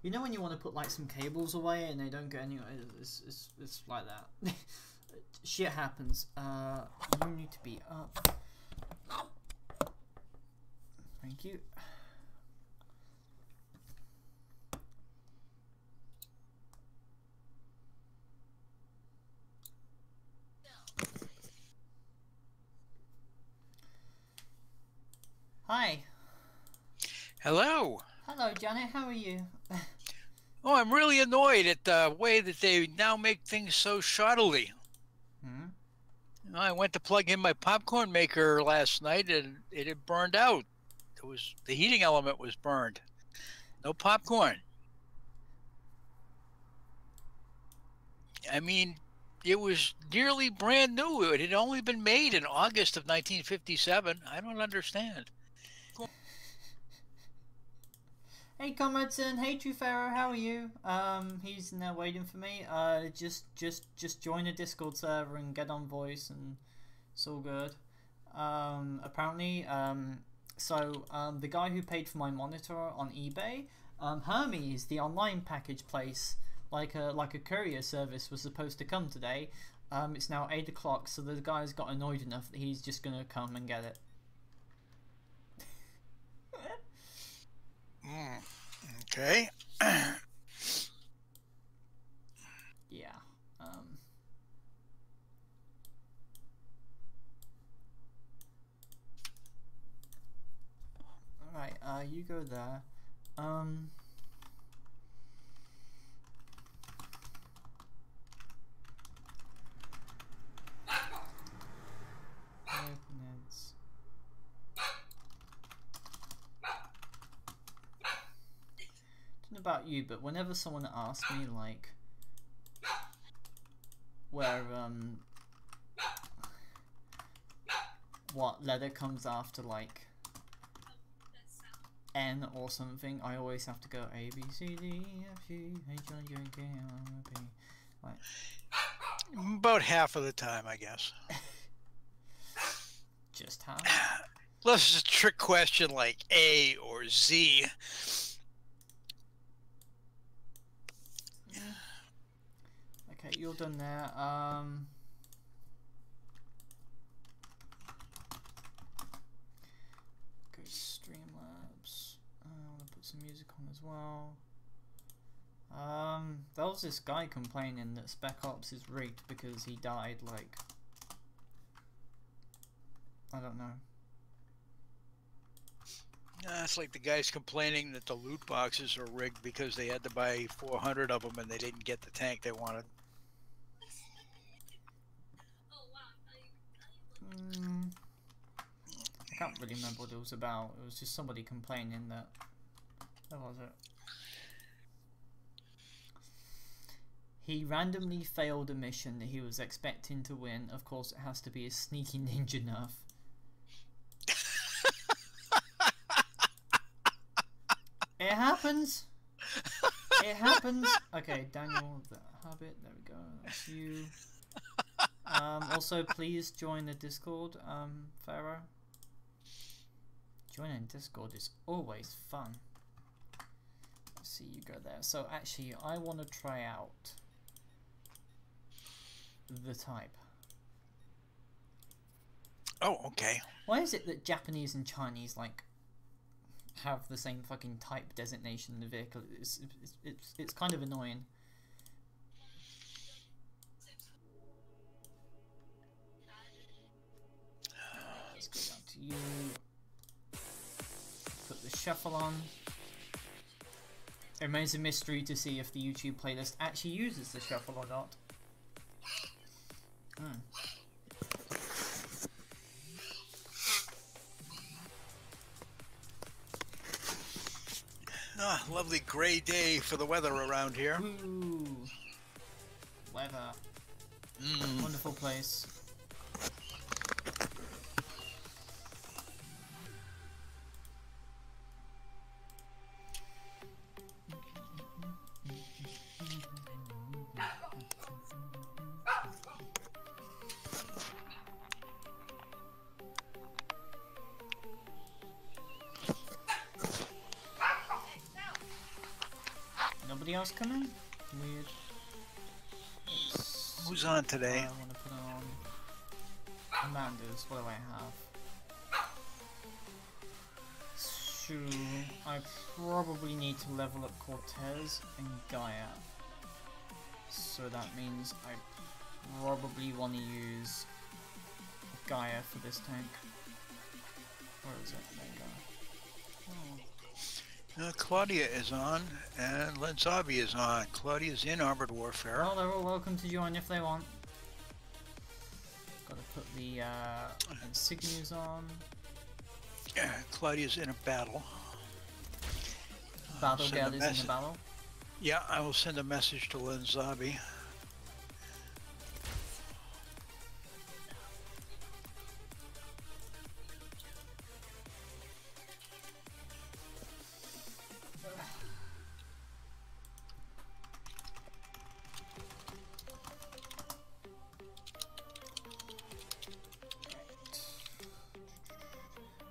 You know when you want to put like some cables away and they don't go anywhere? It's like that. Shit happens. You need to be up. Thank you. Hi. Hello. Hello, Janet. How are you? Oh, I'm really annoyed at the way that they now make things so shoddily. You know, I went to plug in my popcorn maker last night and it had burned out. The heating element was burned. No popcorn. I mean, it was nearly brand new. It had only been made in August of 1957. I don't understand. Hey Comradson, hey Truefaro, how are you? He's now waiting for me. Just join a Discord server and get on voice and it's all good. Apparently, the guy who paid for my monitor on eBay, Hermes, the online package place, like a courier service, was supposed to come today. It's now 8 o'clock, so the guy's got annoyed enough that he's just gonna come and get it. Okay. Yeah. Alright, you go there. About you, but whenever someone asks me like where what letter comes after like N or something, I always have to go A B C D E F G H I J K L M N P. Like about half of the time, I guess. Just half. Unless it's a trick question like A or Z. Okay, you're done there. Go Streamlabs. I want to put some music on as well. There was this guy complaining that Spec Ops is rigged because he died like, I don't know. It's like the guys complaining that the loot boxes are rigged because they had to buy 400 of them and they didn't get the tank they wanted. I can't really remember what it was about. It was just somebody complaining that. What was it? He randomly failed a mission that he was expecting to win. Of course, it has to be a sneaky ninja nerf. It happens. It happens. Okay, Daniel the Habit. There we go. That's you. Also, please join the Discord, Pharaoh. Joining Discord is always fun. Let's see, you go there. So actually, I want to try out the type. Oh, okay. Why is it that Japanese and Chinese like have the same fucking type designation in the vehicle? It's kind of annoying. Let's go down to you. Put the shuffle on. It remains a mystery to see if the YouTube playlist actually uses the shuffle or not. Ah, lovely gray day for the weather around here. Ooh. Weather. Wonderful place. Anybody else coming? Weird. Who's on today? I want to put on Amanda's. What do I have? So I probably need to level up Cortez and Gaia. So that means I probably want to use Gaia for this tank. Where is it? There you go. Claudia is on, and Lenzabi is on. Claudia's in Armored Warfare. Well, they're all welcome to join if they want. Gotta put the insignias on. Claudia's in a battle. Battle Gad is in the battle. Yeah, I will send a message to Lenzabi.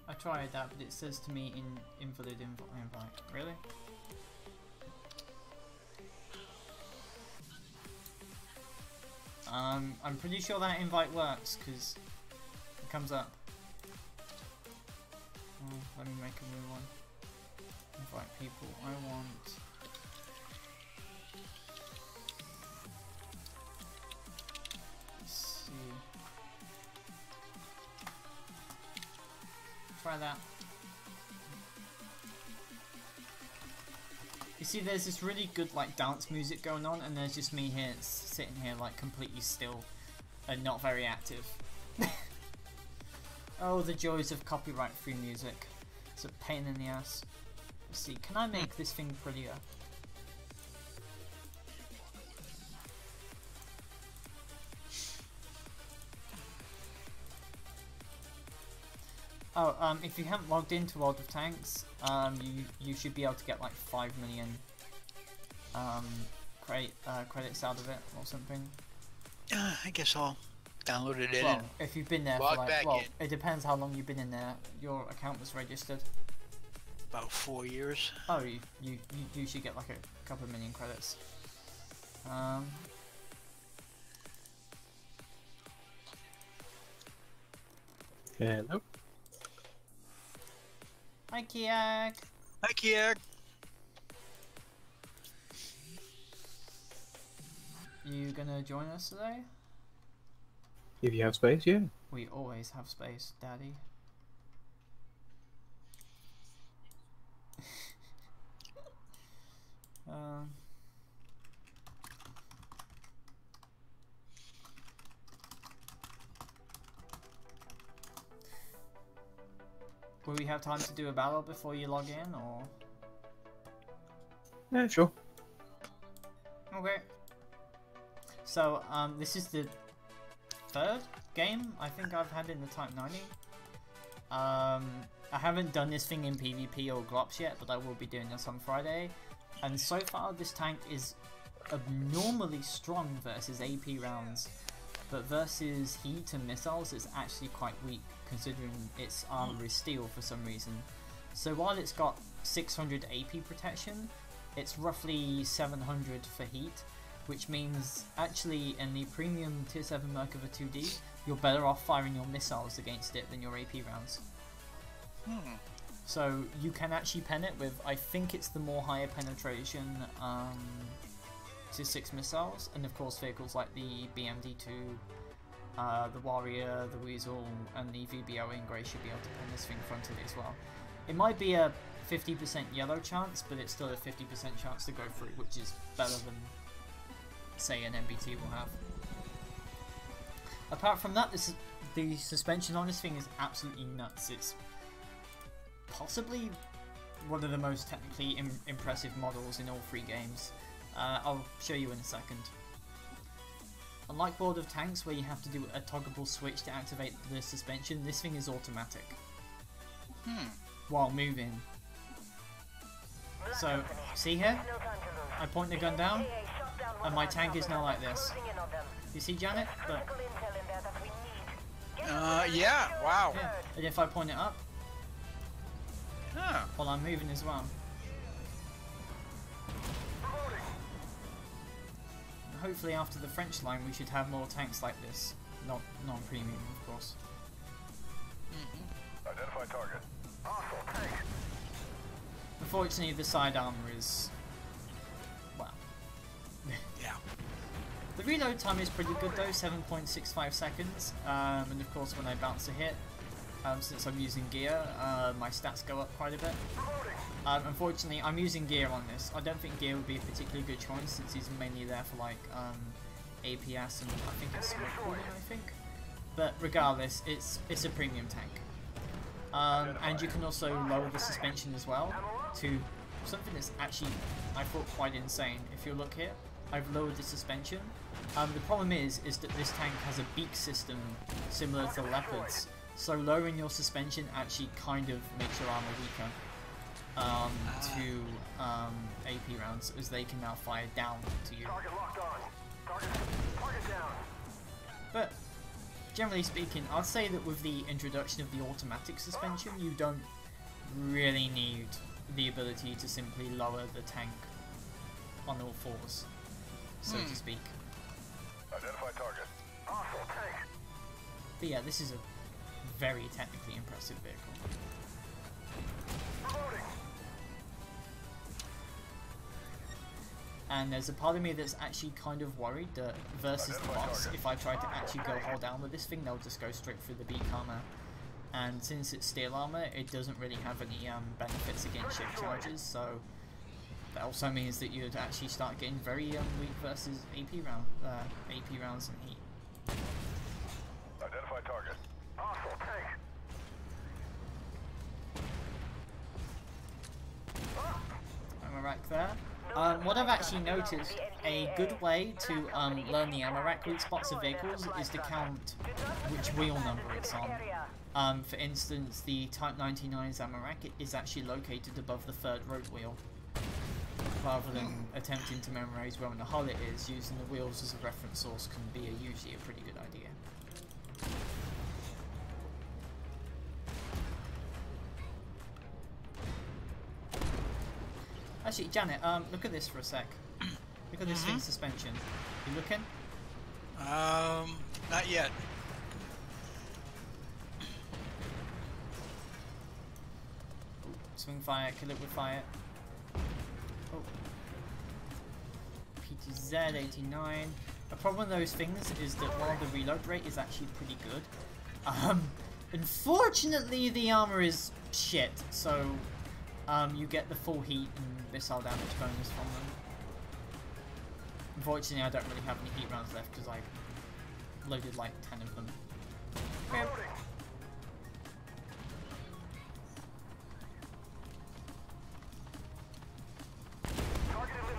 I tried that, but it says to me invalid invite. Really? I'm pretty sure that invite works because it comes up. Oh, let me make a new one. Invite people. I want. Let's see. Try that. You see, there's this really good like dance music going on, and there's just me here sitting here like completely still and not very active. Oh, the joys of copyright-free music. It's a pain in the ass. Let's see, can I make this thing prettier? Oh, if you haven't logged into World of Tanks, you should be able to get like 5 million credits out of it or something. I guess I'll download it in. Well, if you've been there for like, well, it depends how long you've been in there. Your account was registered. About 4 years. Oh, you should get like a couple of million credits. Hello. Hi, Kiak. Hi, Kiak. You gonna join us today? If you have space, yeah. We always have space, Daddy. Will we have time to do a battle before you log in, or? Yeah, sure. Okay. So, this is the third game I think I've had in the Type 90. I haven't done this thing in PvP or Glops yet, but I will be doing this on Friday. And so far, this tank is abnormally strong versus AP rounds, but versus heat and missiles, it's actually quite weak, considering its armor is steel for some reason. So while it's got 600 AP protection, it's roughly 700 for heat, which means actually in the premium tier 7 Merkava 2D, you're better off firing your missiles against it than your AP rounds. So you can actually pen it with, I think it's the more higher penetration tier 6 missiles, and of course vehicles like the BMD2, the Warrior, the Weasel, and the VBO in Grey should be able to pen this thing frontally as well. It might be a 50% yellow chance, but it's still a 50% chance to go through, which is better than, say, an MBT will have. Apart from that, the suspension on this thing is absolutely nuts. It's possibly one of the most technically impressive models in all 3 games. I'll show you in a second. Unlike World of Tanks, where you have to do a toggleable switch to activate the suspension, this thing is automatic. While moving. So, see here? I point the gun down, and my tank is now like this. You see, Janet? Look. Yeah, wow. Yeah. And if I point it up, well, I'm moving as well. hopefully after the French line we should have more tanks like this. Not non-premium, of course. Identify target. Hostile tank. Unfortunately, the side armor is... well... Yeah. The reload time is pretty good though, 7.65 seconds. And of course when I bounce a hit, since I'm using gear, my stats go up quite a bit. Unfortunately, I'm using gear on this. I don't think gear would be a particularly good choice since he's mainly there for like APS and I think it's smoke cooling, I think. But regardless, it's a premium tank. And you can also lower the suspension as well to something that's actually, I thought, quite insane. If you look here, I've lowered the suspension. The problem is that this tank has a beak system similar to the Leopard's. So lowering your suspension actually kind of makes your armor weaker to AP rounds, as they can now fire down to you. Target locked on. Target down. But generally speaking, I'd say that with the introduction of the automatic suspension, you don't really need the ability to simply lower the tank on all fours, so to speak. Identify target. Hostile tank. But yeah, this is a very technically impressive vehicle. Reloading. And there's a part of me that's actually kind of worried that versus the boss, if I try to actually go hold down with this thing, they'll just go straight through the beak armor. And since it's steel armor, it doesn't really have any benefits against ship charges, so that also means that you'd actually start getting very weak versus AP rounds and heat. Identify target. Hostile tank. Ammo rack there. What I've actually noticed, a good way to learn the ammo rack weak spots of vehicles is to count which wheel number it's on. For instance, the Type 99's ammo rack is actually located above the third road wheel. Rather than attempting to memorize where in the hull it is, using the wheels as a reference source can be usually a pretty good idea. Actually, Janet, look at this for a sec. Look at this thing's suspension. You looking? Not yet. Ooh, swing fire, kill it with fire. Oh. PTZ 89. The problem with those things is that while the reload rate is actually pretty good, unfortunately the armor is shit, so you get the full heat and missile damage bonus from them. Unfortunately, I don't really have any heat rounds left because I loaded like 10 of them.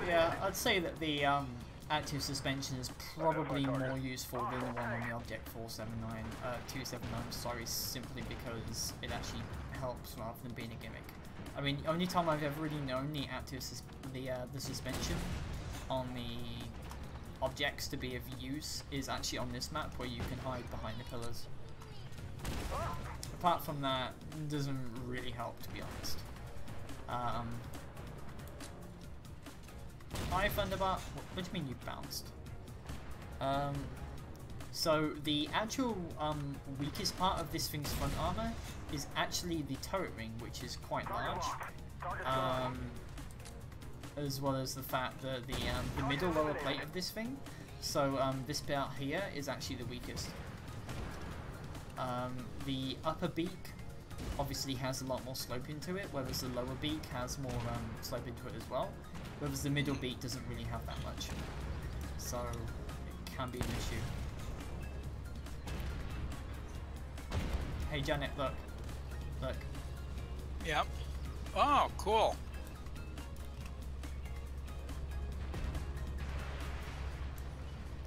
Yeah, I'd say that the active suspension is probably more useful than the one on the Object 279, sorry, simply because it actually helps rather than being a gimmick. I mean, the only time I've ever really known the active the suspension on the objects to be of use is actually on this map where you can hide behind the pillars. Apart from that, it doesn't really help, to be honest. Hi, Thunderbar. What do you mean you bounced? So the actual weakest part of this thing's front armor is actually the turret ring, which is quite large, as well as the fact that the middle lower plate of this thing. So this bit out here is actually the weakest. The upper beak obviously has a lot more slope into it, whereas the lower beak has more slope into it as well. Whereas the middle beak doesn't really have that much, so it can be an issue. Hey Janet, look. Look. Yep. Oh, cool.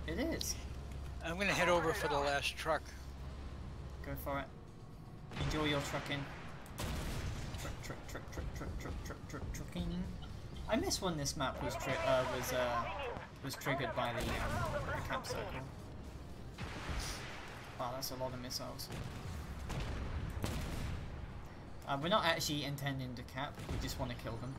It is. I'm gonna head over for the last truck. Go for it. Enjoy your trucking. Trucking. I miss when this map was triggered by the camp circle. Wow, that's a lot of missiles. We're not actually intending to cap, we just want to kill them.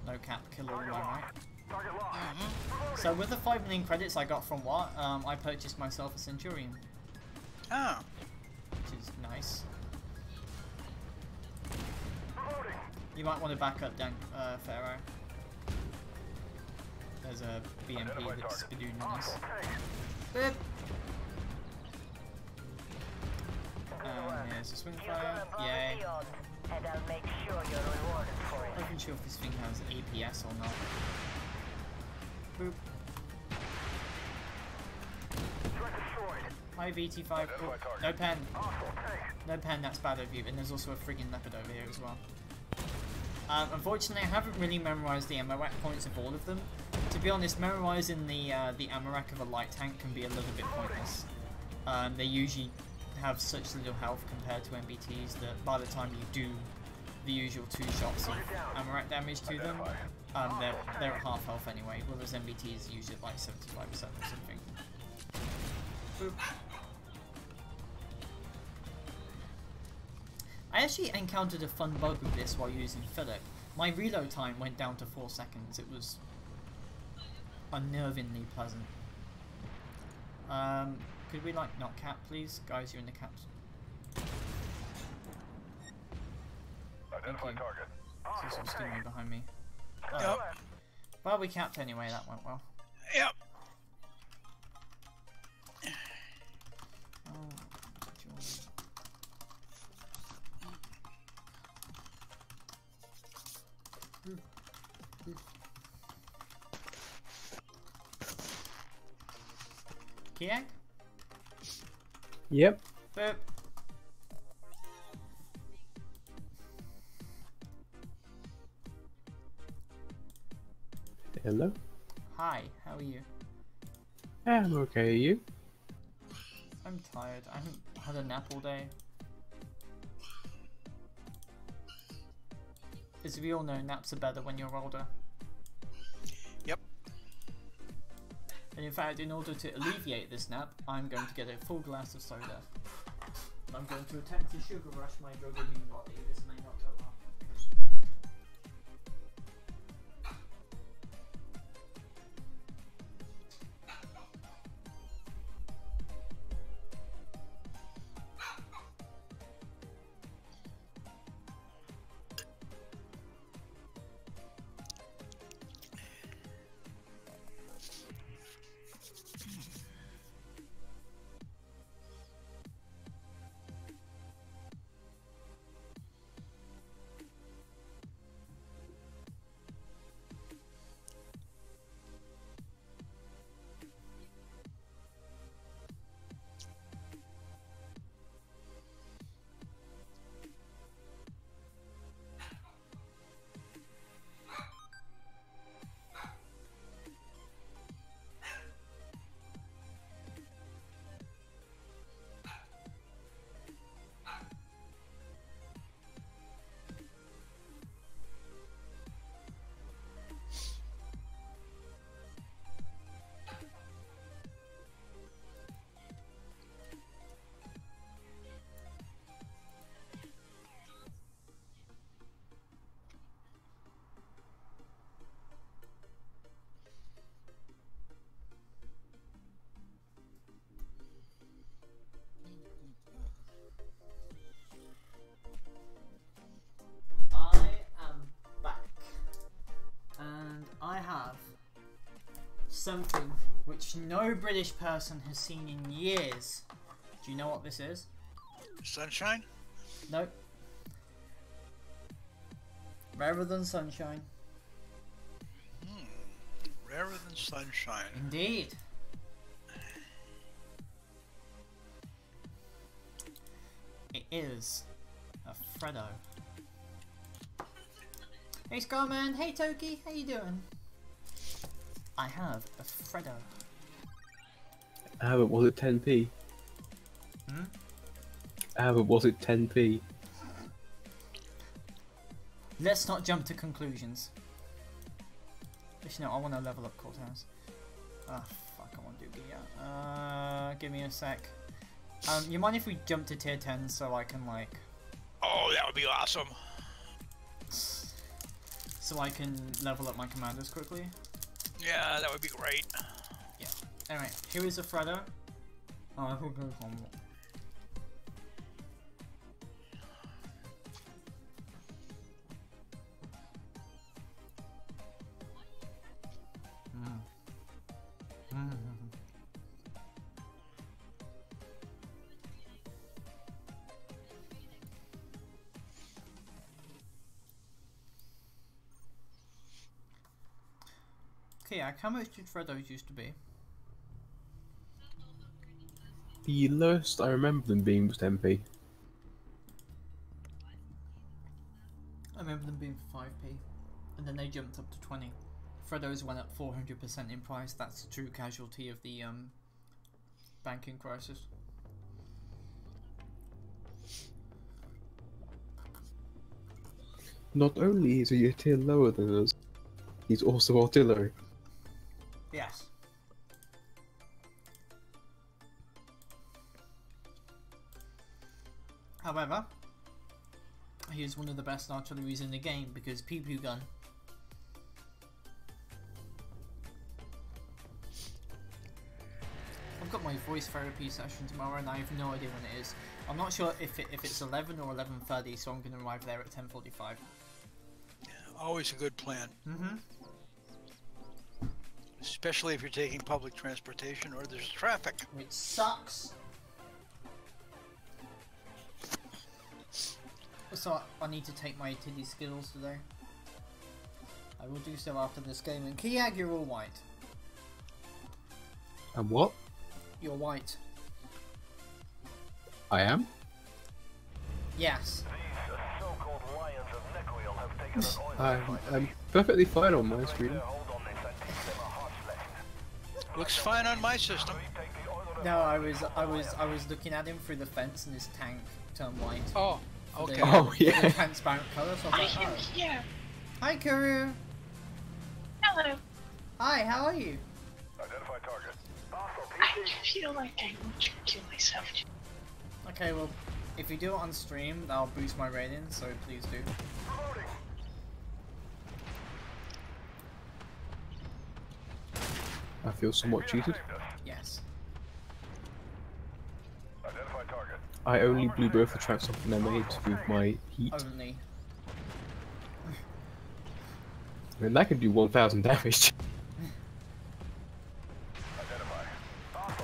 No cap, kill all, alright? Target locked. So with the 5 million credits I got from WoT, I purchased myself a Centurion, Oh. which is nice. Reloading. You might want to back up Dan Pharaoh. There's a BMP that's spidooning us. Hostile tanks. Boop. Here's a swing fire. Yay. And I'll make sure you're rewarded for I'm not even sure if this thing has APS or not. Boop. Threat destroyed. Hi VT5. Oh, no pen. Hostile tanks. No pen, that's bad of you. And there's also a friggin' leopard over here as well. Unfortunately, I haven't really memorized the ammo rack points of all of them. To be honest, memorizing the ammo rack of a light tank can be a little bit pointless. They usually have such little health compared to MBTs that by the time you do the usual 2 shots of ammo rack damage to them, they're at half health anyway, whereas MBTs are usually at like 75% or something. Boop. I actually encountered a fun bug with this while using Philip. My reload time went down to 4 seconds. It was unnervingly pleasant. Could we like not cap, please? Guys, you're in the caps. Identify target. There's some stingray behind me. Yep. Well, we capped anyway, that went well. Yep. Oh, Kiag? Yep. Boop. Hello. Hi, how are you? I'm okay. You? I'm tired. I haven't had a nap all day. As we all know, naps are better when you're older. Yep. And in fact, in order to alleviate this nap, I'm going to get a full glass of soda. I'm going to attempt to sugar rush my drug-immune body. This may not go well. Something which no British person has seen in years. Do you know what this is? Sunshine? Nope. Rarer than sunshine. Rarer than sunshine. Indeed. It is a Freddo. Hey Scarman, hey Toki, how you doing? I have a Freddo. But was it 10p? Hmm? But was it 10p? Let's not jump to conclusions. Actually, no, I want to level up Courthouse. Ah, fuck, I want to do Gia. Give me a sec. You mind if we jump to tier 10 so I can, like... Oh, that would be awesome. So I can level up my commanders quickly? Yeah, that would be great. Yeah. Anyway, here is a Freddo. Oh, who goes home? Okay, how much did Freddos used to be? The lowest I remember them being was 10p. I remember them being 5p, and then they jumped up to 20. Freddos went up 400% in price. That's a true casualty of the banking crisis. Not only is he a tier lower than us, he's also artillery. Yes. However, he is one of the best artilleries in the game because pew pew gun. I've got my voice therapy session tomorrow and I have no idea when it is. I'm not sure if it's 11 or 11:30, so I'm going to arrive there at 10:45. Always a good plan. Mm-hmm. Especially if you're taking public transportation or there's traffic. Which sucks. So I need to take my titty skills today. I will do so after this game. And Kiag, you're all white. And what? You're white. I am? Yes. These so-called lions of Nequil have taken an oil I'm perfectly fine on my screen. hold on this and teach them a harsh lesson. Looks fine on my system. Take the oil of No, I was looking at him through the fence and his tank turned white. Oh, okay. Oh, yeah. The transparent colour, so I was I like, am oh. here. Hi, Kuru. Hello. Hi, how are you? identify target. Hostile I PC. feel like I want to kill myself. Okay, well, if you do it on stream, that'll boost my rating, so please do. Reloading. I feel somewhat cheated. Yes. Identify target. I only blew both the tracks off an M8 with my heat. Only. I mean, that can do 1,000 damage. Identify.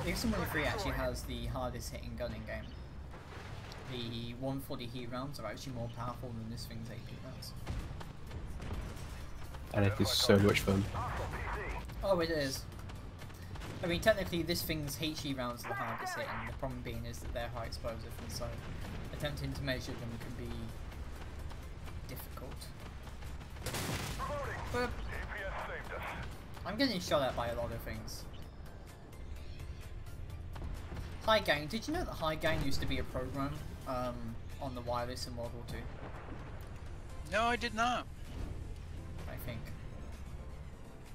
X123 actually has the hardest hitting gun in game. The 140 heat rounds are actually more powerful than this thing's AP rounds. And it is so much fun. Hostile PC. Oh, it is. I mean, technically, this thing's HE rounds are the hardest hitting. The problem being is that they're high explosive, and so attempting to measure them can be difficult. Reloading. But APS saved us. I'm getting shot at by a lot of things. High Gang. Did you know that High Gang used to be a program on the wireless in World War II? No, I did not. I think.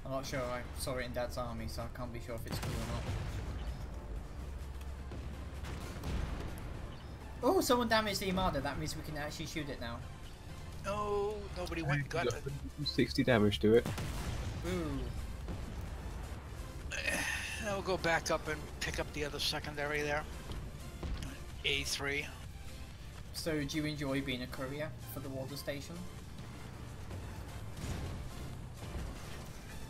I'm not sure. I saw it in Dad's Army, so I can't be sure if it's true or not. Oh, someone damaged the Armada. That means we can actually shoot it now. No, nobody went and got it. 60 damage to it. Ooh. I'll go back up and pick up the other secondary there. A3. So, do you enjoy being a courier for the water station?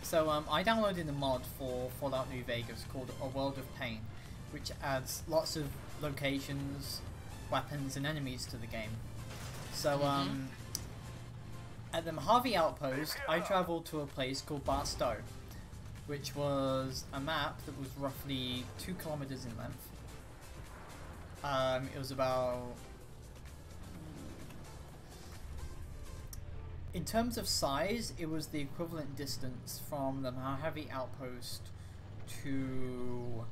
So, I downloaded a mod for Fallout New Vegas called A World of Pain, which adds lots of locations, weapons, and enemies to the game. So, at the Mojave Outpost, I travelled to a place called Barstow, which was a map that was roughly 2 kilometers in length. It was about... In terms of size, it was the equivalent distance from the Mojave Outpost to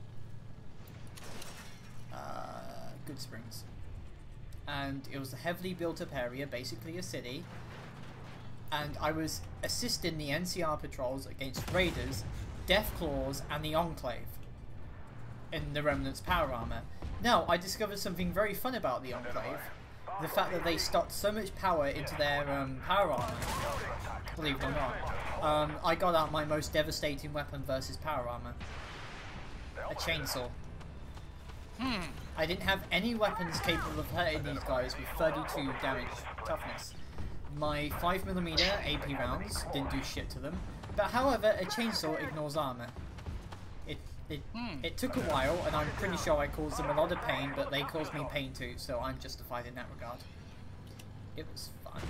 Good Springs. And it was a heavily built up area, basically a city. And I was assisting the NCR patrols against raiders, Deathclaws, and the Enclave in the Remnant's power armor. Now, I discovered something very fun about the Enclave. The fact that they stocked so much power into their power armor, believe it or not. I got out my most devastating weapon versus power armor. A chainsaw. I didn't have any weapons capable of hurting these guys with 32 damage toughness. My 5mm AP rounds didn't do shit to them, but however, a chainsaw ignores armor. It took a while, and I'm pretty sure I caused them a lot of pain, but they caused me pain too, so I'm justified in that regard. It was fun.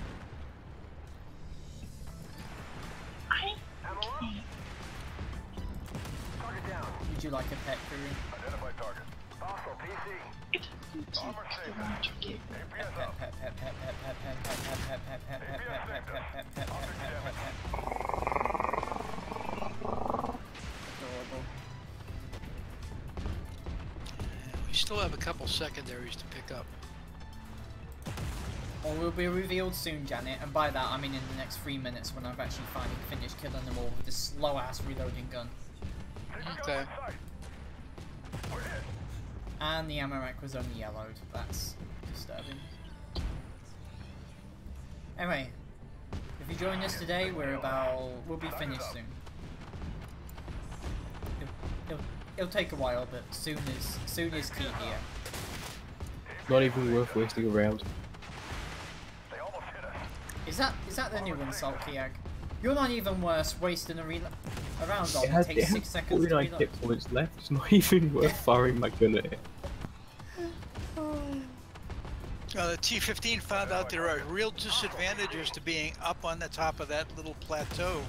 Would you like a pet, Kuru? Identify target. Hostile PC. Bomber safe. Adorable. We still have a couple secondaries to pick up. Or will be revealed soon, Janet, and by that I mean in the next 3 minutes when I've actually finally finished killing them all with this slow-ass reloading gun. Okay. And the ammo rack was only yellowed. That's disturbing. Anyway, if you join us today, we'll be finished soon. It'll take a while, but soon is key here. Not even worth wasting a round. Is that the new insult, Kiag? You're not even worse wasting a round on. It has 6 seconds to 49 reload. hit points left. It's not even worth firing my gun at it. The T-15 found out there are real disadvantages to being up on the top of that little plateau.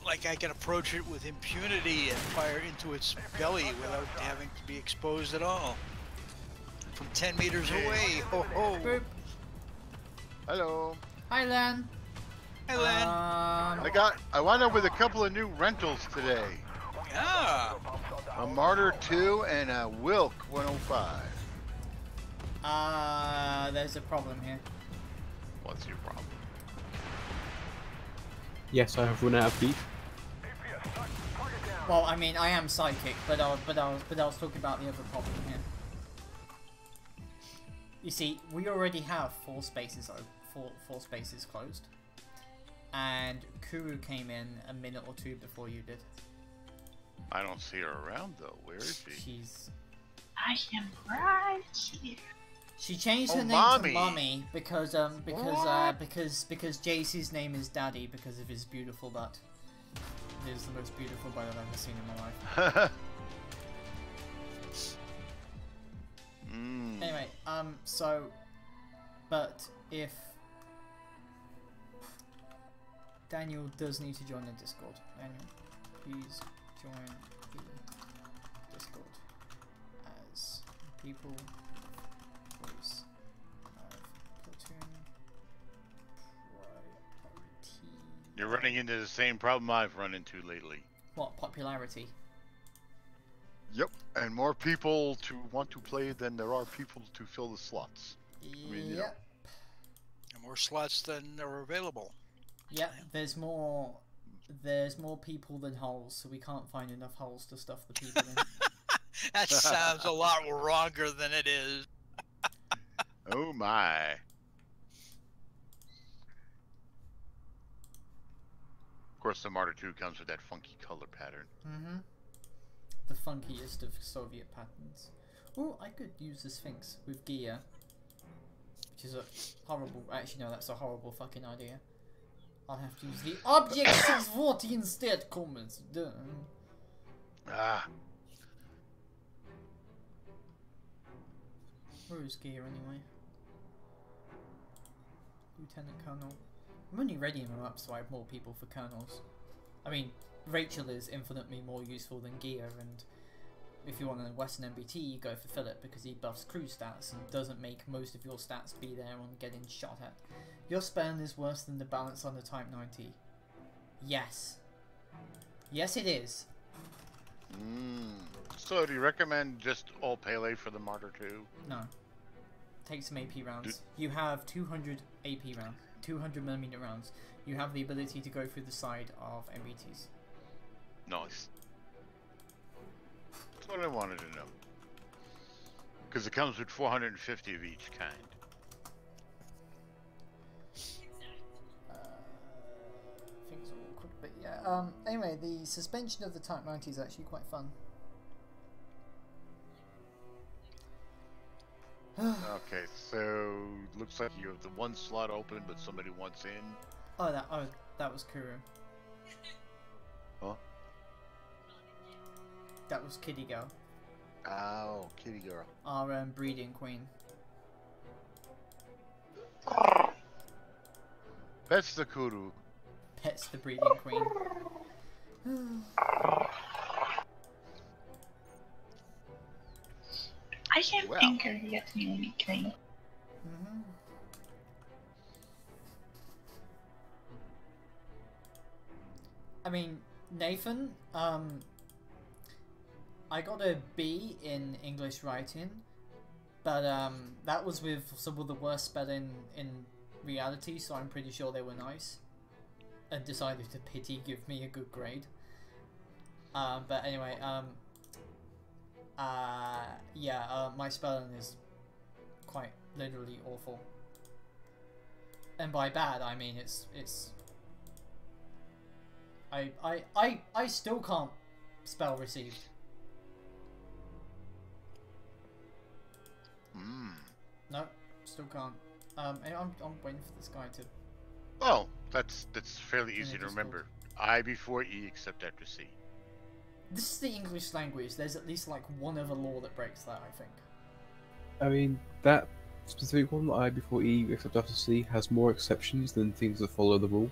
Like I can approach it with impunity and fire into its belly without having to be exposed at all. From 10 meters away. Ho ho! Boop. Hello. Hi, Len. Hey, Len. I wound up with a couple of new rentals today. Yeah. A Martyr 2 and a Wilk 105. There's a problem here. What's your problem? Yes, I have run out of beef. Well, I mean, I am psychic, but I was talking about the other problem here. You see, we already have 4 spaces closed, and Kuru came in a minute or 2 before you did. I don't see her around though. Where is she? I am right here. She changed her name to Mommy because JC's name is Daddy because of his beautiful butt. It is the most beautiful butt I've ever seen in my life. Anyway, but if Daniel does need to join the Discord, Daniel, please join the Discord as people voice of platoon priority. You're running into the same problem I've run into lately. What, popularity? Yep, and more people to want to play than there are people to fill the slots. I mean, you know. Yep. And more slots than are available. Yep, there's more people than holes, so we can't find enough holes to stuff the people in. That sounds a lot wronger than it is. Oh my. Of course, the Martyr 2 comes with that funky color pattern. Mm-hmm. The funkiest of Soviet patterns. Oh, I could use the Sphinx with gear. Which is a horrible... Actually, no, that's a horrible fucking idea. I'll have to use the objects of WoT instead, comments. Ah. Where is gear anyway? Lieutenant Colonel. I'm only readying them up so I have more people for colonels. I mean, Rachel is infinitely more useful than Gear, and if you want a Western MBT, you go for Philip because he buffs crew stats and doesn't make most of your stats be there on getting shot at. Your spam is worse than the balance on the Type 90. Yes. Yes, it is. So, do you recommend just all Pele for the Martyr 2? No. Take some AP rounds. You have 200 AP rounds. 200mm rounds. You have the ability to go through the side of MBTs. Nice. That's what I wanted to know. Because it comes with 450 of each kind. Anyway, the suspension of the Type 90 is actually quite fun. Okay, so looks like you have the one slot open, but somebody wants in. Oh, that was Kuru. Huh? That was Kitty Girl. Oh, kitty girl. Our breeding queen. That's the Kuru. Pet's the breeding queen. I can't Well. think of yet anything. Mm-hmm. I mean, Nathan, I got a B in English writing, but that was with some of the worst spelling in reality, so I'm pretty sure they were nice and decided to give me a good grade. But anyway, my spelling is quite literally awful, and by bad I mean it's I still can't spell received. No, still can't. I'm waiting for this guy to. Oh, that's fairly easy to Discord. remember. I before E except after C. This is the English language. There's at least like one other law that breaks that, I think. I mean, that specific one, I before E except after C, has more exceptions than things that follow the rule.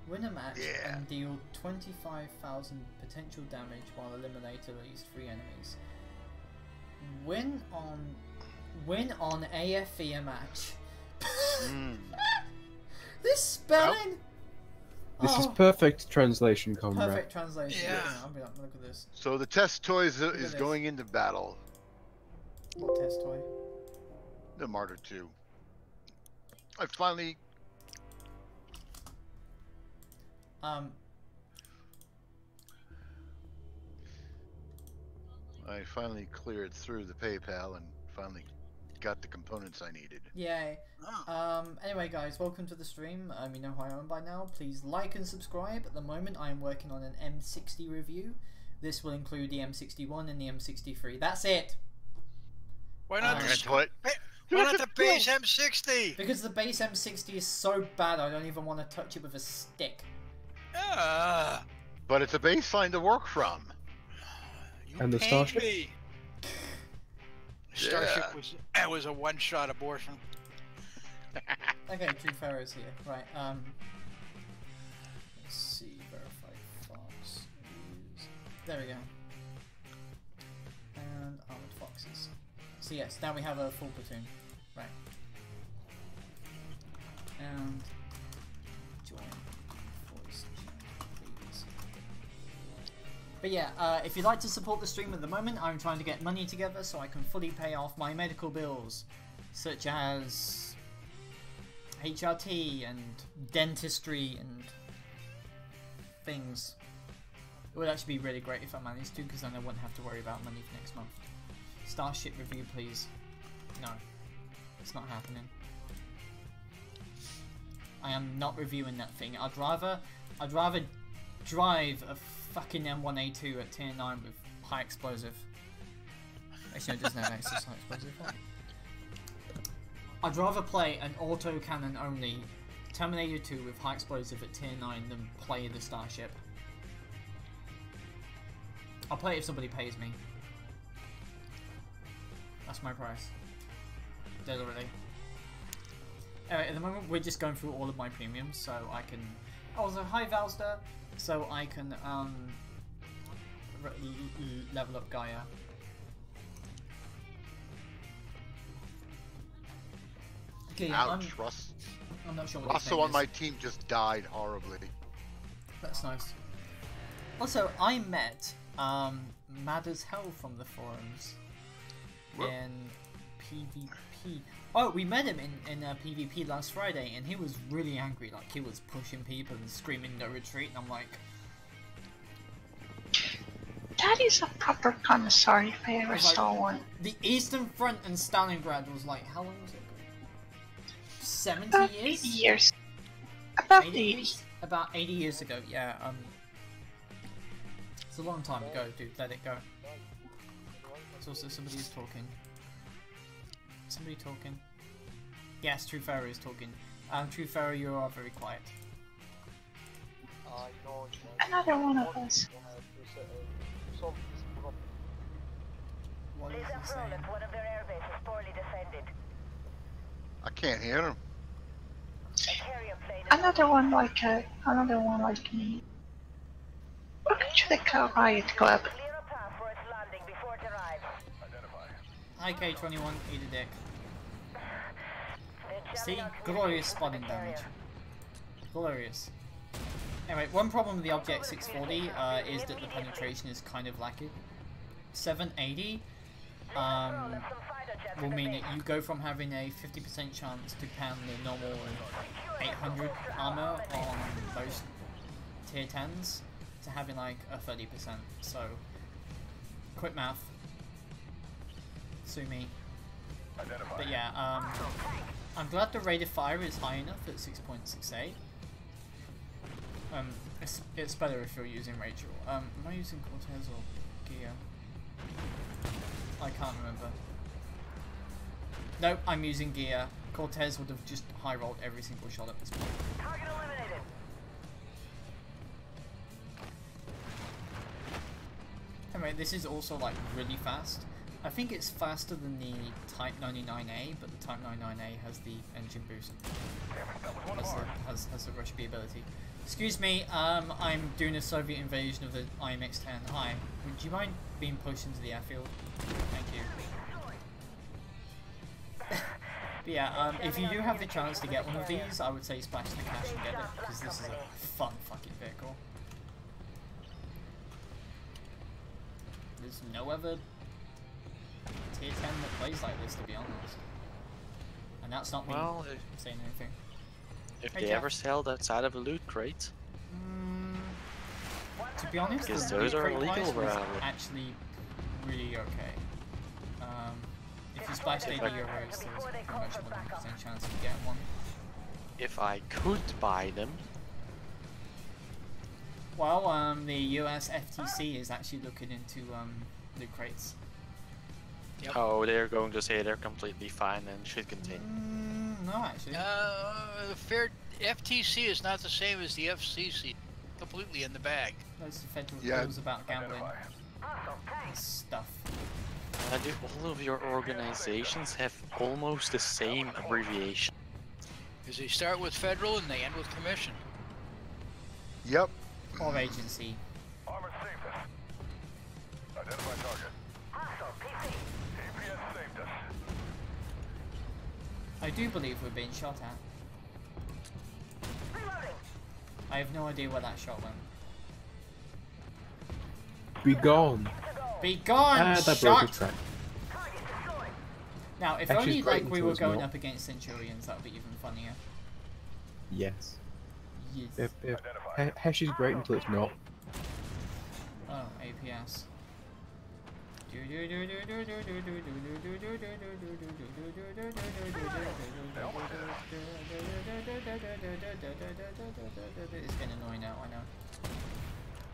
Win a match Yeah. and deal 25,000 potential damage while eliminate at least 3 enemies. Win on AFE a match. This spelling. This is perfect translation, comrade. Perfect translation. Yeah. I'll be like, look at this. So the test toy is this. going into battle. What test toy? The Martyr 2. I finally cleared through the PayPal and finally got the components I needed. Yay. Anyway guys, welcome to the stream. You know who I am by now. Please like and subscribe. At the moment I am working on an M60 review. This will include the M61 and the M63. That's it! Why not You're the gonna why not the base M60? Because the base M60 is so bad I don't even want to touch it with a stick. But it's a baseline to work from. You And the paid Starship? me. Starship was a one-shot abortion. Okay, True Pharaoh is here. Right, let's see, verify fox. Use. There we go. And armored foxes. So yes, now we have a full platoon. Right. And join voice chat, please. But yeah, if you'd like to support the stream at the moment, I'm trying to get money together so I can fully pay off my medical bills, such as HRT and dentistry and things. It would actually be really great if I managed to, because then I wouldn't have to worry about money for next month. Starship review, please. No, it's not happening. I am not reviewing that thing. I'd rather drive a fucking M1A2 at tier 9 with high explosive. Actually, it doesn't have access to high explosive. I'd rather play an auto cannon only Terminator 2 with high explosive at tier 9 than play the Starship. I'll play it if somebody pays me. That's my price. Deliberately. Anyway, at the moment we're just going through all of my premiums so I can... Oh, so hi Valster! So I can level up Gaia. Okay, Ouch, Russ. I'm not sure what Russell on my team just died horribly. That's nice. Also, I met Mad as Hell from the forums in PvP. Oh, we met him in PvP last Friday, and he was really angry. Like, he was pushing people and screaming no retreat, and I'm like... That is a proper connoisseur if I ever Like, saw one. The Eastern Front and Stalingrad was like, how long was it? 70 About years? 80 years. About 80 80. years? About 80 years ago, yeah. It's a long time ago, dude. Let it go. There's also somebody who's talking. Somebody talking. Yes, True Pharaoh is talking. True Pharaoh, you are very quiet. Another one of us. What is Please he approve saying? that one of their airbases is poorly defended. I can't hear him. A carrier plane is Another one like me. Welcome to the Cloud Riot Club. clear a path for its landing before it arrives. Identify. IK-21, eat a dick. They're See? jamming our Glorious communications spotting with the carrier. damage. Glorious. Anyway, one problem with the Object 640 is that the penetration is kind of lacking. 780 will mean that you go from having a 50% chance to pound the normal 800 armor on most tier 10s to having like a 30%. So, quick math. Sue me. Identify. But yeah, I'm glad the rate of fire is high enough at 6.68. It's better if you're using Rachel. Am I using Cortez or Gia? I can't remember. Nope, I'm using Gia. Cortez would have just high rolled every single shot at this point. Target eliminated. Anyway, this is also like really fast. I think it's faster than the Type 99A, but the Type 99A has the engine boost. Has the rush B ability. Excuse me, I'm doing a Soviet invasion of the IMX-10. Hi, would you mind being pushed into the airfield? Thank you. But yeah, if you do have the chance to get one of these, I would say splash the cash and get it, because this is a fun fucking vehicle. There's no other tier 10 that plays like this, to be honest. And that's not me saying anything. If Hey, they Jack. ever sell outside of a loot crate, To be honest, Because the those are crate illegal price was around. actually really okay. If you splashed 80 euros, there's pretty much more than 100% chance of getting one. if I could buy them, Well, the US FTC is actually looking into loot crates. Yep. oh, they're going to say they're completely fine and should continue. No, actually. The fair FTC is not the same as the FCC. Completely in the bag. Those are federal Yeah. rules about gambling and stuff. And do all of your organizations have almost the same abbreviation? Because they start with federal and they end with commission. Yep. Or agency. Armor saved us. Identify target. Hostile PC. APS saved us. I do believe we're being shot at. Reloading. I have no idea where that shot went. Be gone! Be gone, Ah, that broke a shot! track. Target destroyed. Now, if Actually, only it's great like we until were it's going not. up against Centurions, that would be even funnier. Yes. Yes. Hesh is great until it's not. Oh, APS. It's getting annoying now, I know.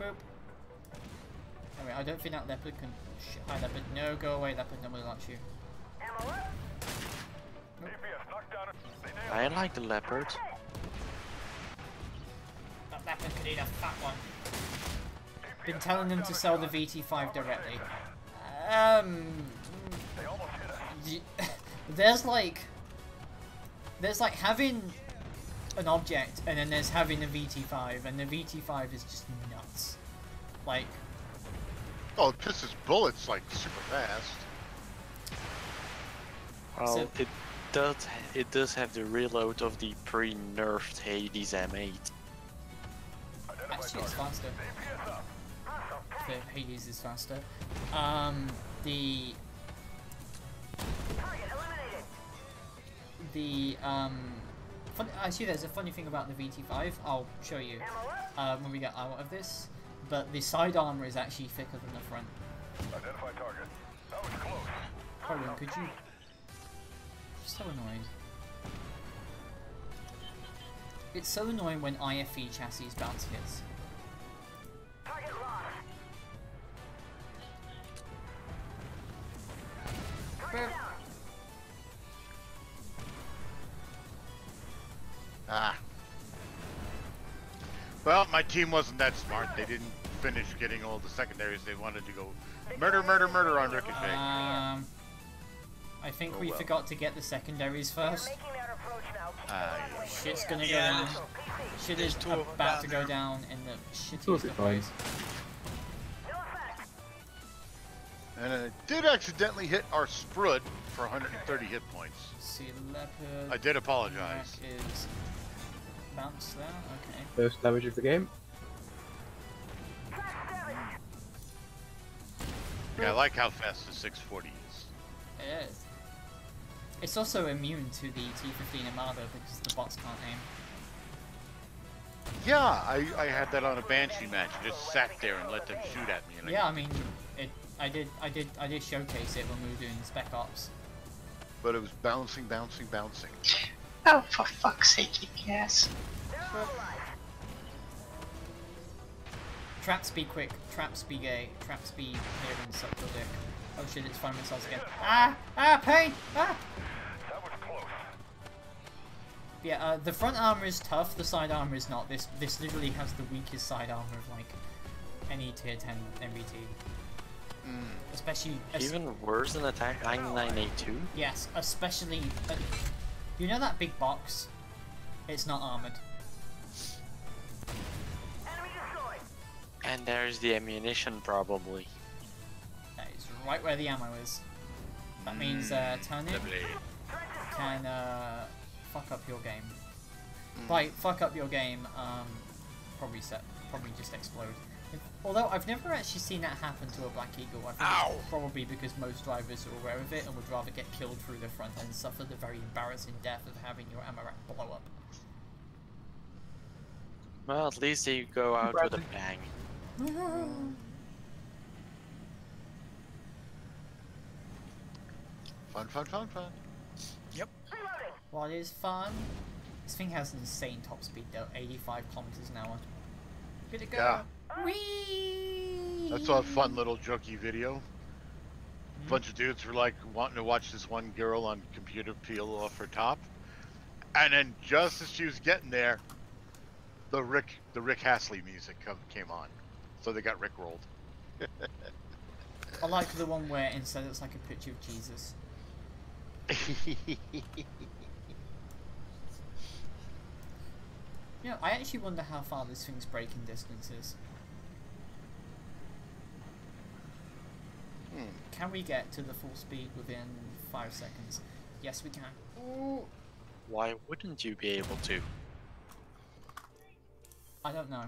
Boop. Anyway, I don't think that leopard can. Oh shit, hi leopard. No, go away, leopard. Nobody likes you. Ammo up. APS knocked down. They nailed I like the leopard. That leopard could eat a fat one. Been telling them to sell the VT5 directly. They almost hit us. There's like having an object and then there's having a VT5, and the VT5 is just nuts. Like, Oh, it pisses bullets like super fast. Well, So- it does have the reload of the pre-nerfed Hades M8. Identify actually it's target. faster. APS up. The Hades is faster. The Target eliminated. actually there's a funny thing about the VT5. I'll show you Ammo up. when we get out of this. But the side armor is actually thicker than the front. Identify target. That was close. Colin, could you? So annoyed. It's so annoying when IFE chassis bounce hits. Target lost. Target down. Ah. Well, my team wasn't that smart. They didn't finish getting all the secondaries. They wanted to go murder, murder, murder on Ricochet. I think Oh, we well. forgot to get the secondaries They're first. making that approach now. Yeah. Shit's gonna go Yeah, down. there's- Shit there's is two of 'em about down to go there. down in the It's shittiest also of fine. ways. No effect. And it did accidentally hit our Sprud for 130 hit points. See leopard. I did apologize. That is bounce there. Okay. First damage of the game. Flash damage. Yeah, I like how fast the 640 is. It is. It's also immune to the T15 Armada because the bots can't aim. Yeah, I had that on a Banshee match. I just sat there and let them shoot at me. And Yeah, I mean, I did showcase it when we were doing the Spec Ops. But it was bouncing, bouncing, bouncing. Oh, for fuck's sake, yes. They're all alive. Traps be quick, traps be gay, traps be here and suck your dick. Oh shit, it's firing missiles again. Ah! Ah! Pain! Ah! That was close. Yeah, the front armor is tough, the side armor is not. This literally has the weakest side armor of like any tier 10 MBT. Especially Even worse than attack 9982? yes, especially you know that big box? It's not armored. Enemy destroyed. And there's the ammunition probably. That is right where the ammo is. That means turn-in Lovely. can fuck up your game. By fuck up your game, probably just explode. Although I've never actually seen that happen to a Black Eagle. I think it's probably because most drivers are aware of it and would rather get killed through the front and suffer the very embarrassing death of having your ammo rack blow up. Well, at least you go out with a bang. Fun, fun, fun, fun. Reloading. What is fun? This thing has an insane top speed though, 85 kilometers an hour. Good to go. Yeah. Whee! I saw a fun little jokey video. A bunch of dudes were like wanting to watch this one girl on computer peel off her top, and then just as she was getting there, the Rick Astley music came on, so they got Rick rolled. I like the one where instead it's like a picture of Jesus. You know, I actually wonder how far this thing's braking distance is. Can we get to the full speed within 5 seconds? Yes, we can. Ooh. Why wouldn't you be able to? I don't know.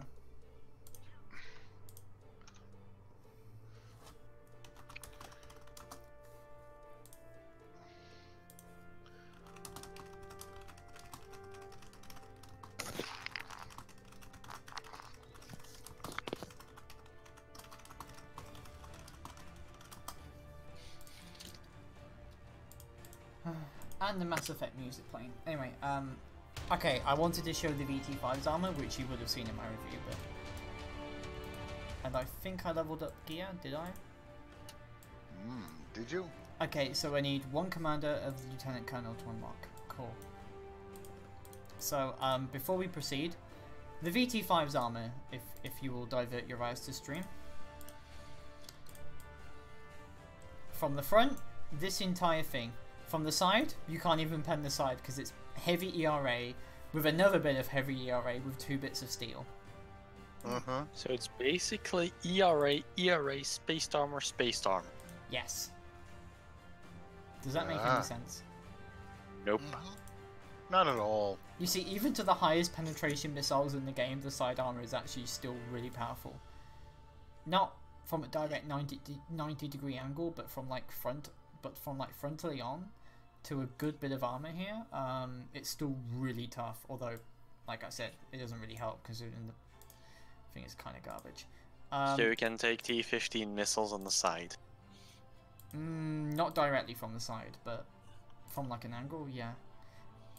And the Mass Effect music playing. Anyway, okay, I wanted to show the VT5's armor, which you would have seen in my review, but... And I think I leveled up gear, did I? Did you? Okay, so I need one commander of the Lieutenant Colonel to unlock. Cool. So, before we proceed, the VT5's armor, if you will divert your eyes to stream. From the front, this entire thing. From the side, you can't even pen the side because it's heavy ERA with another bit of heavy ERA with 2 bits of steel. So it's basically ERA, spaced armor, spaced armor. Yes. Does that make any sense? Nope. Not at all. You see, even to the highest penetration missiles in the game, the side armor is actually still really powerful. Not from a direct 90 degree angle, but from like frontally on to a good bit of armor here. It's still really tough, although, like I said, it doesn't really help because the thing is kind of garbage. So you can take T-15 missiles on the side. Not directly from the side, but from like an angle, yeah.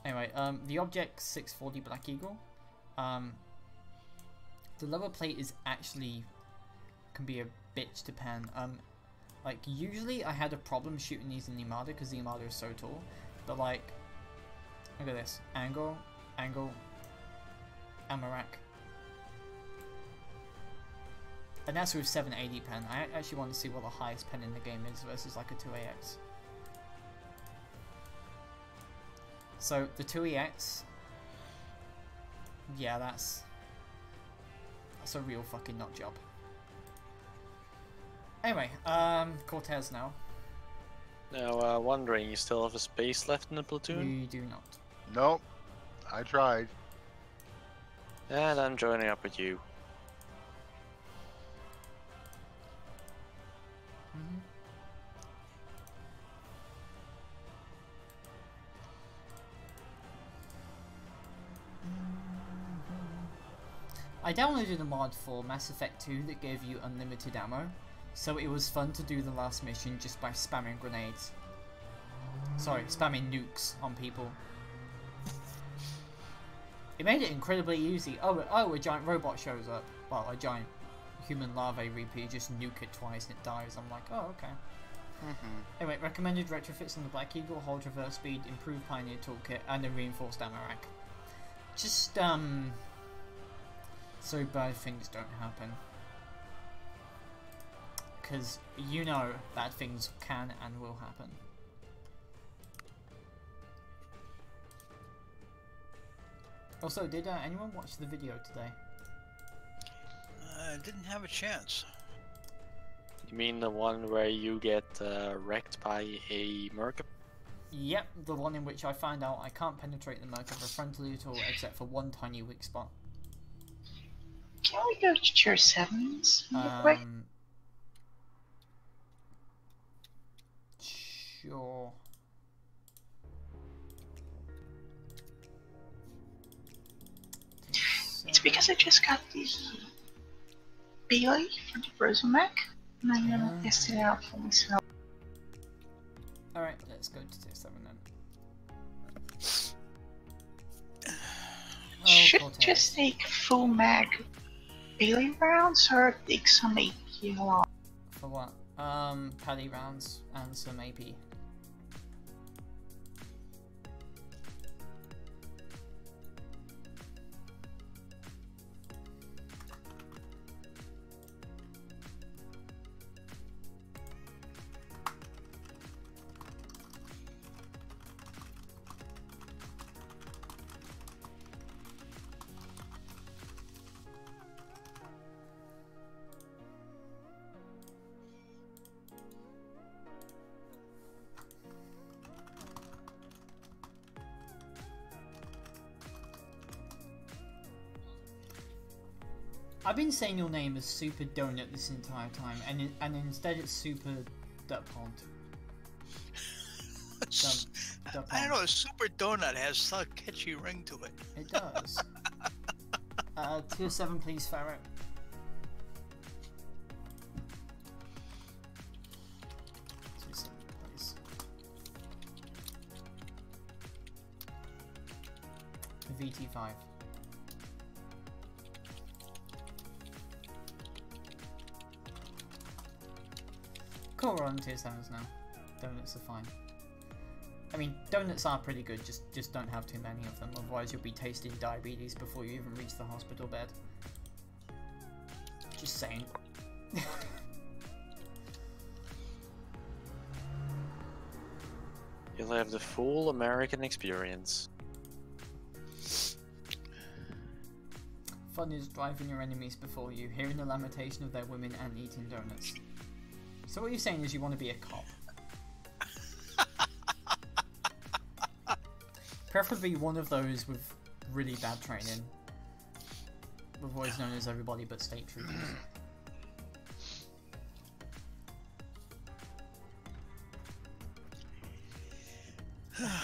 Anyway, the Object 640 Black Eagle The lower plate is actually can be a bitch to pen. Like usually I had a problem shooting these in the Armada because the Armada is so tall, but like, look at this angle, Amarak. And that's with 780 pen. I actually want to see what the highest pen in the game is versus like a 2AX. So the 2EX, yeah, that's a real fucking nut job. Anyway, Cortez now. Now, wondering, you still have a space left in the platoon? We do not. Nope. I tried. And I'm joining up with you. I downloaded a mod for Mass Effect 2 that gave you unlimited ammo, so it was fun to do the last mission just by spamming grenades. Sorry, spamming nukes on people. It made it incredibly easy. Oh, a giant robot shows up. Well, a giant human larvae reaper, you just nuke it twice and it dies. I'm like, oh, okay. Anyway, recommended retrofits on the Black Eagle, hold reverse speed, improved Pioneer toolkit, and a reinforced ammo rack. Just, so bad things don't happen. Because you know bad things can and will happen. Also, did anyone watch the video today? I didn't have a chance. You mean the one where you get wrecked by a Merc? Yep, the one in which I find out I can't penetrate the Merc frontally at all except for one tiny weak spot. Can we go to tier 7s real quick? Sure. It's because I just got the Bailey for the Frozen Mech, and I'm gonna test it out for myself. Alright, let's go to tier 7 then. Should Cortez. just take full mag Bailey rounds or take some AP along? For what? Paddy rounds and some AP. I've been saying your name as Super Donut this entire time, and instead it's Super Duck Pond. I don't know, a super donut has such a catchy ring to it. It does. Tier 7 please, Pharaoh. Tier 7 please. VT5. Cool, we're on tier 7s now. Donuts are fine. I mean, donuts are pretty good, just don't have too many of them, otherwise you'll be tasting diabetes before you even reach the hospital bed. Just saying. You'll have the full American experience. Fun is driving your enemies before you, hearing the lamentation of their women and eating donuts. So what you're saying is you want to be a cop. Preferably one of those with really bad training. Otherwise known as everybody but state troopers.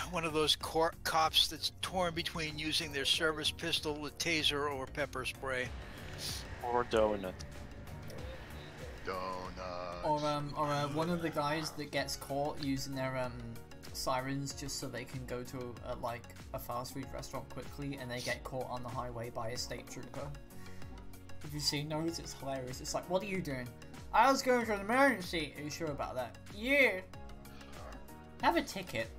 One of those cops that's torn between using their service pistol, a taser, or pepper spray. Or donut. Donut. Or one of the guys that gets caught using their sirens just so they can go to like a fast food restaurant quickly, and they get caught on the highway by a state trooper. If you've seen those, it's hilarious. It's like, what are you doing? I was going to an emergency. Are you sure about that? Yeah. Have a ticket.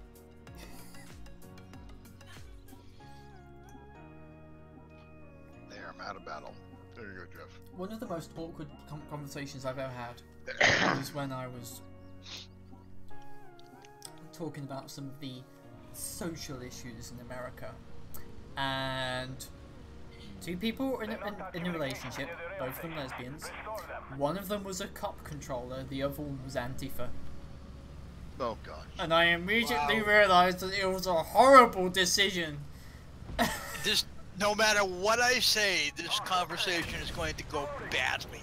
There, I'm out of battle. There you go, Jeff. One of the most awkward conversations I've ever had was when I was talking about some of the social issues in America, and two people were in a relationship, both of them lesbians. One of them was a cop controller, the other one was Antifa. Oh gosh. And I immediately realized that it was a horrible decision. This, no matter what I say, this conversation is going to go badly.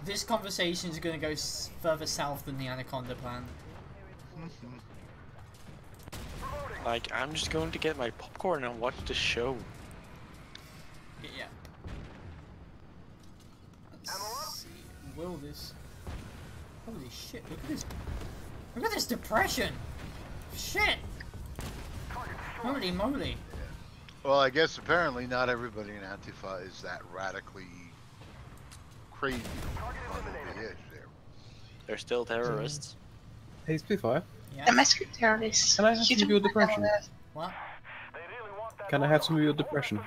This conversation is going to go further south than the Anaconda plan. Like, I'm just going to get my popcorn and watch the show. Yeah. Let's see. Will this... Holy shit, look at this. Look at this depression! Shit! Holy moly. Well, I guess apparently not everybody in Antifa is that radically crazy on the edge there. They're still terrorists. Hey, Spitfire. Yeah. Domestic terrorists. Can I have some of your depression? What? Can I have some of your depression?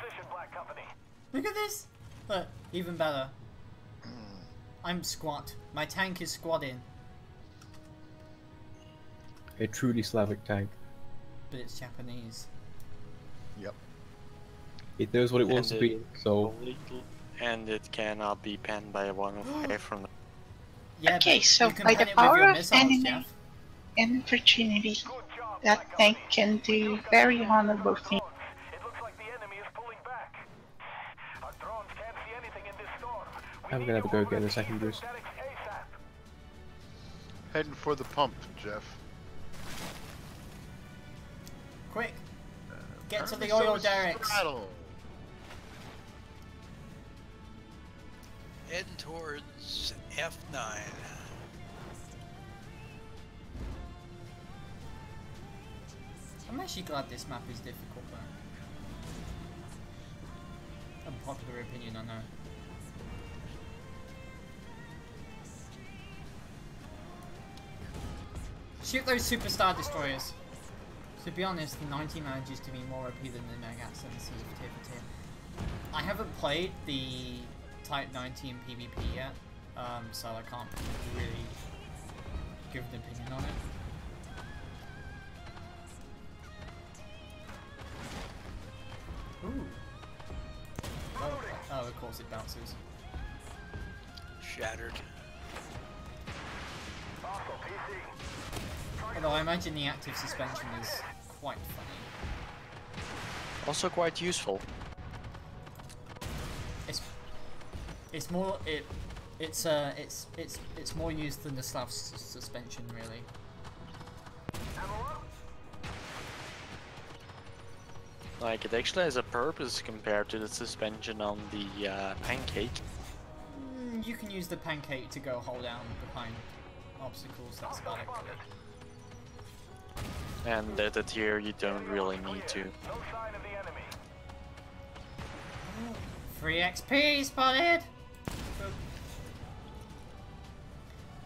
Look at this! Look, even better. I'm squat. My tank is squatting. A truly Slavic tank. But it's Japanese. Yep. It knows what it wants to be, so... And it cannot be penned by one of from. Yeah, Okay, but so you can by pen the it with your power of missiles, enemy Jeff. and opportunity, that tank can do very honorable things. It looks like the enemy is pulling back. Our drones can't see anything in this storm. I'm gonna have to go get a second boost. Statics ASAP. Heading for the pump, Jeff. Quick! Get to Turn the me oil so derricks! straddle. Heading towards F9. I'm actually glad this map is difficult though. Unpopular opinion, I know. Shoot those superstar destroyers. To be honest, the 90 manages to be more OP than the Megats and the Sea of tier for tier. I haven't played the Type 90 in PvP yet, so I can't really give an opinion on it. Ooh. Oh, of course it bounces. Shattered. Although I imagine the active suspension is quite funny. Also quite useful. It's more it's more used than the Slav suspension really. Like, it actually has a purpose compared to the suspension on the pancake. You can use the pancake to go hold down behind obstacles. That's about it. And at the tier, you don't really need to. No sign of the enemy. Free XP spotted.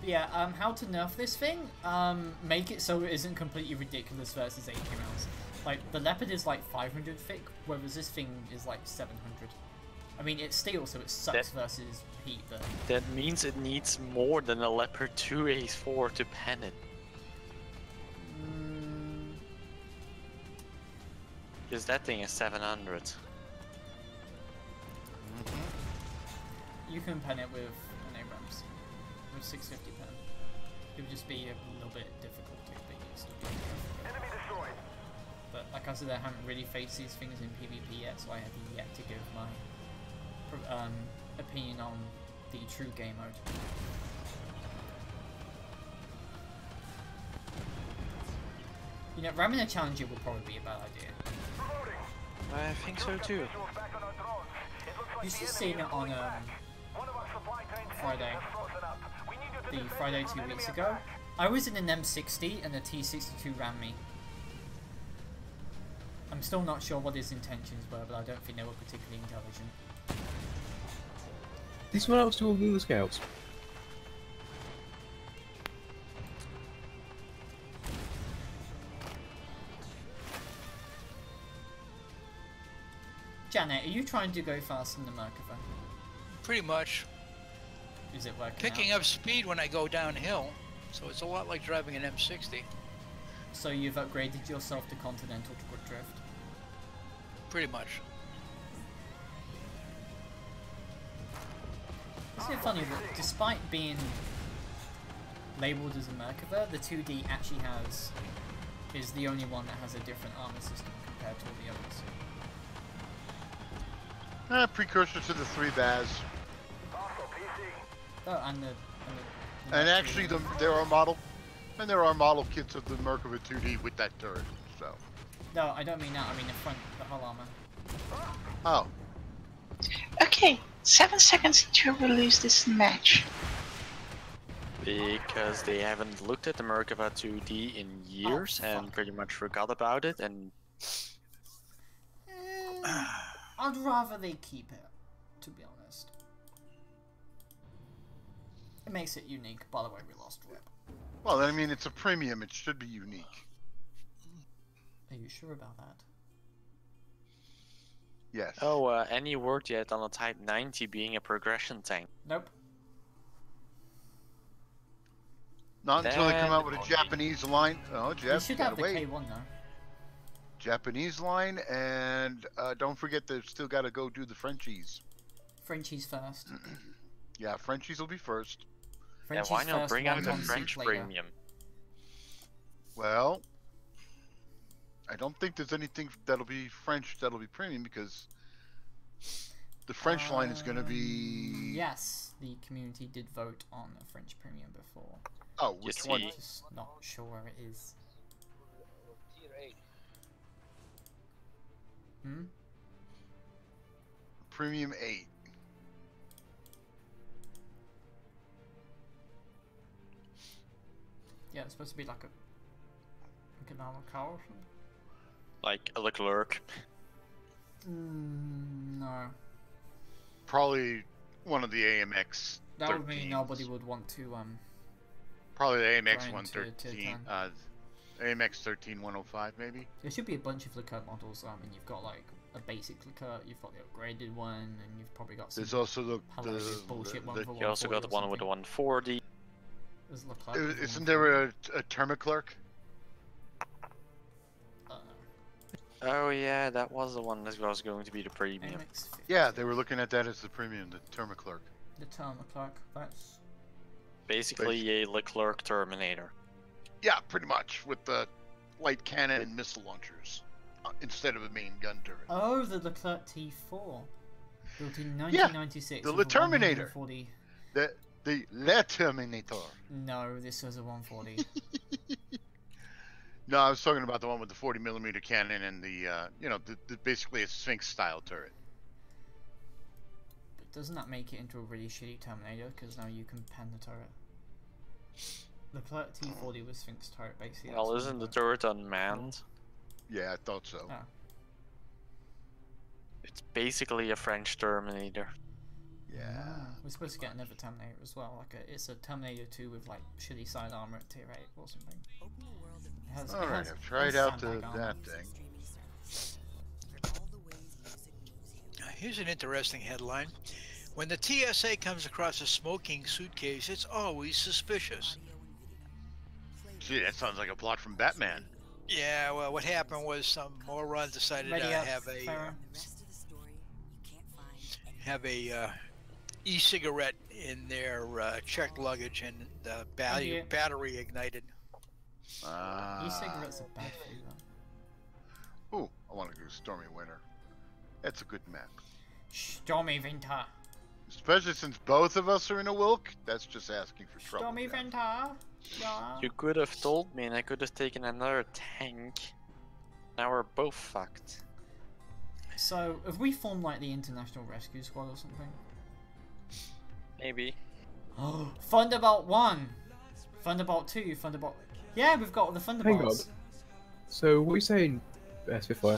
Yeah, how to nerf this thing? Make it so it isn't completely ridiculous versus 80 rounds. Like, the Leopard is like 500 thick, whereas this thing is like 700. I mean, it's steel, so it sucks versus heat, but... That means it needs more than a Leopard 2A4 to pen it. Because that thing is 700. You can pen it with an Abrams. With 650 pen. It would just be a little bit difficult to, but you still be Enemy destroyed. But like I said, I haven't really faced these things in PvP yet, so I have yet to give my opinion on the true game mode. You know, ramming a challenger would probably be a bad idea. I think so too. You should have seen it on Friday. The Friday 2 weeks ago. I was in an M60 and the T62 rammed me. still not sure what his intentions were, but I don't think they were particularly intelligent. Did someone else do all the scouts? Janet, are you trying to go faster than the Merkava? Pretty much. Is it working Picking out? up speed when I go downhill, so it's a lot like driving an M60. So you've upgraded yourself to Continental Drift? Pretty much. Isn't it funny that despite being labelled as a Merkava, the 2D actually is the only one that has a different armor system compared to all the others. Precursor to the 3 BAS. Oh, and And actually, there are model kits of the Merkava 2D with that turret. So. No, I don't mean that. I mean the front, the whole armor. Oh. Okay, 7 seconds to release this match. Because they haven't looked at the Merkava 2D in years and pretty much forgot about it, and I'd rather they keep it, to be honest. It makes it unique. By the way, we lost Whip. Well, I mean, it's a premium. It should be unique. Are you sure about that? Yes. oh, any word yet on a Type 90 being a progression tank? Nope. Not until they come out with a Then- Japanese line. Oh, You Jeff, should you have gotta the wait. K1 though. Japanese line, and don't forget they've still got to go do the Frenchies. Frenchies first. Yeah, Frenchies will be first. Yeah, Frenchies why not first, bring out the wonton French soup later. premium? Well, I don't think there's anything that'll be French that'll be premium because the French line is going to be. Yes, the community did vote on a French premium before. Oh, which see. one? Just not sure where it is. Hmm? Premium 8. Yeah, it's supposed to be like a normal car or something. Like a Leclerc. No. Probably one of the AMX. That would mean 13s. nobody would want to Probably the AMX Grind 113. to AMX 13105 maybe. There should be a bunch of Leclerc models. I mean, you've got like a basic Leclerc, you've got the upgraded one, and you've probably got some There's also the hilarious bullshit one for You also got the one with the 140. There's Leclerc with the Isn't 140. there a Termaclerc? Oh yeah, that was the one that was going to be the premium. MX-50. Yeah, they were looking at that as the premium, the Termaclerc. The term Leclerc. That's Basically a Leclerc Terminator. Yeah, pretty much, with the light cannon and missile launchers instead of a main gun turret. oh, the Leclerc T4, built in 1996. the with a Terminator. 140. The Le Terminator. No, this was a 140. No, I was talking about the one with the 40mm cannon and the, basically a Sphinx style turret. But doesn't that make it into a really shitty Terminator? Because now you can pan the turret. Leclerc T40 was Sphinx turret, basically. Well, that's isn't the what turret unmanned? Yeah, I thought so. Oh. It's basically a French Terminator. Yeah. We're supposed to get another Terminator as well. It's a Terminator 2 with like shitty side armor at tier 8 or something. It has, Alright, I've tried out that thing. Here's an interesting headline. When the TSA comes across a smoking suitcase, it's always suspicious. Gee, that sounds like a plot from Batman. Yeah, well, what happened was some moron decided to Ready up, have a e-cigarette in their checked luggage, and the battery ignited. E-cigarettes are bad for you though. Ooh, I want to do Stormy Winter. That's a good map. Stormy Winter. Especially since both of us are in a Wilk, that's just asking for trouble. Stormy man. Winter. Yeah. You could have told me and I could have taken another tank. Now we're both fucked. So, have we formed like the International Rescue Squad or something? Maybe. Thunderbolt 1! Thunderbolt 2, Thunderbolt... Yeah, we've got the Hang on. Thunderbolts. So, what are you saying, Spitfire?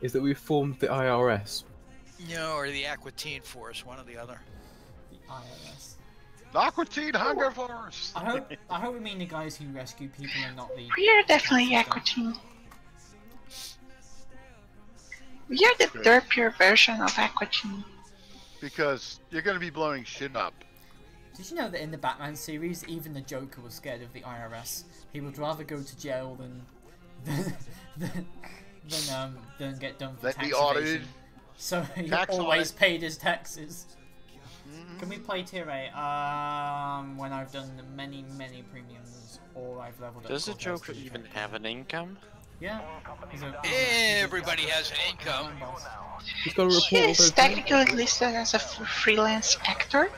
is that we formed the IRS. No, or the Aquatine Force, one or the other. The IRS. Aqua Teen Hunger Force! I hope we mean the guys who rescue people and not the. We are definitely Aqua Team. We are the Good. derpier version of Aqua Team. Because you're gonna be blowing shit up. Did you know that in the Batman series, even the Joker was scared of the IRS? He would rather go to jail than get done for Let tax be audited. evasion. So he Tax always audit. paid his taxes. Mhm. Can we play tier 8? When I've done many premiums or I've leveled up. Does the Cortez Joker to even Joker. have an income? Yeah. Everybody has an income. He's got to report He all is those. technically listed as a freelance actor.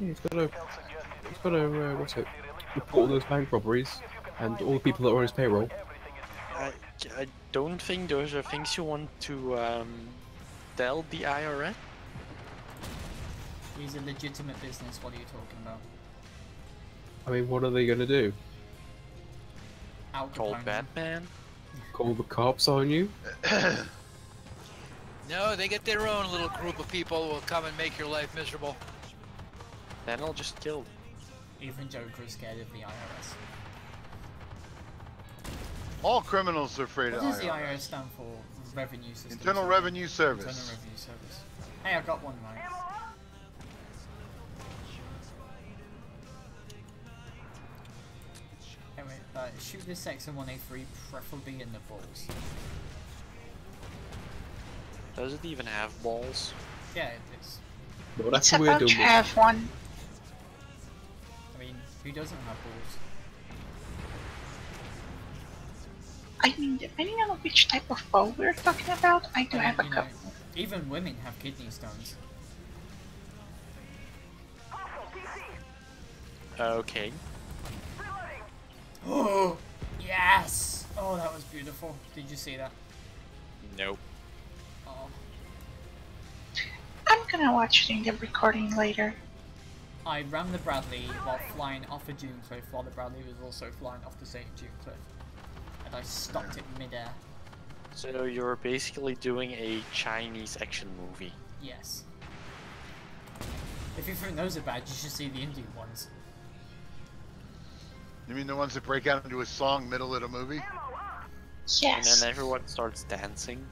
Yeah, he's got to what's it? Report all those bank robberies and all the people that are on his payroll. I don't think those are things you want to tell the IRS. He's a legitimate business, what are you talking about? I mean, what are they gonna do? Al Call Capone. Batman? Call the cops on you? No, they get their own little group of people who will come and make your life miserable. Then I'll just kill. Even Joker is scared of the IRS. All criminals are afraid What of does the IRS. IRS stand for? Revenue System. Internal Revenue Service. Internal Revenue Service. Hey, I got one right. Anyway, shoot this section 1A3, preferably in the balls. Does it even have balls? Yeah, it is. Well, that's It's what we're about doing. to have one. I mean, who doesn't have balls? I mean, depending on which type of ball we're talking about, I do I have a mean, you know, couple. even women have kidney stones. Okay. Oh, yes! Oh, that was beautiful. Did you see that? Nope. Oh. I'm gonna watch the recording later. I ran the Bradley while flying off a dune cliff while the Bradley was also flying off the same dune cliff. And I stopped it mid-air. So you're basically doing a Chinese action movie. Yes. If you think those are bad, you should see the Indian ones. You mean the ones that break out into a song middle of the movie? And Yes. then everyone starts dancing.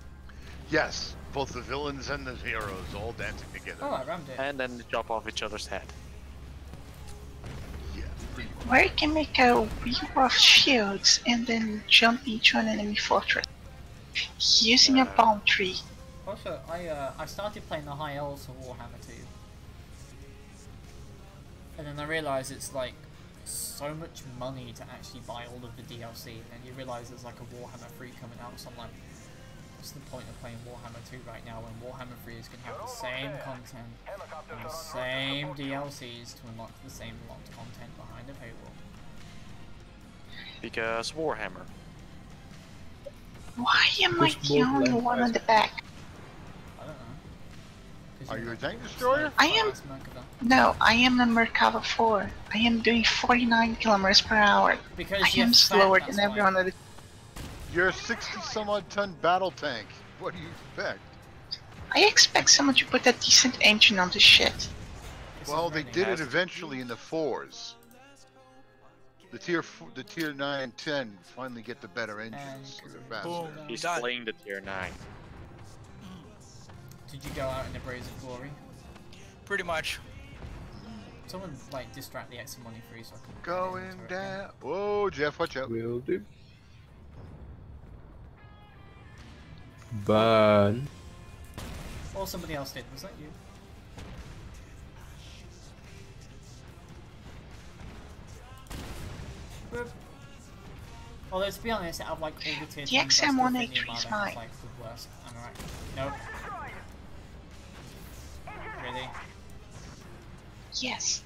Yes, both the villains and the heroes all dancing together. Oh, I rammed it. And then they chop off each other's head. Yeah, pretty cool. Where you can make a wheel of shields and then jump into an enemy fortress. Using a palm tree. Also, I started playing the high elves for Warhammer 2. And then I realised it's like so much money to actually buy all of the DLC, and then you realise there's like a Warhammer 3 coming out, so I'm like, what's the point of playing Warhammer 2 right now when Warhammer 3 is going to have the same content and the same DLCs to unlock the same locked content behind the paywall? Because Warhammer. Why am I Push the more only left, one right. on the back? I don't know. 'Cause Are you're you a not- tank destroyer? I am- Fast Merkava. No, I am the Merkava 4. I am doing 49 kilometers per hour. Because I you're am fat, slower that's than why. everyone on the. You're a 60 some odd ton battle tank. What do you expect? I expect someone to put a decent engine on this shit. This Well, is they raining. did it eventually in the 4s. The tier 9 and 10 finally get the better engines, so they're faster. Boom. He's Done. playing the tier 9. Did you go out in the blaze of glory? Pretty much. Someone like distract the XM1E3 so I can Going down. Whoa, Jeff, watch out. Will do. Burn. Or somebody else did. Was that you? Boop. Although to be honest, out of like all the tier The 10s, I still think the XM1A3 is Armada mine. is like the worst. Am I right? Nope. Really? Yes.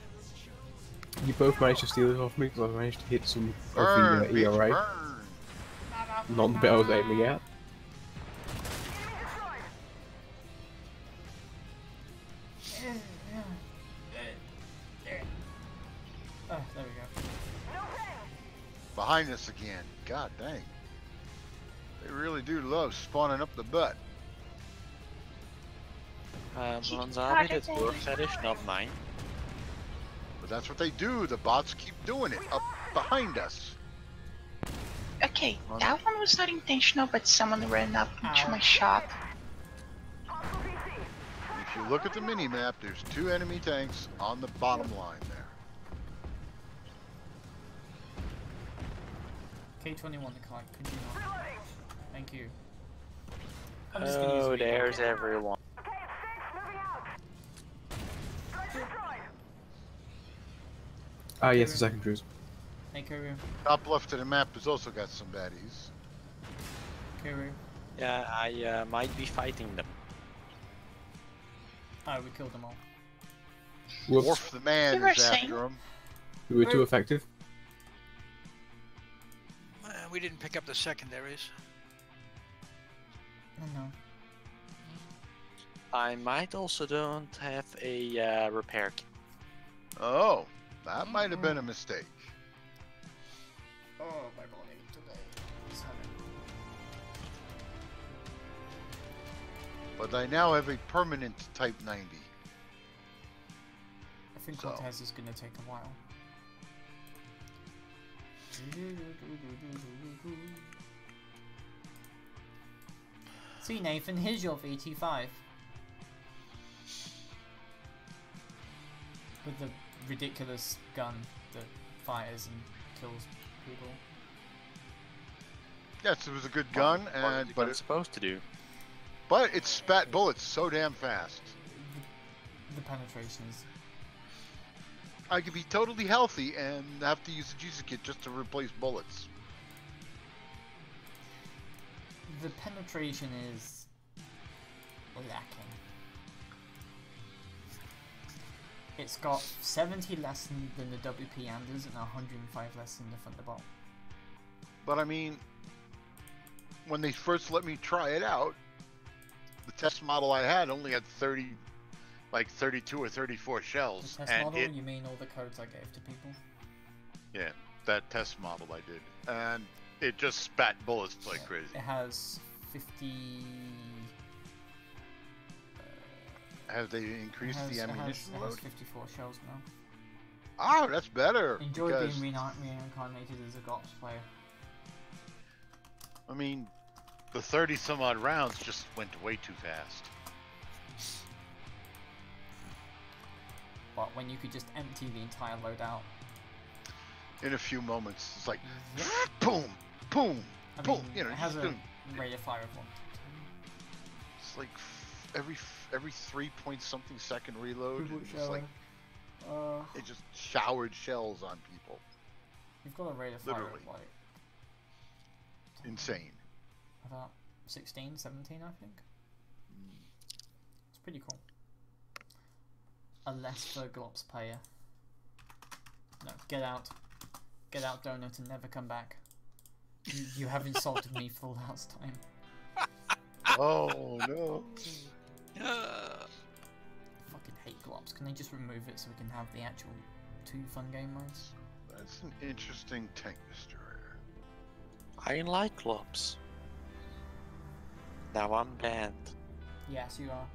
You both managed to steal it off me because I managed to hit some Burn, of the bitch, ERA. burn. Not the bit I was aiming at. Oh, there we go. Behind us again. God dang. They really do love spawning up the butt. Manzabi, that's your fetish, not mine. But that's what they do. The bots keep doing it up behind us. Okay, that one was not intentional, but someone ran up into my shop. If you look at the mini-map, there's 2 enemy tanks on the bottom line there. K21 the kite, could you not? Thank you. I'm just gonna use Oh, the there's everyone. Ah, yes, the second cruise. Hey Kuru. Top left of the map has also got some baddies. Kuru. Yeah, I might be fighting them. Oh, we killed them all. Whoops. Worf the man You were is saying- after him. We were too effective. We didn't pick up the secondaries. No. I might also don't have a repair kit. Oh, that might have been a mistake. Oh, my body today. But I now have a permanent Type 90. I think So. Cortez is gonna take a while. See Nathan, here's your VT5. With the ridiculous gun that fires and kills people. Yes, it was a good gun, and but it's supposed to do. it spat bullets so damn fast. The penetration is... I could be totally healthy and have to use a Jesus kit just to replace bullets. The penetration is lacking. It's got 70 less than the WP Anders and 105 less than the Thunderbolt. But I mean, when they first let me try it out, the test model I had only had 32 or 34 shells. The test and model, it, you mean all the codes I gave to people? yeah, that test model I did. And it just spat bullets like crazy. It has 50... Have they increased the ammunition it load? has 54 shells now. Oh, that's better. Enjoy because, being reincarnated as a GOPS player. I mean, the 30 some odd rounds just went way too fast. But when you could just empty the entire loadout. In a few moments, it's like, Yep. boom, boom, I boom. mean, You know, it has just a doing- rate of fire of 1. it's like every 3 point something second reload. People It's showing. like it just showered shells on people. You've got a rate of fire Literally. of like Insane. about 16, 17, I think. It's pretty cool. A less for GLOPS player. No, get out. Get out, Donut, and never come back. You have insulted me for the last time. Oh no. Fucking hate GLOPS. Can they just remove it so we can have the actual 2 fun game modes? That's an interesting tank destroyer. I like clubs. Now I'm banned. Yes, you are.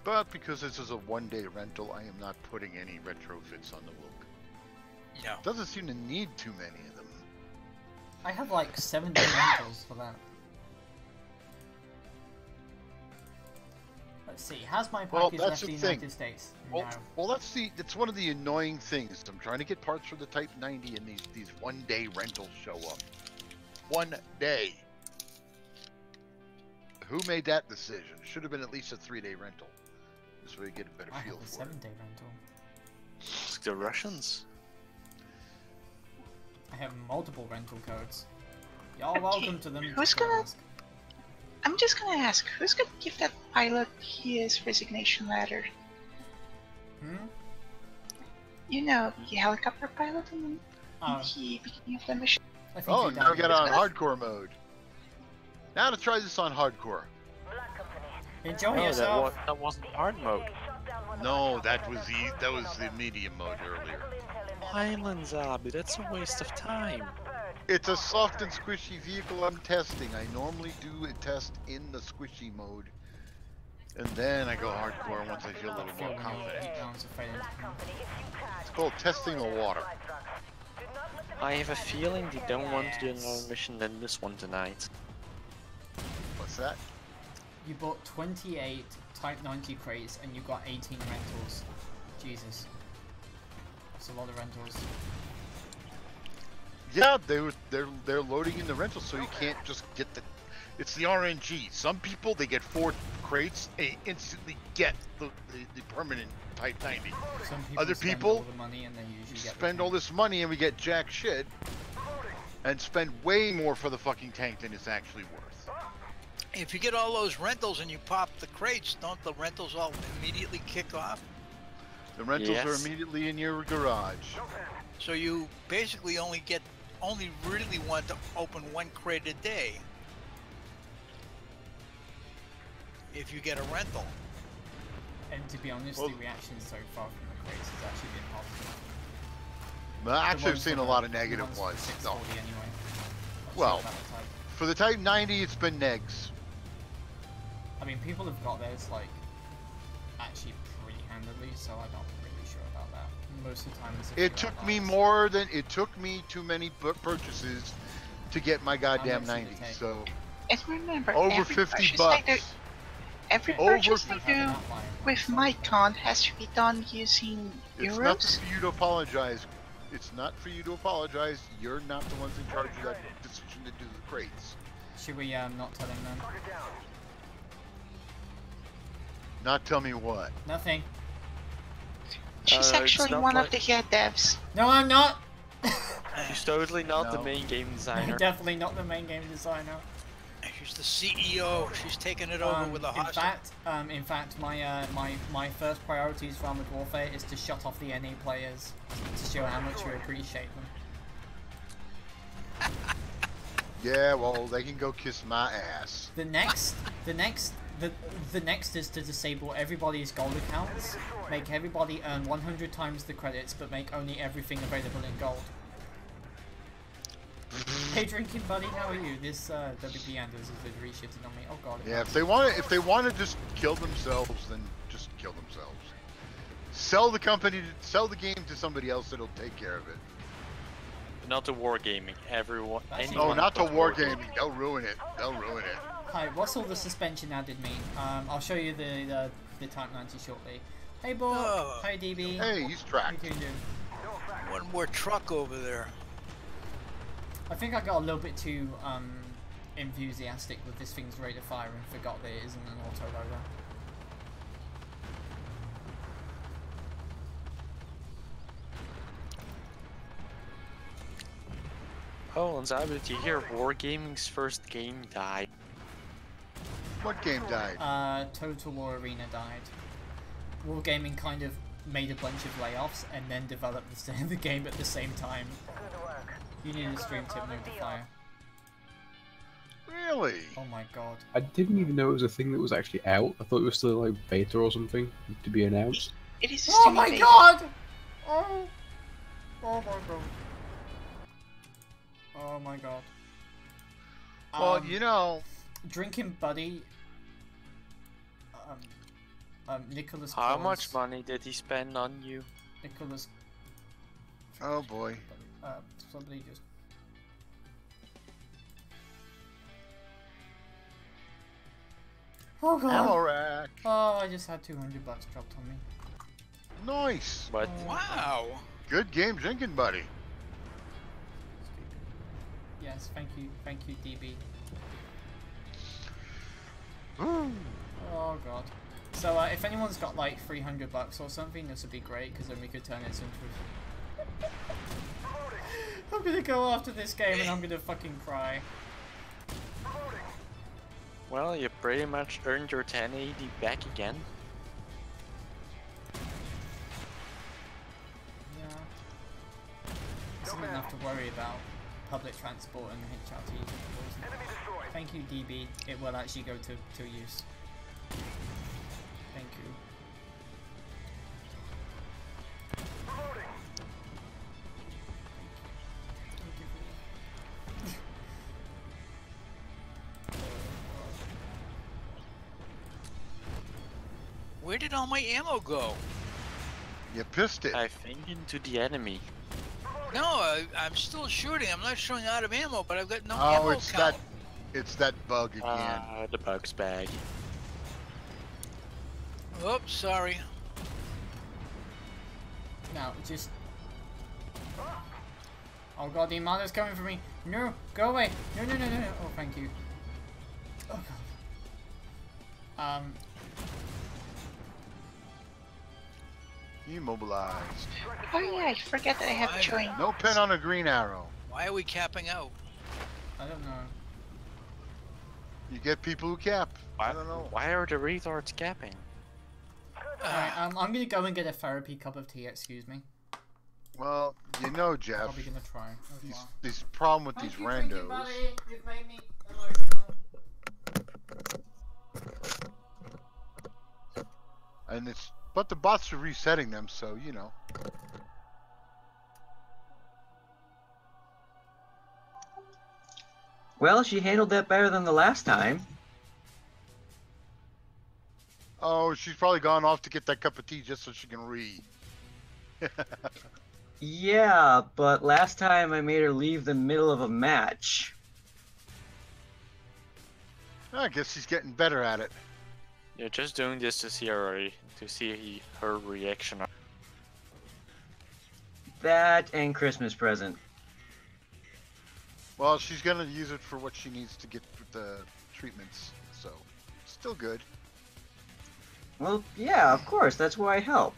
But because this is a one-day rental, I am not putting any retrofits on the WoT. No. Doesn't seem to need too many of them. I have like 70 rentals for that. Let's see, has my Well, package that's left the the United thing. States? Well, No. well, that's one of the annoying things. I'm trying to get parts for the Type 90, and these one-day rentals show up. 1 day. Who made that decision? Should have been at least a 3-day rental. This way you get a better I feel have a for it. 7-day rental. Ask the Russians. I have multiple rental codes. Y'all welcome to them. Who's just don't gonna- ask. I'm just gonna ask, who's gonna give that pilot his resignation letter? Hmm? You know, the helicopter pilot in Oh, the beginning of the mission. I think Oh, you now we downloaded got on it. hardcore mode. Now to try this on hardcore. Black Company. Enjoy Oh, yourself. that wasn't hard mode. No, that was the medium mode earlier. Islands, Abby, that's a waste of time. It's a soft and squishy vehicle I'm testing. I normally do a test in the squishy mode. And then I go hardcore once I feel a little more confident. It's called testing the water. I have a feeling they don't want to do another mission than this one tonight. What's that? You bought 28 Type 90 crates and you got 18 rentals. Jesus. That's a lot of rentals. Yeah, they're loading in the rental, so you can't just get the. It's the RNG. Some people they get 4 crates and instantly get the permanent Type 90. Some people Other spend people all the money and they usually get spend all this money and we get jack shit, and spend way more for the fucking tank than it's actually worth. If you get all those rentals and you pop the crates, don't the rentals all immediately kick off? The rentals are Yes. immediately in your garage. So you basically only really want to open 1 crate a day. If you get a rental. And to be honest, Well- the reaction so far from the crates has actually been positive. Well, The actually, I've ones seen for a lot the- of the negative ones ones. for No. 640 anyway. Not Well, sure about the Type. For the Type 90, it's been negs. I mean, people have got theirs like actually pretty handily, so I'm not really sure about that. Most of the time, it's a few It took me outliers. more than it took me too many purchases to get my goddamn much did it 90. take? So And remember, over every 50 purchase bucks. I do, every Over purchase I 50 do Have an outlier. with Some my people- con has to be done using it's not euros. for you to apologize. It's not for you to apologize. You're not the ones in charge of that decision to do the crates. Should we not tell him then? Not tell me what. Nothing. She's It's actually not one like- of the head devs. No, I'm not. She's totally not the No. main game designer. Definitely not the main game designer. She's the CEO. She's taking it over with a hostile. In fact, my first priorities for Armored Warfare is to shut off the NA players to show how much we appreciate them. Yeah, well, they can go kiss my ass. The next is to disable everybody's gold accounts, make everybody earn 100 times the credits, but make only everything available in gold. Hey, drinking buddy, how are you? This WP Anders is really shitting on me. Oh god. Yeah, if they want to just kill themselves, then just kill themselves. Sell the game to somebody else that'll take care of it. Not to wargaming. Everyone. That's No, anyone not to but wargaming. They'll ruin it. They'll ruin it. Hi, what's all the suspension added mean? I'll show you the Type 90 shortly. Hey, Bo. Oh. Hi, DB. Hey, he's How you tracked. doing? One more truck over there. I think I got a little bit too enthusiastic with this thing's rate of fire and forgot that it isn't an auto loader. Oh, and Zabby, did you hear Wargaming's first game died? What game died? Total War Arena died. Wargaming kind of made a bunch of layoffs and then developed the game at the same time. You need a stream tip notifier. Really? Oh my god. I didn't even know it was a thing that was actually out. I thought it was still like beta or something to be announced. It is Oh my stimulating. god! Oh. Oh my god. Oh my god. Well, you know, Drinking Buddy. Nicholas. How Claus- much money did he spend on you? Nicholas. oh boy. Somebody just. Oh god. Ammo rack. Oh, I just had $200 dropped on me. Nice. But Wow. Good game drinking, buddy. Yes, thank you, DB. Ooh. Oh god. So if anyone's got like $300 or something, this would be great because then we could turn it into. I'm gonna go after this game and I'm gonna fucking cry. well, you pretty much earned your 1080 back again. Yeah. Isn't enough to worry about public transport and HRTs. Thank you, DB. It will actually go to use. Thank you. Reloading. Where did all my ammo go? You pissed it. I think into the enemy. No, I'm still shooting. I'm not showing out of ammo, but I've got no Oh, ammo it's count. it's that bug again. The bug's bag. Oops, sorry. Now, just... Oh god, the amount is coming for me. No, go away. No, no, no, no, no. Oh, thank you. Oh god. Immobilized. Oh yeah, I forget that I have joined. No pin on a green arrow. Why are we capping out? I don't know. You get people who cap. I don't know. Why are the retards capping? Alright, I'm gonna go and get a therapy cup of tea, excuse me. Well, you know, Jeff. Probably gonna try. as well. These problem with these Thank you, randos. buddy. You've made me emotional. And it's but the bots are resetting them, so you know. Well, she handled that better than the last time. Oh, she's probably gone off to get that cup of tea just so she can read. Yeah, but last time I made her leave the middle of a match. I guess she's getting better at it. You're just doing this to see her reaction. That and Christmas present. Well, she's gonna use it for what she needs to get with the treatments, so still good. Well, yeah, of course, that's why I help.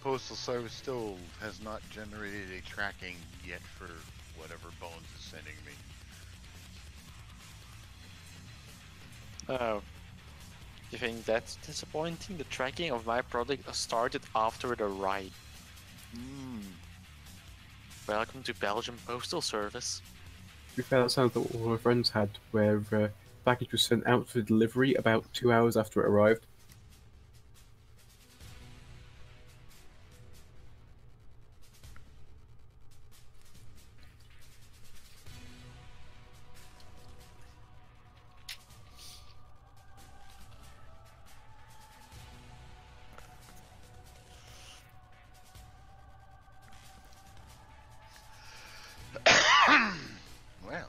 Postal Service still has not generated a tracking yet for whatever Bones is sending me. Oh. You think that's disappointing? The tracking of my product started after the ride. Welcome to Belgium Postal Service. To be fair, that sounds like what all my friends had, where the package was sent out for delivery about 2 hours after it arrived. Well,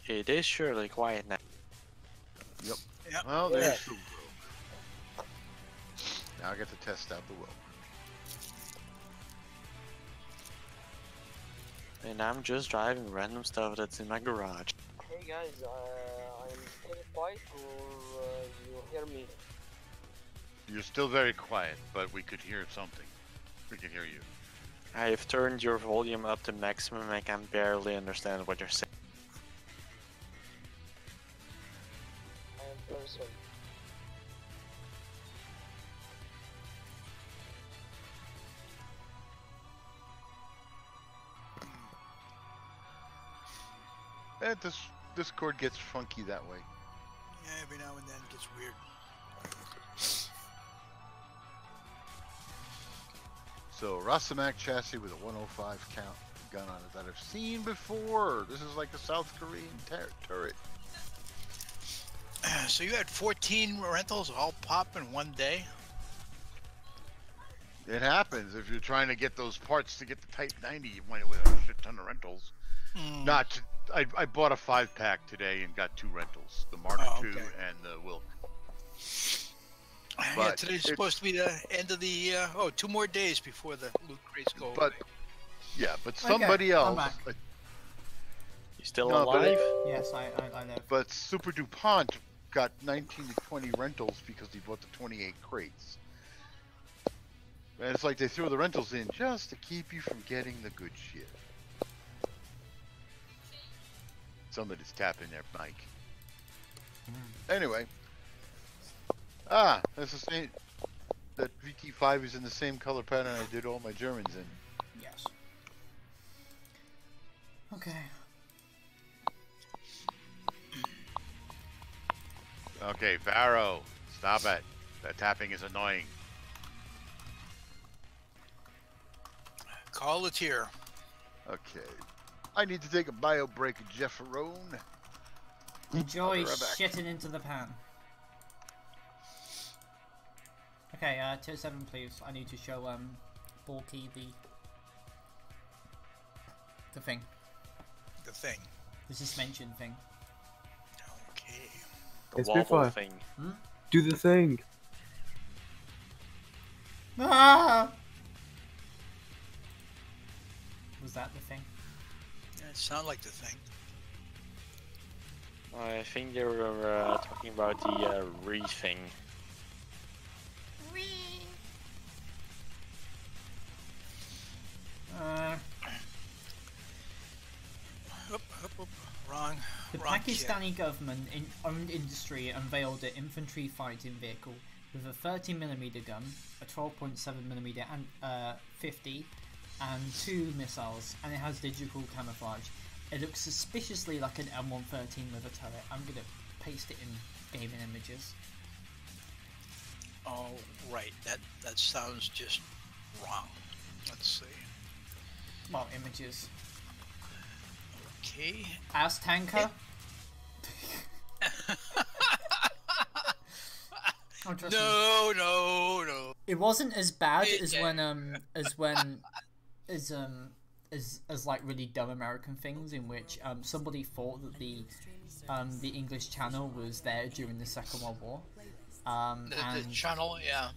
It is surely quiet now. yep. Yep. Well, there's the room. Now I get to test out the room. And I'm just driving random stuff that's in my garage. Hey guys, I'm still quiet or you hear me? You're still very quiet, but we could hear something. We can hear you. I've turned your volume up to maximum. I can barely understand what you're saying. I am very sorry. This Discord gets funky that way. Yeah, every now and then it gets weird. So, Rasamak chassis with a 105 count gun on it that I've seen before. This is like a South Korean turret. So you had 14 rentals all pop in one day? It happens. If you're trying to get those parts to get the Type 90, you wind up with a shit ton of rentals. I bought a 5-pack today and got 2 rentals. The Mark II and the Wilk. Yeah, But today's supposed to be the end of the, 2 more days before the loot crates go But, away. yeah, but somebody else... I'm back. You still No, but alive? Yes, I know. But Super DuPont got 19 to 20 rentals because he bought the 28 crates. And it's like they threw the rentals in just to keep you from getting the good shit. Somebody's tapping their mic. Anyway. Ah, that's the same. That VT5 is in the same color pattern I did all my Germans in. Yes. Okay. Okay, Varro, stop it. That tapping is annoying. Call it here. Okay. I need to take a bio break, Jefferone. Enjoy Right back. shitting into the pan. Okay, tier 7 please. I need to show Bulky the thing. The thing. The suspension thing. Okay. The It's wobble Spitfire. thing. Do the thing. Ah! Was that the thing? Yeah, it sounded like the thing. I think they were talking about the re thing. Oop, wrong. The wrong Pakistani government-owned industry unveiled an infantry fighting vehicle with a 30mm gun, a 12.7mm and 50, and 2 missiles, and it has digital camouflage. It looks suspiciously like an M113 with a turret. I'm gonna paste it in gaming images. Oh, right. That sounds just wrong. Let's see. Well, images. Okay. As tanker. Oh, trust me. No. It wasn't as bad as like really dumb American things in which somebody thought that the English Channel was there during the Second World War. The channel, yeah.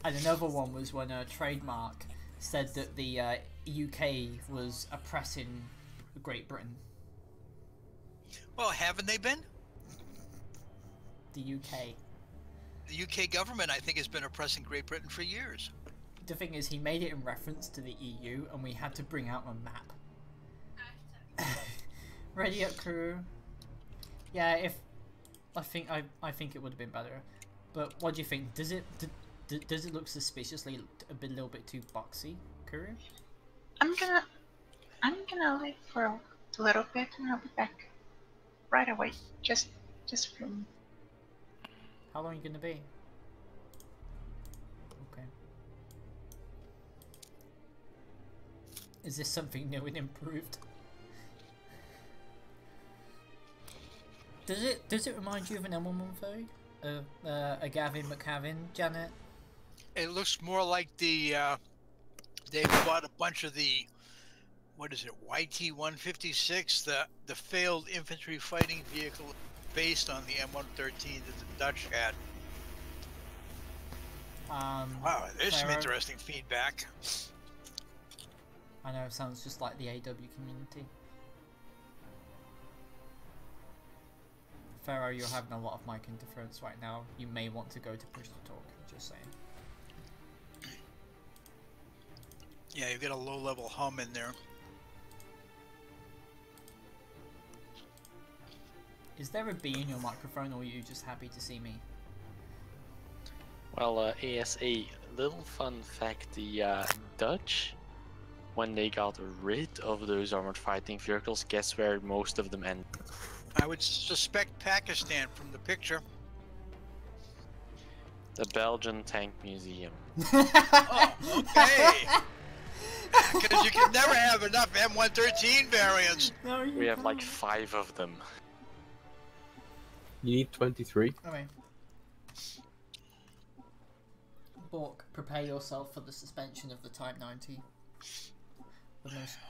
And another one was when Trademark said that the UK was oppressing Great Britain. Well, haven't they been? The UK. The UK government, I think, has been oppressing Great Britain for years. The thing is, he made it in reference to the EU, and we had to bring out a map. Ready up, crew. Yeah, if I think it would have been better. But what do you think? Does it look suspiciously a little bit too boxy, crew? I'm gonna leave for a little bit and I'll be back right away. Just for me. How long are you gonna be? Okay. Is this something new and improved? Does it remind you of an M113? A Gavin McCavin, Janet? It looks more like the they bought a bunch of the, what is it, YT-156, the failed infantry fighting vehicle based on the M113 that the Dutch had. Wow, there's some interesting feedback. I know, it sounds just like the AW community. Pharaoh, you're having a lot of mic interference right now. You may want to go to push to talk, just saying. Yeah, you've got a low-level hum in there. Is there a bee in your microphone, or are you just happy to see me? Well, as a little fun fact, the Dutch, when they got rid of those armored fighting vehicles, guess where most of them end? I would suspect Pakistan from the picture. The Belgian Tank Museum. Oh, okay. Because you can never have enough M113 variants. No, We have like 5 of them. You need 23. Okay. Bork, prepare yourself for the suspension of the Type 90.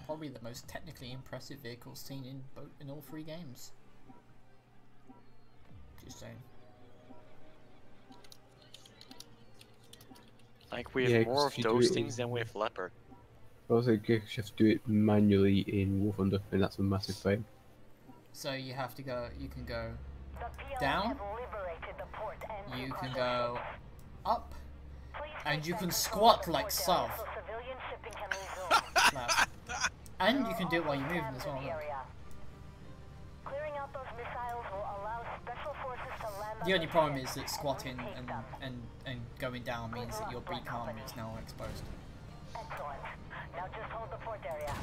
Probably the most technically impressive vehicle seen in all 3 games. Just saying. Like, we have more of those things than we have Leopard. Also, you have to do it manually in War Thunder, and that's a massive pain. So you have to go, you can go down, you can go up, and you can squat like so. And you can do it while you're moving as well. Clearing out those missiles will allow special forces The only problem is that squatting and going down means that your beak arm is now exposed. Excellent. Now just hold the fort area.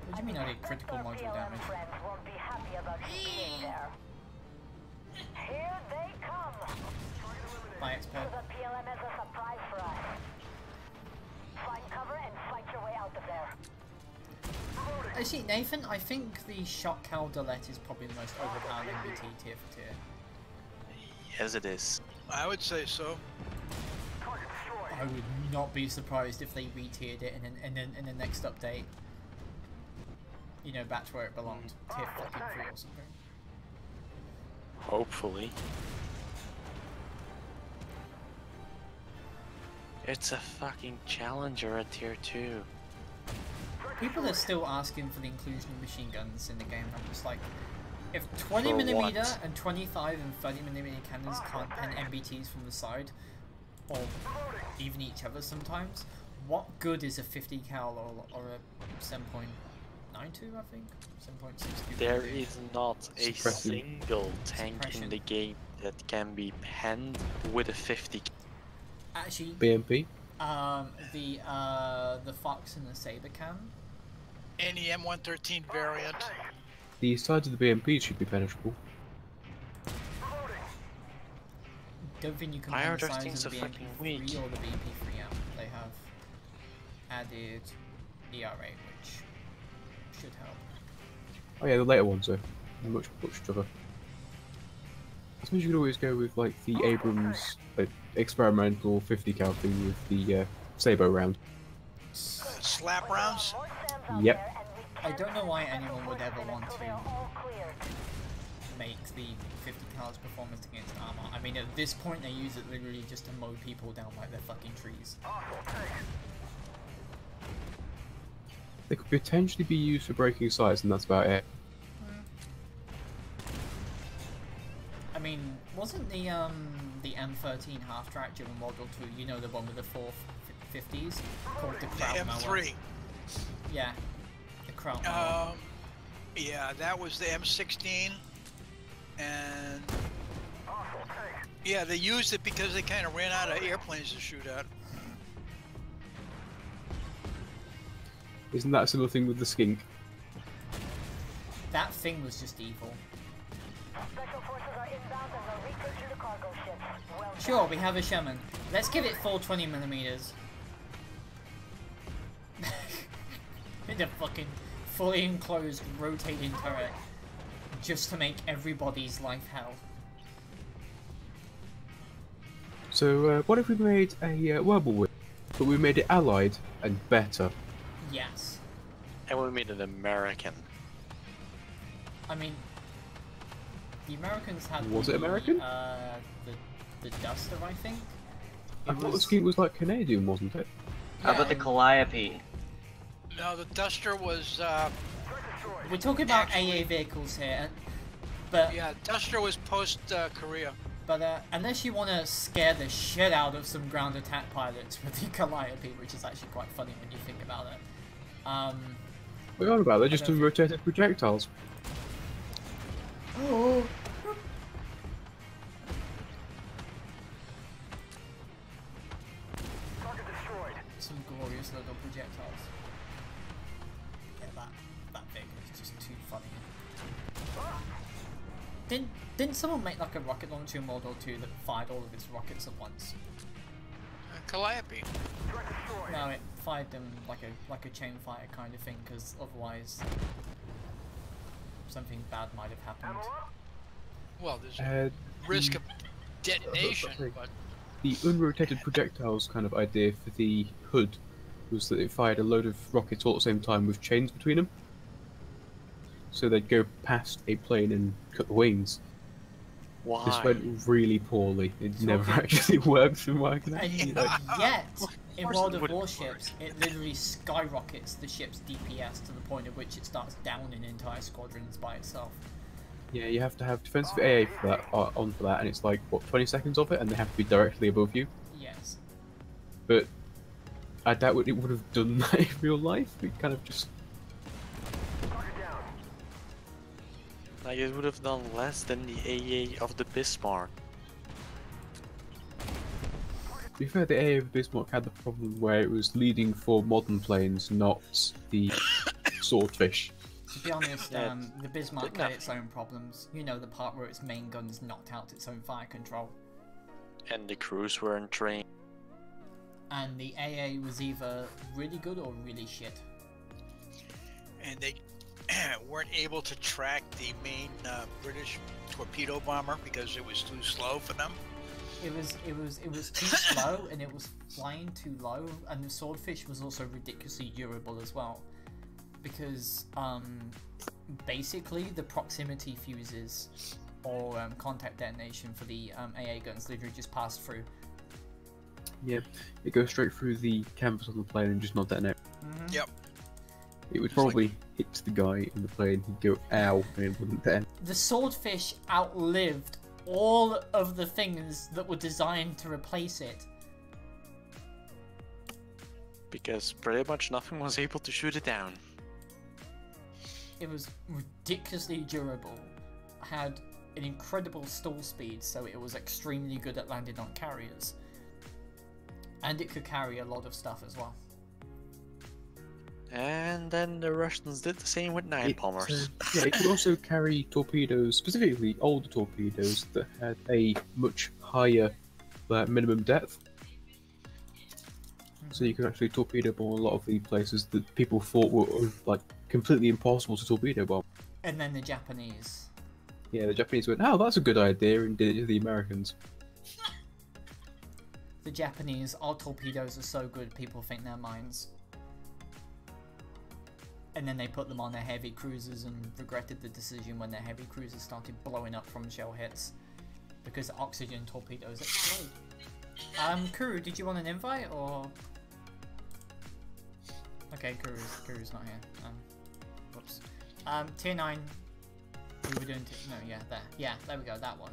What do you mean I did critical module damage? Friends won't be happy about you being there. Here they come. By expert. The PLM has a surprise for us. Find cover and fight your way out of there. Actually, Nathan, I think the Shock Caldelet is probably the most overpowered MBT tier for tier. Yes, it is. I would say so. I would not be surprised if they re-tiered it and then in the next update, you know, back to where it belonged, tier fucking 3 or something. Hopefully. It's a fucking challenger at tier 2. People are still asking for the inclusion of machine guns in the game. I'm just like, if 20mm and 25 and 30mm cannons can't pen MBTs from the side, or even each other sometimes, what good is a 50 cal or a 7.92, I think? 7.62. There is not a Suppressing. single tank in the game that can be penned with a 50. Actually, BMP? The Fox and the Saber can. Any M113 variant. The sides of the BMP should be penetrable. Don't think you can Why pen are the those size things of the so fucking BMP3 weak? or the BMP3 amp. They have added ERA, which should help. Oh yeah, the later ones are much tougher. I suppose you could always go with like the Abrams experimental 50 cal thing with the Sabo round. Slap rounds? Yep. I don't know why anyone would ever want to make the 50 cal's performance against armor. I mean, at this point they use it literally just to mow people down like they're fucking trees. They could potentially be used for breaking sights, and that's about it. I mean, wasn't the M13 half-track during World War II, you know, the one with the 450s, called the The Kraut mower? M3. Yeah, the Kraut mower. Yeah, that was the M16, and yeah, they used it because they kind of ran out of airplanes to shoot at. Isn't that a similar thing with the skink? That thing was just evil. Special forces are inbound and will retake you to cargo ships. Well Sure, we have a shaman. Let's give it full 20mm. In a fucking fully enclosed rotating turret. Just to make everybody's life hell. So what if we made a Whirlwind, but we made it allied and better? Yes. And we made it American. I mean, the Americans had Was it American? The Duster, I think. I thought the skink was like Canadian, wasn't it? How about the Calliope? No, the Duster was, We're talking about AA vehicles here, but yeah, Duster was post-Korea. But unless you want to scare the shit out of some ground attack pilots with the Calliope, which is actually quite funny when you think about it. What are you on about? They're just unrotated projectiles. Oh. Some glorious little projectiles. Yeah, that thing is just too funny. Didn't someone make like a rocket launcher in World War II that fired all of its rockets at once? Calliope. No, it fired them like a chain fire kind of thing, because otherwise something bad might have happened. Well, there's a risk of detonation, but The unrotated projectiles kind of idea for the hood was that it fired a load of rockets all at the same time with chains between them. So they'd go past a plane and cut the wings. Why? This went really poorly. It never actually worked in my And yet, in World of Warships, it literally skyrockets the ship's DPS to the point at which it starts downing entire squadrons by itself. Yeah, you have to have defensive AA for that, on for that, and it's like, what, 20 seconds of it, and they have to be directly above you. Yes. But I doubt it would have done that in real life. It kind of just... Like it would have done less than the AA of the Bismarck. To be fair, the AA of Bismarck had the problem where it was leading for modern planes, not the swordfish. To be honest, Yeah, the Bismarck didn't had have- its own problems. You know, the part where its main guns knocked out its own fire control. And the crews weren't trained. And the AA was either really good or really shit. And they weren't able to track the main British torpedo bomber because it was too slow for them. It was too slow, and it was flying too low, and the swordfish was also ridiculously durable as well, because basically the proximity fuses or contact detonation for the AA guns literally just passed through. Yeah, it goes straight through the canvas on the plane and just not detonate. Mm-hmm. Yep. It would probably hit the guy in the plane, he'd go ow, and it wouldn't detonate. The swordfish outlived all of the things that were designed to replace it. Because pretty much nothing was able to shoot it down. It was ridiculously durable, had an incredible stall speed, so it was extremely good at landing on carriers. And it could carry a lot of stuff as well. And then the Russians did the same with 9 bombers. Yeah, it could also carry torpedoes, specifically older torpedoes that had a much higher minimum depth. So you could actually torpedo bomb a lot of the places that people thought were like completely impossible to torpedo bomb. And then the Japanese. Yeah, the Japanese went, "Oh, that's a good idea," and did it to the Americans. The Japanese, our torpedoes are so good, people think they're mines. And then they put them on their heavy cruisers and regretted the decision when their heavy cruisers started blowing up from shell hits. Because oxygen torpedoes explode. Kuru, did you want an invite, or...? Okay, Kuru's not here. Whoops. Tier 9. We were doing... No, yeah, there. Yeah, there we go, that one.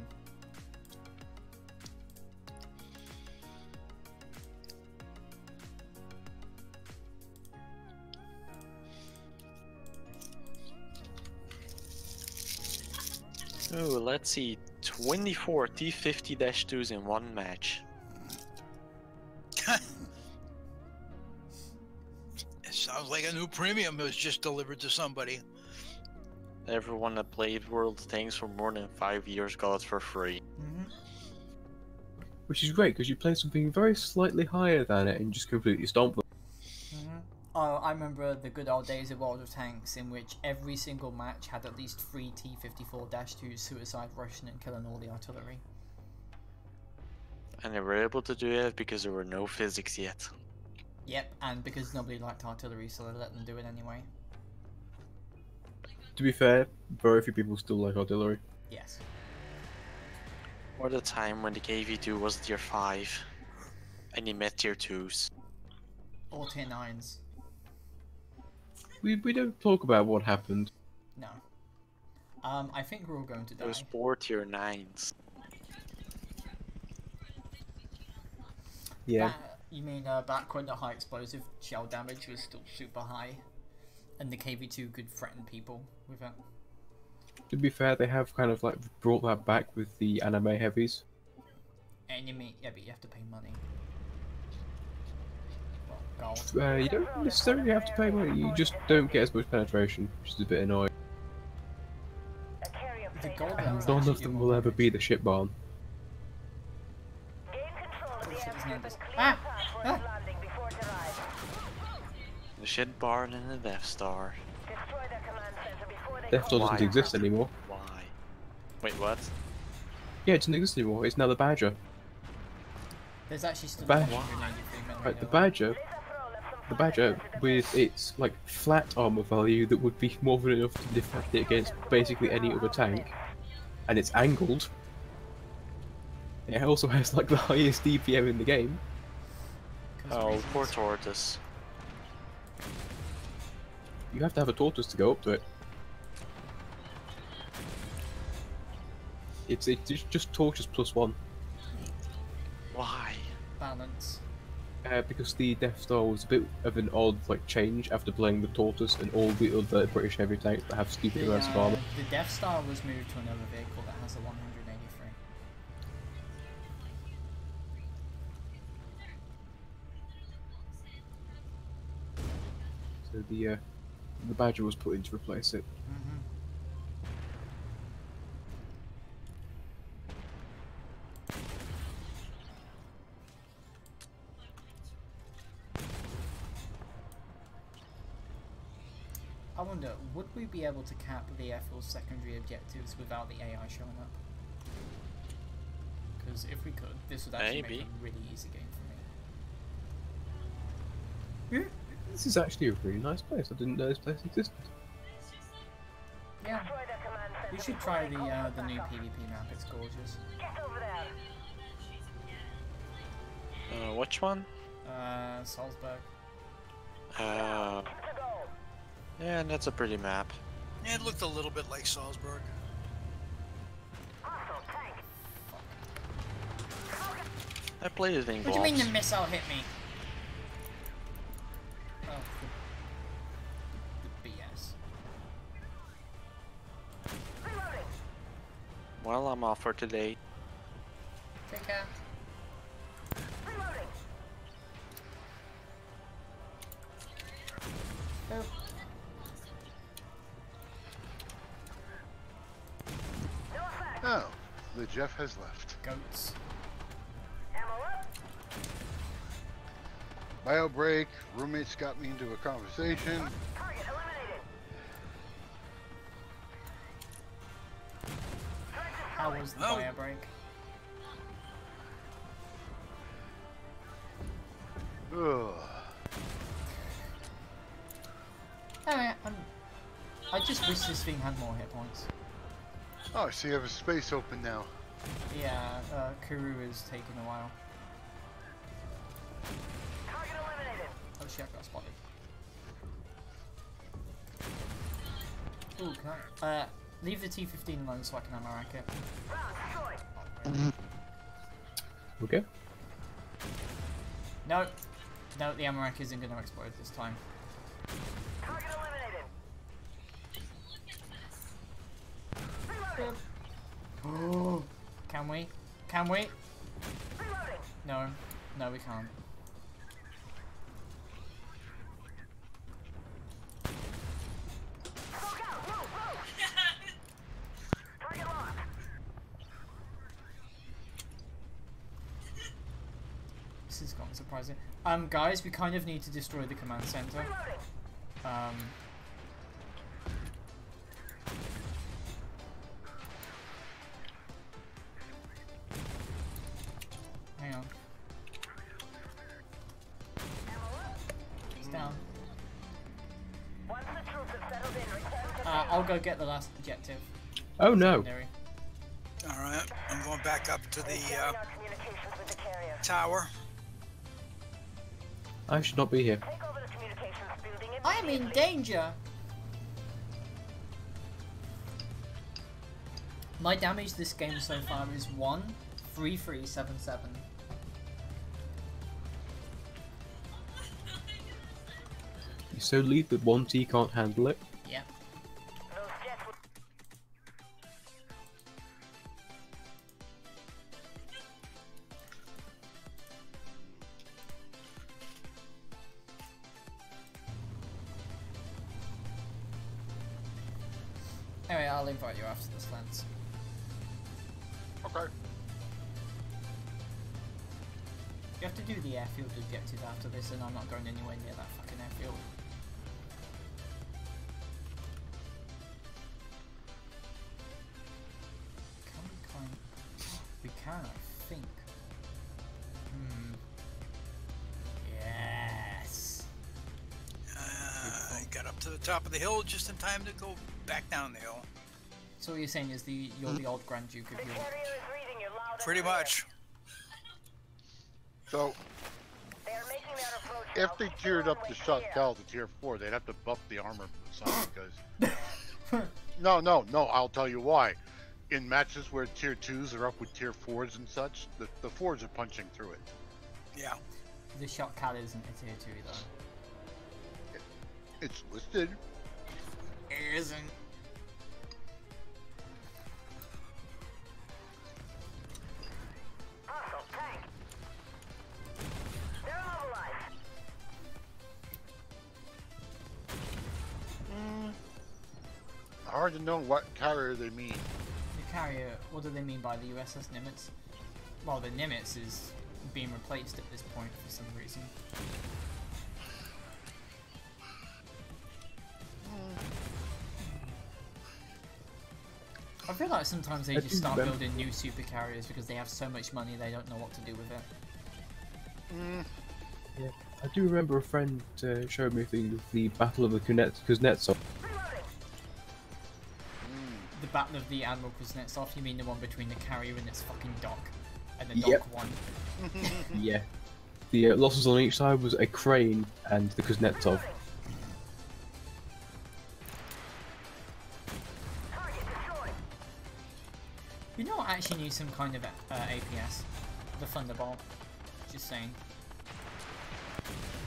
Oh, let's see. 24 T50-2s in one match. It sounds like a new premium was just delivered to somebody. Everyone that played World of Tanks for more than 5 years got it for free. Mm-hmm. Which is great, because you play something very slightly higher than it and just completely stomp them. Mm-hmm. Oh, I remember the good old days of World of Tanks, in which every single match had at least 3 T-54-2s suicide rushing and killing all the artillery. And they were able to do it because there were no physics yet. Yep, and because nobody liked artillery, so they let them do it anyway. To be fair, very few people still like artillery. Yes. Or the time when the KV-2 was tier 5 and you met tier 2s. Or tier 9s. We don't talk about what happened. No. I think we're all going to die. Those 4 tier 9s. Yeah. You mean back when the high explosive shell damage was still super high, and the KV-2 could threaten people with it? To be fair, they have kind of like brought that back with the anime heavies. And you mean, yeah, but you have to pay money. Well, gold. You don't necessarily have to pay money, you just don't get as much penetration, which is a bit annoying. The gold And ones none actually of do them more will ever damage. be the ship barn. Ah! Ah! The shit barn and the Death Star. Death Star doesn't Why? exist anymore. Why? Wait, what? Yeah, it doesn't exist anymore, it's now the Badger. There's actually still Badger. 193 men Right, the Badger, with its like flat armor value that would be more than enough to defend it against basically any other tank, and it's angled. It also has like the highest DPM in the game. Oh, poor Tortoise. You have to have a tortoise to go up to it. It's just tortoise +1. Why? balance. because the Death Star was a bit of an odd change after playing the Tortoise and all the other British heavy tanks that have stupid amounts of armor. The Death Star was moved to another vehicle that has a 183. So the Badger was put in to replace it. I wonder, would we be able to cap the airfield's secondary objectives without the AI showing up? Because if we could, this would actually make a really easy game for me. This is actually a really nice place. I didn't know this place existed. Yeah. We should try the new PvP map. It's gorgeous. Which one? Salzburg. Yeah, that's a pretty map. Yeah, it looked a little bit like Salzburg. I played it in What do you mean the missile hit me? Oh, the BS. Well, I'm off for today. Take care. Oh. Oh, the Jeff has left. Goats. Bio break. Roommates got me into a conversation. How was the bio break? Ugh. I just wish this thing had more hit points. Oh, so you have a space open now. Yeah, Kuru is taking a while. Oh shit, I got spotted. Ooh, can I? Leave the T-15 alone so I can ammo rack it. Okay. No, no, the ammo rack isn't going to explode this time. Oh, can we? Can we? No, no, we can't. This has gone surprising. Guys, we kind of need to destroy the command center. Hang on. It's down. I'll go get the last objective. Oh no. Alright, I'm going back up to the tower. I should not be here. I am in danger! My damage this game so far is 13377. You're so lead that 1T can't handle it. Yeah. Anyway, I'll invite you after this, Lance. Okay. You have to do the airfield objective after this, and I'm not going anywhere near that fucking airfield. Can we climb? We can, I think. Yes! I got up to the top of the hill just in time to go back down the hill. So what you're saying is you're the old Grand Duke of York. Pretty much. So, if they tiered up the shot Cal to tier 4, they'd have to buff the armor some because... No, I'll tell you why. In matches where tier 2s are up with tier 4s and such, the 4s are punching through it. Yeah. The shotgun isn't a tier 2 though. It's listed. It isn't. Hostile tank. They're immobilized. Hard to know what carrier they mean. The carrier, what do they mean by the USS Nimitz? Well, the Nimitz is being replaced at this point for some reason. I feel like sometimes they just start building new super carriers because they have so much money they don't know what to do with it. Yeah, I do remember a friend showed me the Battle of the Kuznetsov. The Battle of the Admiral Kuznetsov, you mean the one between the carrier and its fucking dock? And the dock one? Yeah. The losses on each side was a crane and the Kuznetsov. You know what actually needs some kind of APS? The Thunderbolt. Just saying.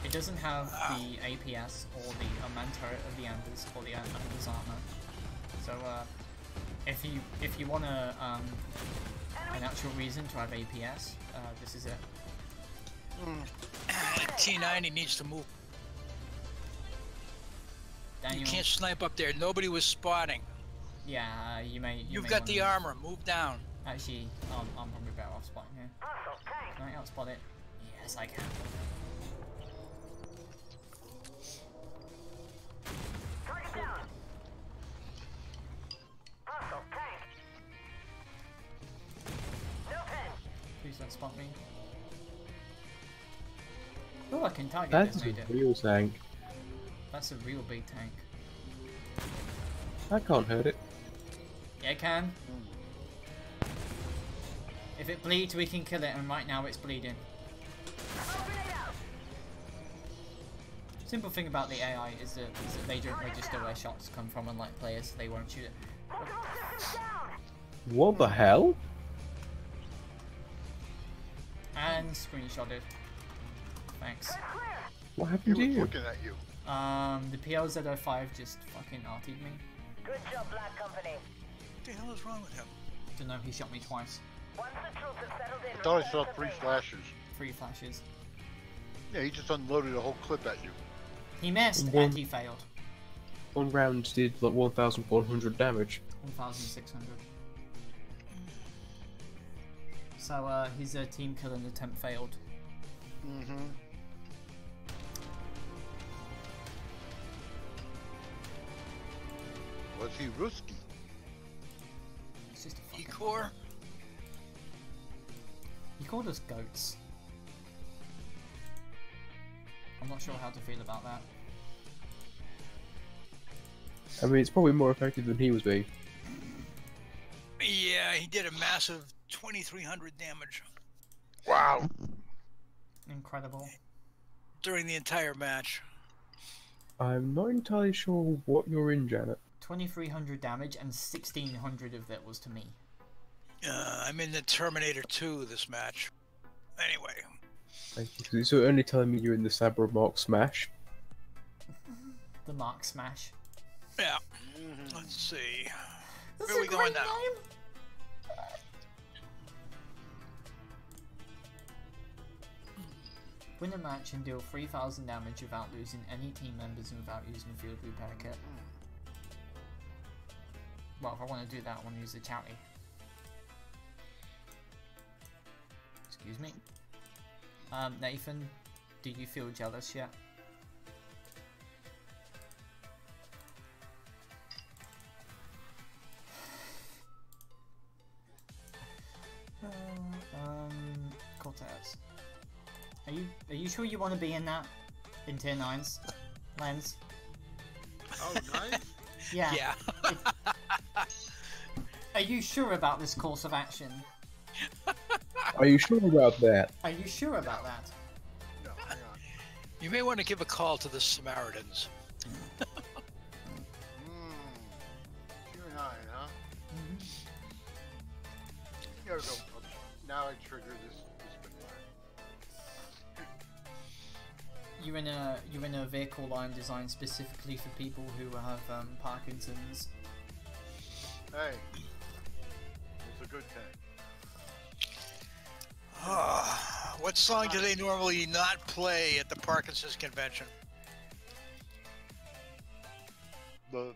It doesn't have the APS or the unmanned turret of the Anders or the Anders armor. So if you want an actual reason to have APS, this is it. T90 needs to move. Daniel, You can't snipe up there. Nobody was spotting. Yeah, You've got the armor. Move down. Actually, I'm probably better off spotting here. Can I outspot it? Yes, I can. Target down. Hostile tank. No pen. Please don't spot me. Oh, I can target That's this, a made it. real tank. That's a real big tank. I can't hurt it. Yeah, it can. If it bleeds, we can kill it, and right now it's bleeding. Simple thing about the AI is that they don't register where shots come from, unlike players, so they won't shoot it. What the hell? And screenshotted. Thanks. What happened to you? Looking at you. The PLZ05 just fucking artied me. Good job, Black Company. What the hell is wrong with him? Don't know, he shot me twice. Once the troops have settled in, I thought I saw 3 flashes. 3 flashes. Yeah, he just unloaded a whole clip at you. He missed and he failed. One round did like 1,100 damage. 1,600. So his team killing attempt failed. Was he Ruski? It's just a fucking E-core? He called us goats. I'm not sure how to feel about that. I mean, it's probably more effective than he was being. Yeah, he did a massive 2,300 damage. Wow. Incredible. During the entire match. I'm not entirely sure what you're in, Janet. 2,300 damage and 1,600 of that was to me. I'm in the Terminator 2 this match. Anyway. Thank you. So you're only telling me you're in the Sabra Mark Smash. The Mark Smash. Yeah. Let's see. That's Where are we going now? Name. Win a match and deal 3,000 damage without losing any team members and without using a field repair kit. Well, if I want to do that, I want to use the Chowdy. Excuse me. Nathan, do you feel jealous yet? Cortez. Are you sure you want to be in that? In tier 9s? Lens? Oh, nice. Yeah. Yeah. Are you sure about this course of action? Are you sure about that? Are you sure about that? No, hang on. You may want to give a call to the Samaritans. Tier 9, huh? Here we go. Now I trigger this Spitfire. you're in a vehicle line designed specifically for people who have Parkinson's. Hey, it's a good thing. What song do they normally not play at the Parkinson's convention? The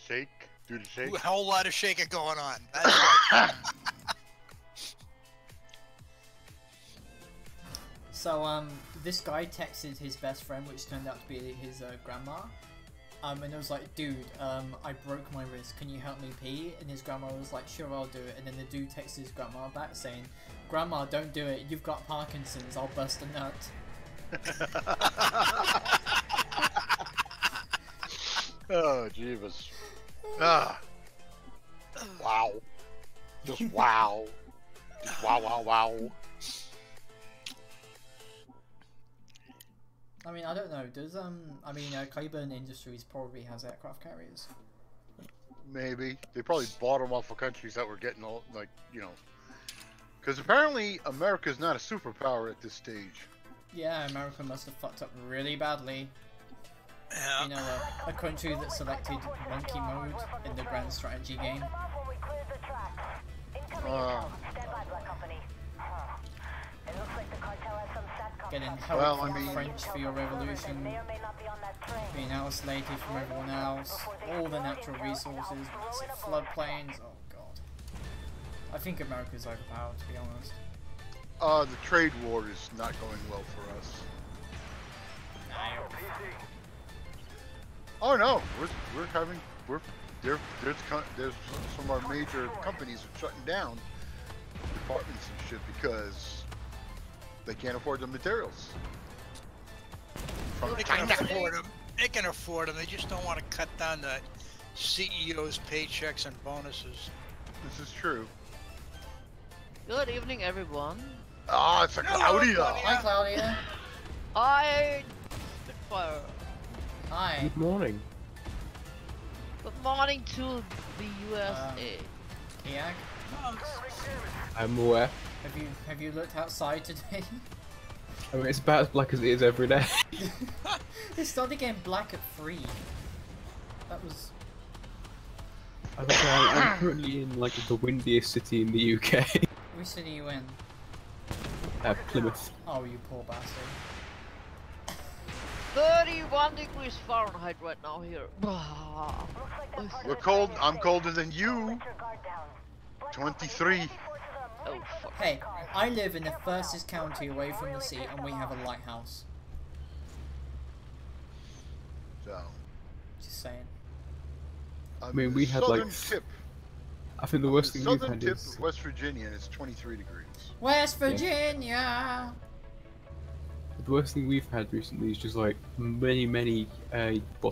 shake, do the shake. A whole lot of shaking going on. That's right. So this guy texted his best friend, which turned out to be his grandma. And it was like, dude, I broke my wrist, can you help me pee? And his grandma was like, sure, I'll do it. And then the dude texted his grandma back saying, Grandma, don't do it, you've got Parkinson's, I'll bust a nut. Oh, jeebus. Ah. Wow. Just wow. Just wow, wow, wow. I mean, I don't know, does, Clayburn Industries probably has aircraft carriers. Maybe. They probably bought them off of countries that were getting all, like, you know. Because apparently America's not a superpower at this stage. Yeah, America must have fucked up really badly. Yeah. You know, a country that selected monkey mode in the grand strategy game. Getting help from French for your revolution, being isolated from everyone else, all the natural resources, massive floodplains, oh god. I think America's overpowered, to be honest. The trade war is not going well for us. Oh no, we're having there's some of our major companies are shutting down departments and shit because they can't afford the materials. They can afford them. They can afford them. They just don't want to cut down the CEO's paychecks and bonuses. This is true. Good evening, everyone. Ah, it's a Claudia. Hi, Claudia. Hi, Spitfire. Hi. Good morning. Good morning to the USA. Yeah. I'm aware. Have you looked outside today? I mean, it's about as black as it is every day. It started getting black at 3. That was... I'm currently in like the windiest city in the UK. Which city are you in? Plymouth. Oh, you poor bastard. 31 degrees Fahrenheit right now here. We're cold. I'm colder than you. 23. Oh, fuck. Hey, I live in the furthest county away from the sea, and we have a lighthouse. So. Just saying. I mean, we had like. Tip. I think the worst thing we've Southern had tip is. of West Virginia, and it's 23 degrees. West Virginia. The worst thing we've had recently is just like many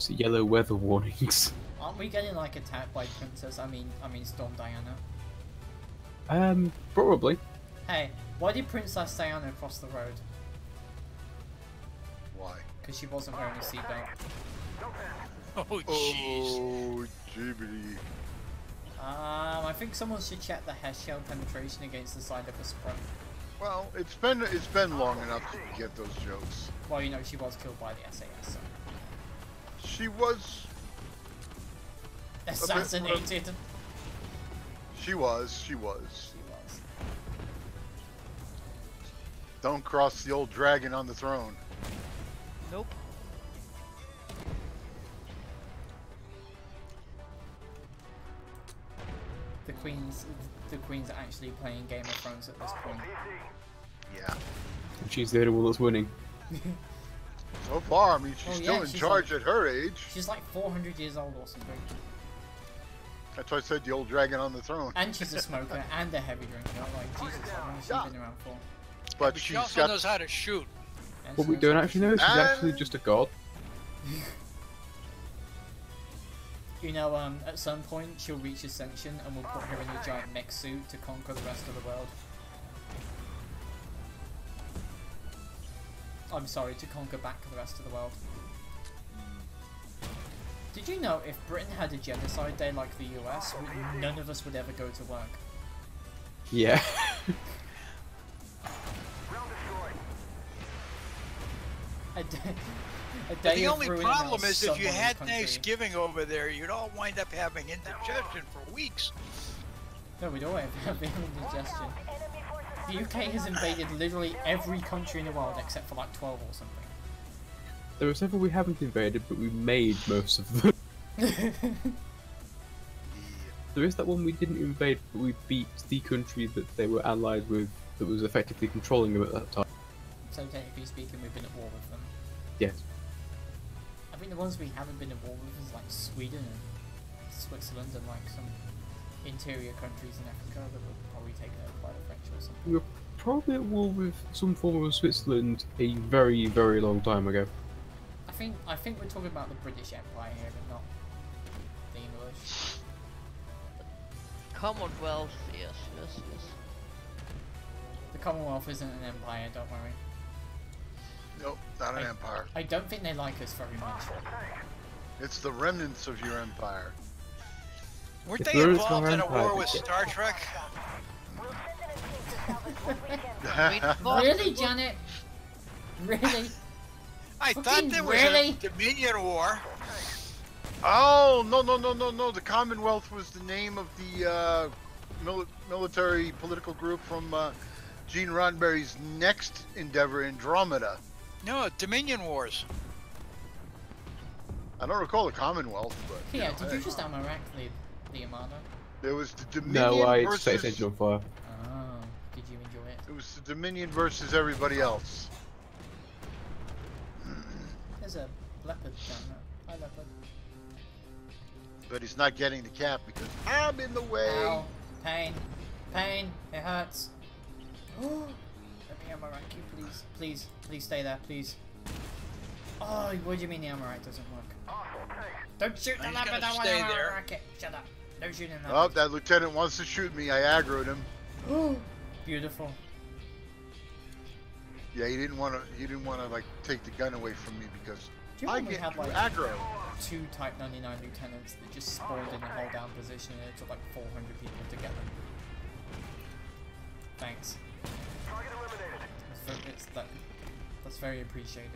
yellow weather warnings. Aren't we getting like attacked by Princess? I mean Storm Diana. Probably. Hey, why did Princess Diana cross the road? Why? Because she wasn't wearing a seatbelt. Oh jeez. Oh, jibbity. I think someone should check the hair shell penetration against the side of a sprung. Well, it's been long enough to get those jokes. Well, you know, she was killed by the SAS, so. She was assassinated. She was. Don't cross the old dragon on the throne. Nope. The Queen's actually playing Game of Thrones at this point. Yeah. She's the only one that's winning. So far, I mean, she's still in charge at her age. She's like 400 years old or something. That's why I said the old dragon on the throne. And she's a smoker and a heavy drinker. Like, Jesus, how long has she been around for? But she also knows how to shoot. What we don't actually know is she's actually just a god. You know, at some point she'll reach Ascension and we'll put her in a giant mech suit to conquer the rest of the world. I'm sorry, to conquer back the rest of the world. Did you know if Britain had a genocide day like the US, none of us would ever go to work? day The of only ruining problem our is if you submarine had country. Thanksgiving over there, you'd all wind up having indigestion for weeks. No, we don't have indigestion. The UK has invaded literally every country in the world except for like 12 or something. There are several we haven't invaded, but we made most of them. There is that one we didn't invade, but we beat the country that they were allied with, that was effectively controlling them at that time. So technically speaking, we've been at war with them. Yes. I think the ones we haven't been at war with is like Sweden and Switzerland and like some interior countries in Africa that were probably taken over by the French or something. We were probably at war with some form of Switzerland a very, very long time ago. I think we're talking about the British Empire here and not the English. Commonwealth, yes. The Commonwealth isn't an empire, don't worry. Nope, not an empire. I don't think they like us very much. It's the remnants of your empire. Weren't If they there is involved no in a empire, war with Star Trek? Really, Janet? Really? I thought Fucking there was really? a Dominion War. Oh, no. The Commonwealth was the name of the military political group from Gene Roddenberry's next endeavor, Andromeda. No, Dominion Wars. I don't recall the Commonwealth, but... Yeah, did you just Amarak the Armada? There was the Dominion No, I versus... set his engine on fire. Oh, did you enjoy it? It was the Dominion versus everybody else. There's a leopard down there. Hi, leopard. But he's not getting the cap because I'm in the way. Ow. Pain. Pain. It hurts. Let me Amarak you, please. Please stay there, please. Oh, what do you mean the Amarak doesn't work? Don't shoot the leopard, I want to Amarak it. Shut up. No shooting the Oh, leopard. that lieutenant wants to shoot me. I aggroed him. Beautiful. Yeah, he didn't want to like take the gun away from me because Do you I remember we get had too like aggro. 2 Type 99 lieutenants that just spawned in the hold down position and it took like 400 people to get them? Thanks. That's very appreciated.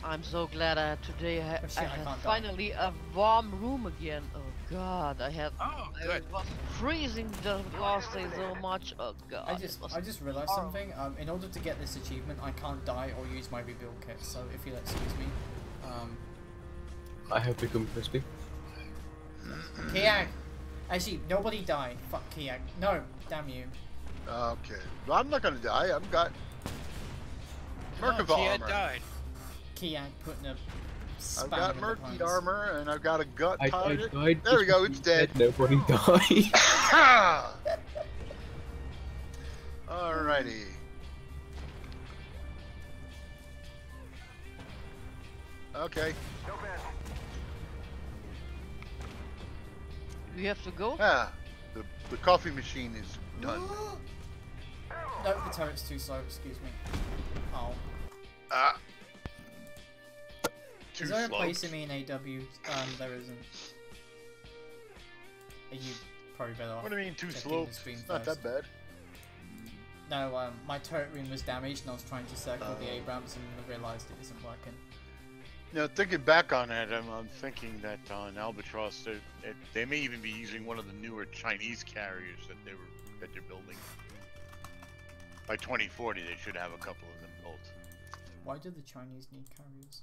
I'm so glad today I shit, I had can't finally a warm room again. Oh god, I good. was freezing the last day so much. Oh god. I just realized something. In order to get this achievement, I can't die or use my rebuild kit. So if you'll excuse me, I have become crispy. Kiag. Actually, nobody died. Fuck Kiag. No, damn you. Okay, well, I'm not gonna die. I've got Merkava He armor. had died. Kiag putting a. I've got Murky armor and I've got a gut I target. died. There we go. It's dead. Nobody died. Alrighty. Okay. You have to go? Ah, the coffee machine is done. No, the turret's too slow. Excuse me. Oh. Ah. Too Is there a slow. place in me in AW? There isn't. Are you probably better off? What do you mean too checking slow? the screen It's not first? that bad. No, my turret room was damaged and I was trying to circle the Abrams and I realised it isn't working. Now, thinking back on that, I'm thinking that on Albatross, they may even be using one of the newer Chinese carriers that they're building. By 2040, they should have a couple of them built. Why do the Chinese need carriers?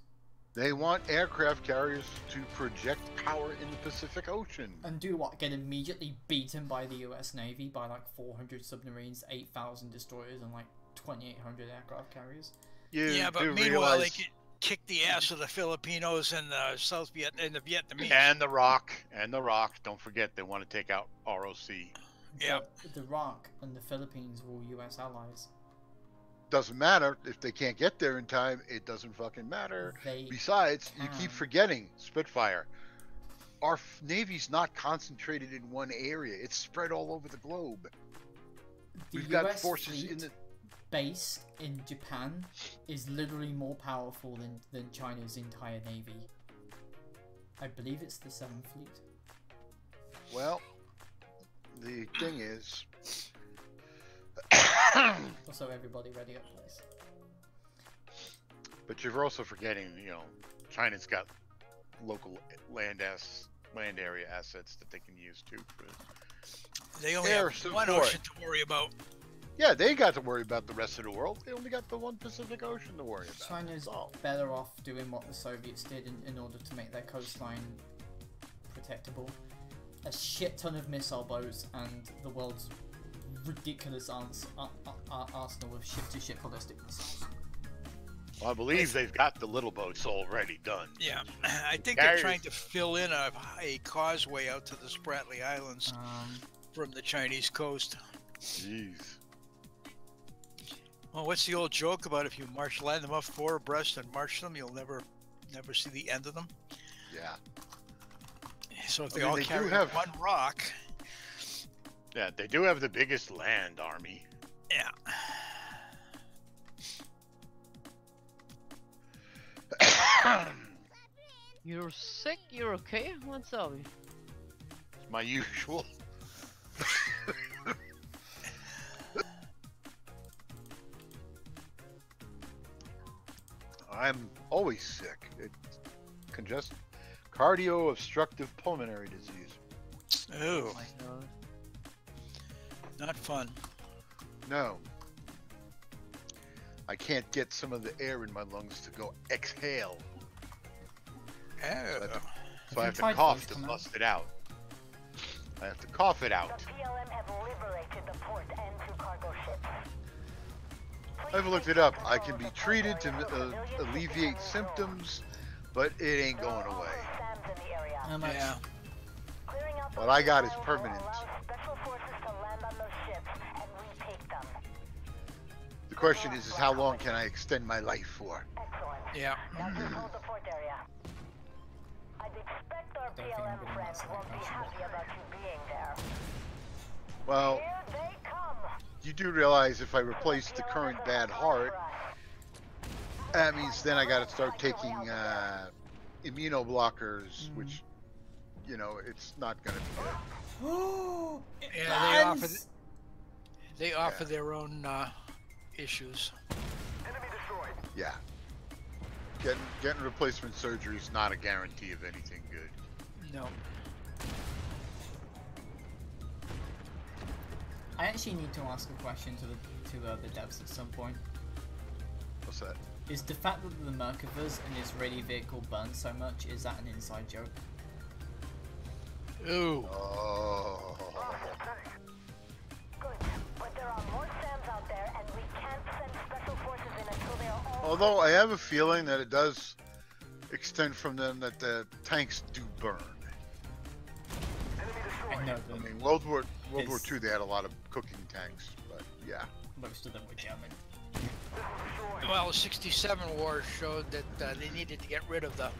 They want aircraft carriers to project power in the Pacific Ocean. And do what? Get immediately beaten by the US Navy by like 400 submarines, 8,000 destroyers, and like 2,800 aircraft carriers? Yeah, but meanwhile they could kick the ass of the Filipinos and the the Vietnamese. And the Rock. Don't forget, they want to take out ROC. Yeah. The Rock and the Philippines were all US allies. Doesn't matter if they can't get there in time. It doesn't fucking matter. Besides, you keep forgetting Spitfire. Our Navy's not concentrated in one area. It's spread all over the globe. We've got forces in the base in Japan is literally more powerful than China's entire navy. I believe it's the 7th Fleet. Well, the thing is, Also, everybody ready up, please. But you're also forgetting, you know, China's got local land area assets that they can use too. They only Air have one support. ocean to worry about. Yeah, they got to worry about the rest of the world. They only got the one Pacific Ocean to worry about. China's better off doing what the Soviets did in order to make their coastline protectable. A shit ton of missile boats and the world's ridiculous arsenal of ship-to-ship ballistic missiles. Well, I believe they've got the little boats already done. Yeah, I think they're trying to fill in a causeway out to the Spratly Islands from the Chinese coast. Jeez. Well, what's the old joke about if you line them up four abreast and march them, you'll never see the end of them? Yeah. So if they all carry one rock. Yeah, they do have the biggest land army. Yeah. You're sick? You're okay? What's up? It's my usual. I'm always sick. It's cardio-obstructive pulmonary disease. Oh. Not fun. No. I can't get some of the air in my lungs to go exhale. Oh. So I have to cough to bust it out. I have to cough it out. The PLM have liberated the port and two cargo ships. I've looked it up. I can be treated to alleviate symptoms, but it ain't going away. Yeah. What I got is permanent. Special forces to land on those ships and retake them. The question is how long can I extend my life for? Excellent. Yeah. Now control the port area. I'd expect our PLM friends won't be happy about you being there. Well, Here they come. you do realize if I replace the current bad heart, that means then I got to start taking immunoblockers, which, you know, it's not going to be good. Yeah, they offer their own issues. Yeah. Getting replacement surgery is not a guarantee of anything good. No. I actually need to ask a question to the devs at some point. What's that? Is the fact that the Merkavas and Israeli vehicle burn so much, is that an inside joke? Ooh. Oh. Good, but there are more SAMs out there, and we can't send special forces in until they are all. Although I have a feeling that it does extend from them that the tanks do burn. I know I mean, World War II, they had a lot of cooking tanks, but yeah. Most of them were German. Well, 67 war showed that they needed to get rid of the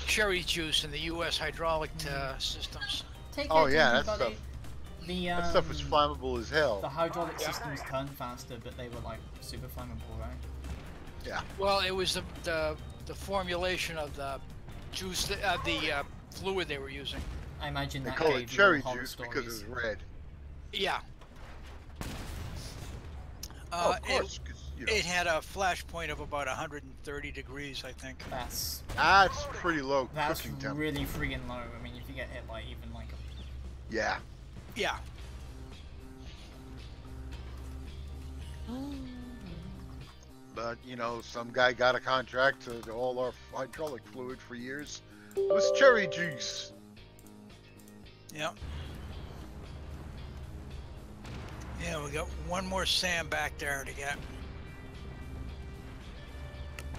cherry juice in the U.S. hydraulic systems. Oh yeah, that stuff. That stuff was flammable as hell. The hydraulic systems turned faster, but they were like super flammable, right? Yeah. Well, it was the formulation of the juice, the fluid they were using. I imagine they that call gave it cherry horror juice stories. because it's red. Yeah. Of course, 'cause, you know, It had a flash point of about 130 degrees, I think. That's pretty low that's cooking temperature. really freaking low. I mean, if you get hit like even like a... Yeah. Yeah. But you know, some guy got a contract to all our hydraulic fluid for years. It was cherry juice. Yeah. Yeah, we got one more Sam back there to get.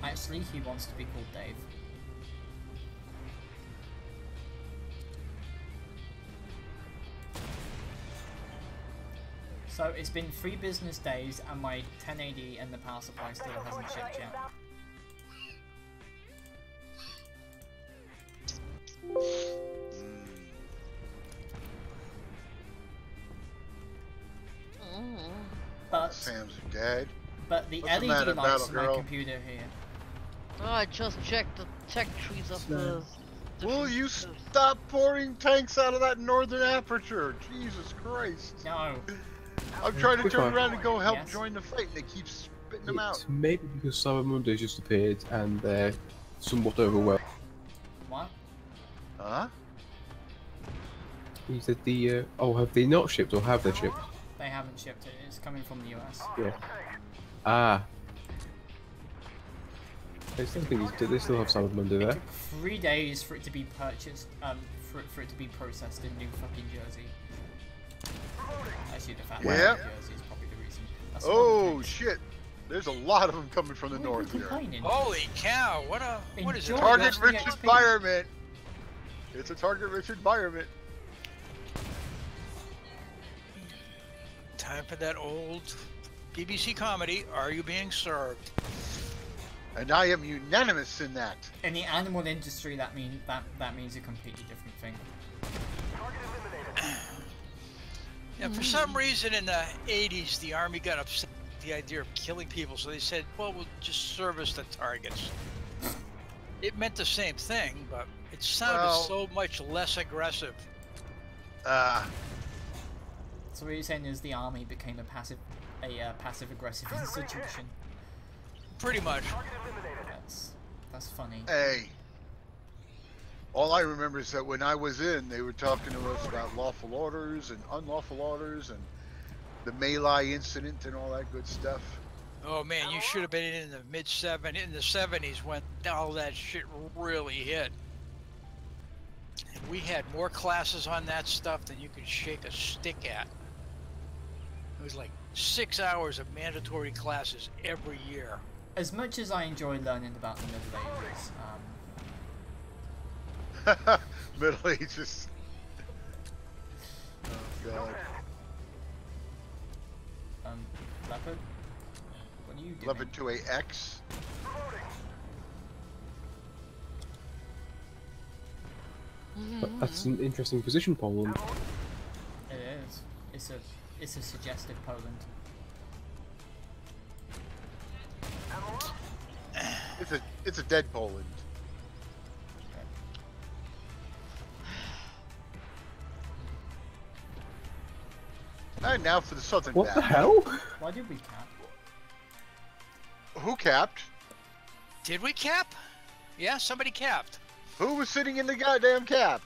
Actually, he wants to be called Dave. So it's been 3 business days and my 1080 and the power supply still hasn't shipped yet. But Sam's dead. But the What's the LED matter, lights on my Battle Girl? computer here. Oh, I just checked the tech trees of the... Will you stop pouring tanks out of that northern aperture? Jesus Christ. No. I'm trying to Quick turn one. around and go help Yes. join the fight, and they keep spitting them out. It's maybe because Cyber Mondays just appeared and they're somewhat overwhelmed. What? Huh? He said the oh, have they not shipped or have they shipped? They haven't shipped it. It's coming from the US. Yeah. Ah. I still think they still have Cyber Monday It there. took 3 days for it to be purchased, for it to be processed in New fucking Jersey. Actually, the fact that Yeah. New Jersey is probably the reason. That's Oh shit! There's a lot of them coming from the What are north you here. complaining? Holy cow! What is it? Enjoy Target the rich XP. environment. It's a target rich environment. Time for that old BBC comedy. Are you being served? And I am unanimous in that. In the animal industry, that means a completely different thing. Yeah, for some reason in the 80s, the Army got upset with the idea of killing people, so they said, well, we'll just service the targets. It meant the same thing, but it sounded so much less aggressive. So what you're saying is the army became a passive-aggressive institution. Pretty much. That's funny. Hey. All I remember is that when I was in, they were talking to us about lawful orders and unlawful orders and the My Lai incident and all that good stuff. Oh man, you should have been in the in the 70s when all that shit really hit. We had more classes on that stuff than you could shake a stick at. It was like 6 hours of mandatory classes every year. As much as I enjoy learning about the Middle Ages, Middle Ages. Oh god. Leopard? What are you doing? Leopard 2AX. That's an interesting position, Poland. It is. It's a suggestive Poland. It's a dead Poland. And now for the southern What the batch. hell? Why did we cap? Who capped? Did we cap? Yeah, somebody capped. Who was sitting in the goddamn cap?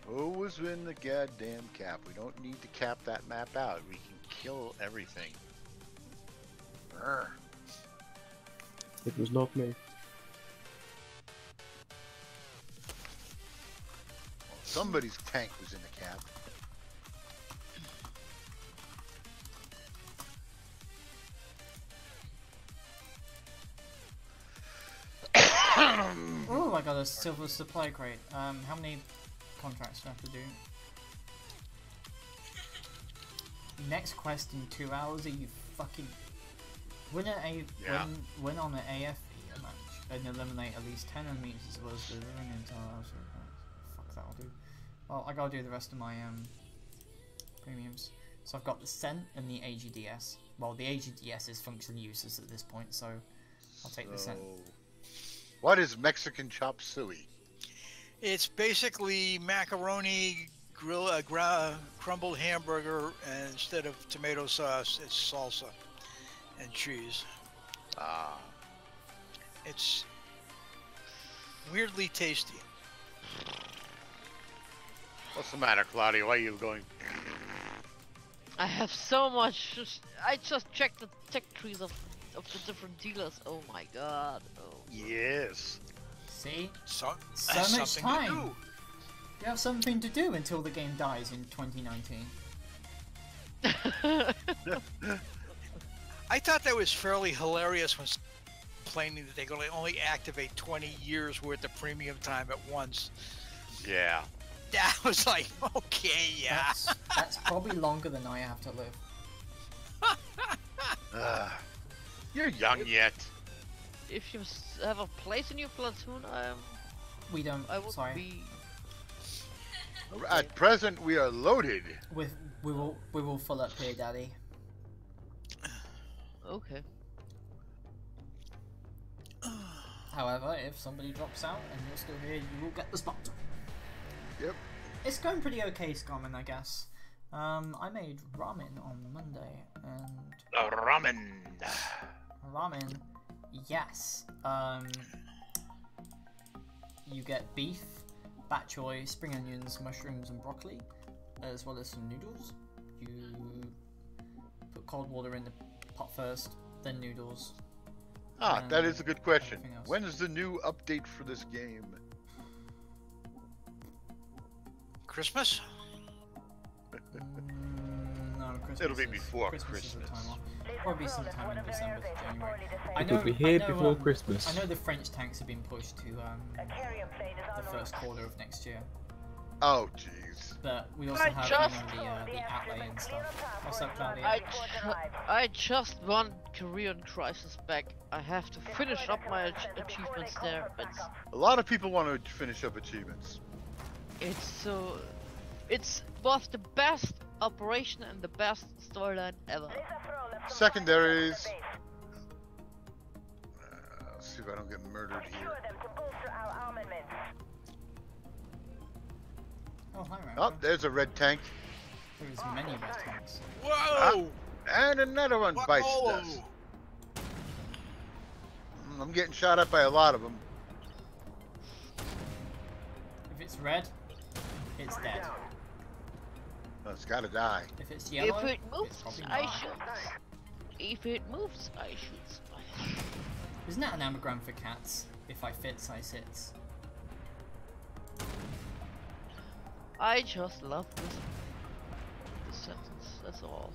Who was in the goddamn cap? We don't need to cap that map out. We can kill everything. Brr. It was not me. Well, somebody's tank was in the cap. Oh, I got a silver supply crate. How many contracts do I have to do? Next quest in 2 hours? Are you fucking... Win on an AFE match and eliminate at least 10 enemies as well as delivering entire... Fuck, that'll do. Well, I gotta do the rest of my premiums. So I've got the Scent and the AGDS. Well, the AGDS is functionally useless at this point, so I'll take the Scent. What is Mexican chop suey? It's basically macaroni, crumbled hamburger, and instead of tomato sauce, it's salsa and cheese. Ah. It's weirdly tasty. What's the matter, Claudia? Why are you going? I have so much. I just checked the tech trees of the different dealers. Oh my god. Oh. Yes. See? So much something time. to do. You have something to do until the game dies in 2019. I thought that was fairly hilarious when complaining that they could only activate 20 years worth of premium time at once. Yeah. That was like, okay, yeah. That's probably longer than I have to live. You're young yet. If you have a place in your platoon, We don't. I would Sorry. be. At present, we are loaded. We will fill up here, Daddy. Okay. However, if somebody drops out and you're still here, you will get the spot. Yep. It's going pretty okay, Scarman, I guess. I made ramen on Monday, and ramen, yes. You get beef, bok choy, spring onions, mushrooms, and broccoli, as well as some noodles. You put cold water in the pot first, then noodles. Ah, that is a good question. When is the new update for this game? Christmas? No, Christmas. It'll be before Christmas. Probably sometime in December to January. It'll be here before Christmas. I know the French tanks have been pushed to the first quarter of next year. Oh, jeez. But we also have the outlay and stuff. What's up, Claudia? I just won Korean Crisis back. I have to finish up my achievements there. A lot of people want to finish up achievements. It's both the best operation and the best storyline ever. Secondaries. Let's see if I don't get murdered here. Oh, hi, Ryan. Oh, there's a red tank. There's many red tanks. Whoa! And another one bites us. I'm getting shot at by a lot of them. If it's red, it's dead. Oh, it's gotta die. If it's yellow, if it moves, I not. shoot. If it moves, I shoot. Isn't that an anagram for cats? If I fits, I sits. I just love this sentence, that's all.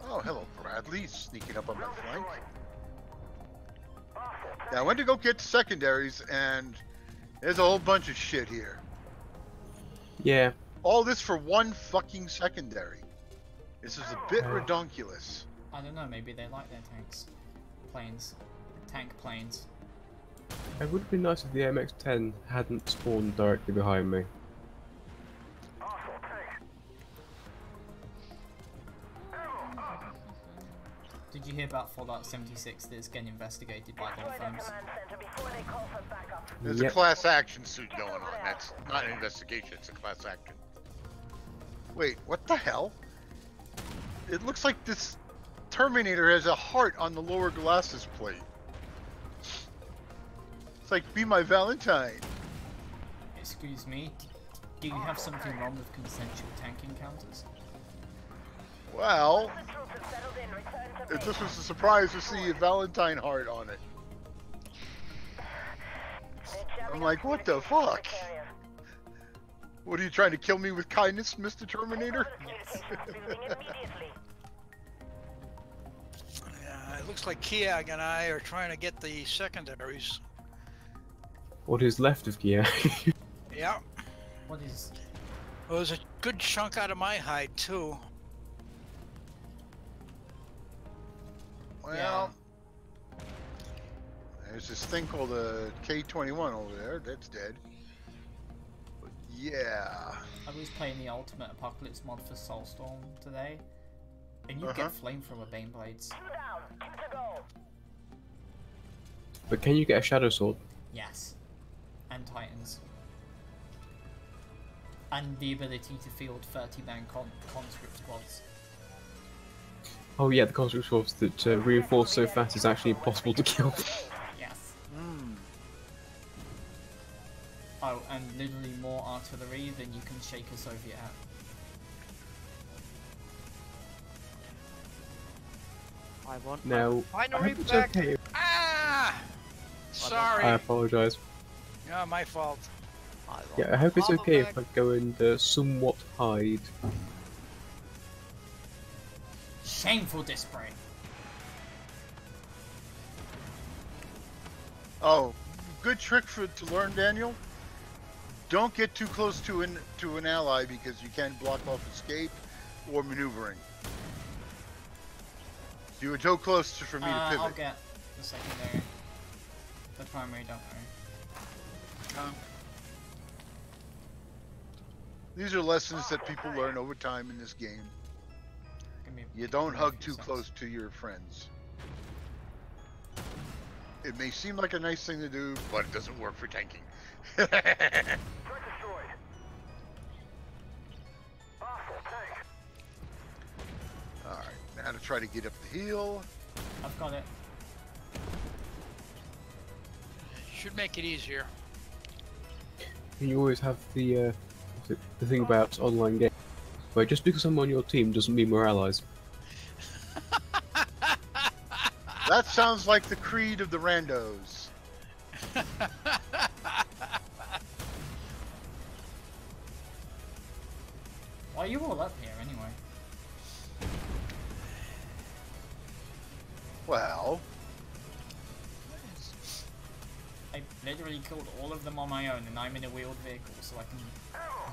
Oh, hello, Bradley, sneaking up on my flank. Now, I went to go get secondaries, and there's a whole bunch of shit here. Yeah. All this for one fucking secondary. This is a bit redonkulous. I don't know, maybe they like their tanks. Planes. Tank planes. It would have been nice if the MX-10 hadn't spawned directly behind me. Did you hear about Fallout 76 that's getting investigated by law firms? There's a class action suit going on. That's not an investigation, it's a class action. Wait, what the hell? It looks like this Terminator has a heart on the lower glasses plate. It's like, be my Valentine. Excuse me, do you have something wrong with consensual tank encounters? Well, it just was a surprise to see a Valentine heart on it. I'm like, what the fuck? What, are you trying to kill me with kindness, Mr. Terminator? Yes. Yeah, it looks like Kiag and I are trying to get the secondaries. What is left of Kia? Yeah. What is... Well, there's a good chunk out of my hide, too. Well, there's this thing called a K-21 over there. That's dead. But yeah. I was playing the Ultimate Apocalypse mod for Soulstorm today, and you get flamethrower Bane Blades. But can you get a Shadow Sword? Yes. And Titans. And the ability to field 30-man conscript squads. Oh yeah, the conscript squads that reinforce so fast it's actually impossible to kill. Yes. Oh, and literally more artillery than you can shake a Soviet at. I want Now, my I finery hope it's back. okay. Ah! Sorry. I apologise. Yeah, my fault. Yeah, I hope it's okay if I go and somewhat hide. Shameful display. Oh, good trick to learn, Daniel. Don't get too close to an ally because you can block off escape or maneuvering. You were too close for me to pivot. I'll get the secondary. The primary, don't worry. These are lessons that people learn over time in this game. You don't hug too close to your friends. It may seem like a nice thing to do, but it doesn't work for tanking. Threat destroyed. Hostile tank. Alright, now to try to get up the hill. I've got it. Should make it easier. And you always have the thing about online games, where just because I'm on your team doesn't mean we're allies. That sounds like the creed of the randos. Why are you all up here anyway? Well, I literally killed all of them on my own, and I'm in a wheeled vehicle, so I can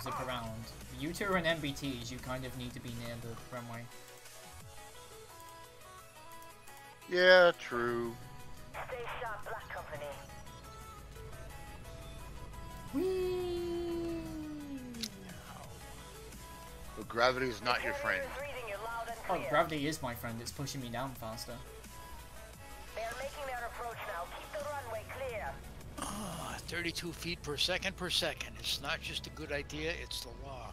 zip around. You two are in MBTs, you kind of need to be near the runway. yeah, true. Stay sharp, Black Company. Whee! But gravity is not your friend. Reading you loud and Oh, clear. gravity is my friend, it's pushing me down faster. They're making their approach now. Keep the runway clear. 32 feet per second. It's not just a good idea, it's the law.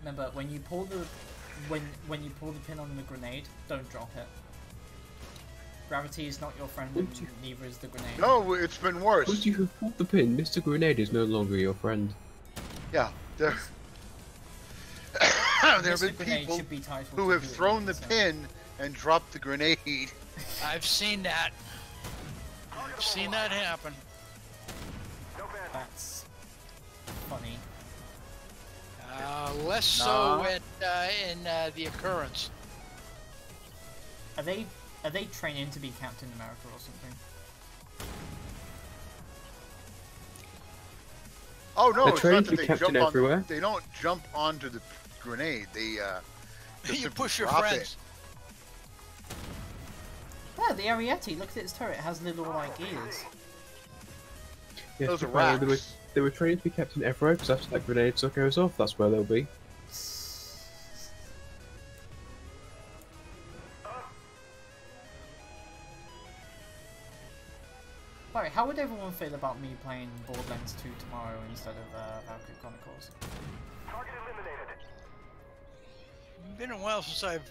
Remember, when you pull the when you pull the pin on the grenade, don't drop it. Gravity is not your friend, and neither is the grenade. No, it's been worse. Once you have pulled the pin, Mr. Grenade is no longer your friend. Yeah, there have been Grenade people should be titled who to have do it thrown the so. pin and dropped the grenade. I've seen that. I've seen that happen. That's funny. Less so in the occurrence. Are they training to be Captain America or something? Oh no, They're it's trained not to that be they captain jump everywhere. on. They don't jump onto the grenade. They just You simply push your drop friends. Yeah, the Ariete, look at its turret, it has little like ears. Yes, Those are apparently racks. they were trained to be captain everywhere, because after that grenade suck goes off, that's where they'll be. Alright, how would everyone feel about me playing Borderlands 2 tomorrow instead of Valkyrie Chronicles? Target eliminated. It's been a while since I've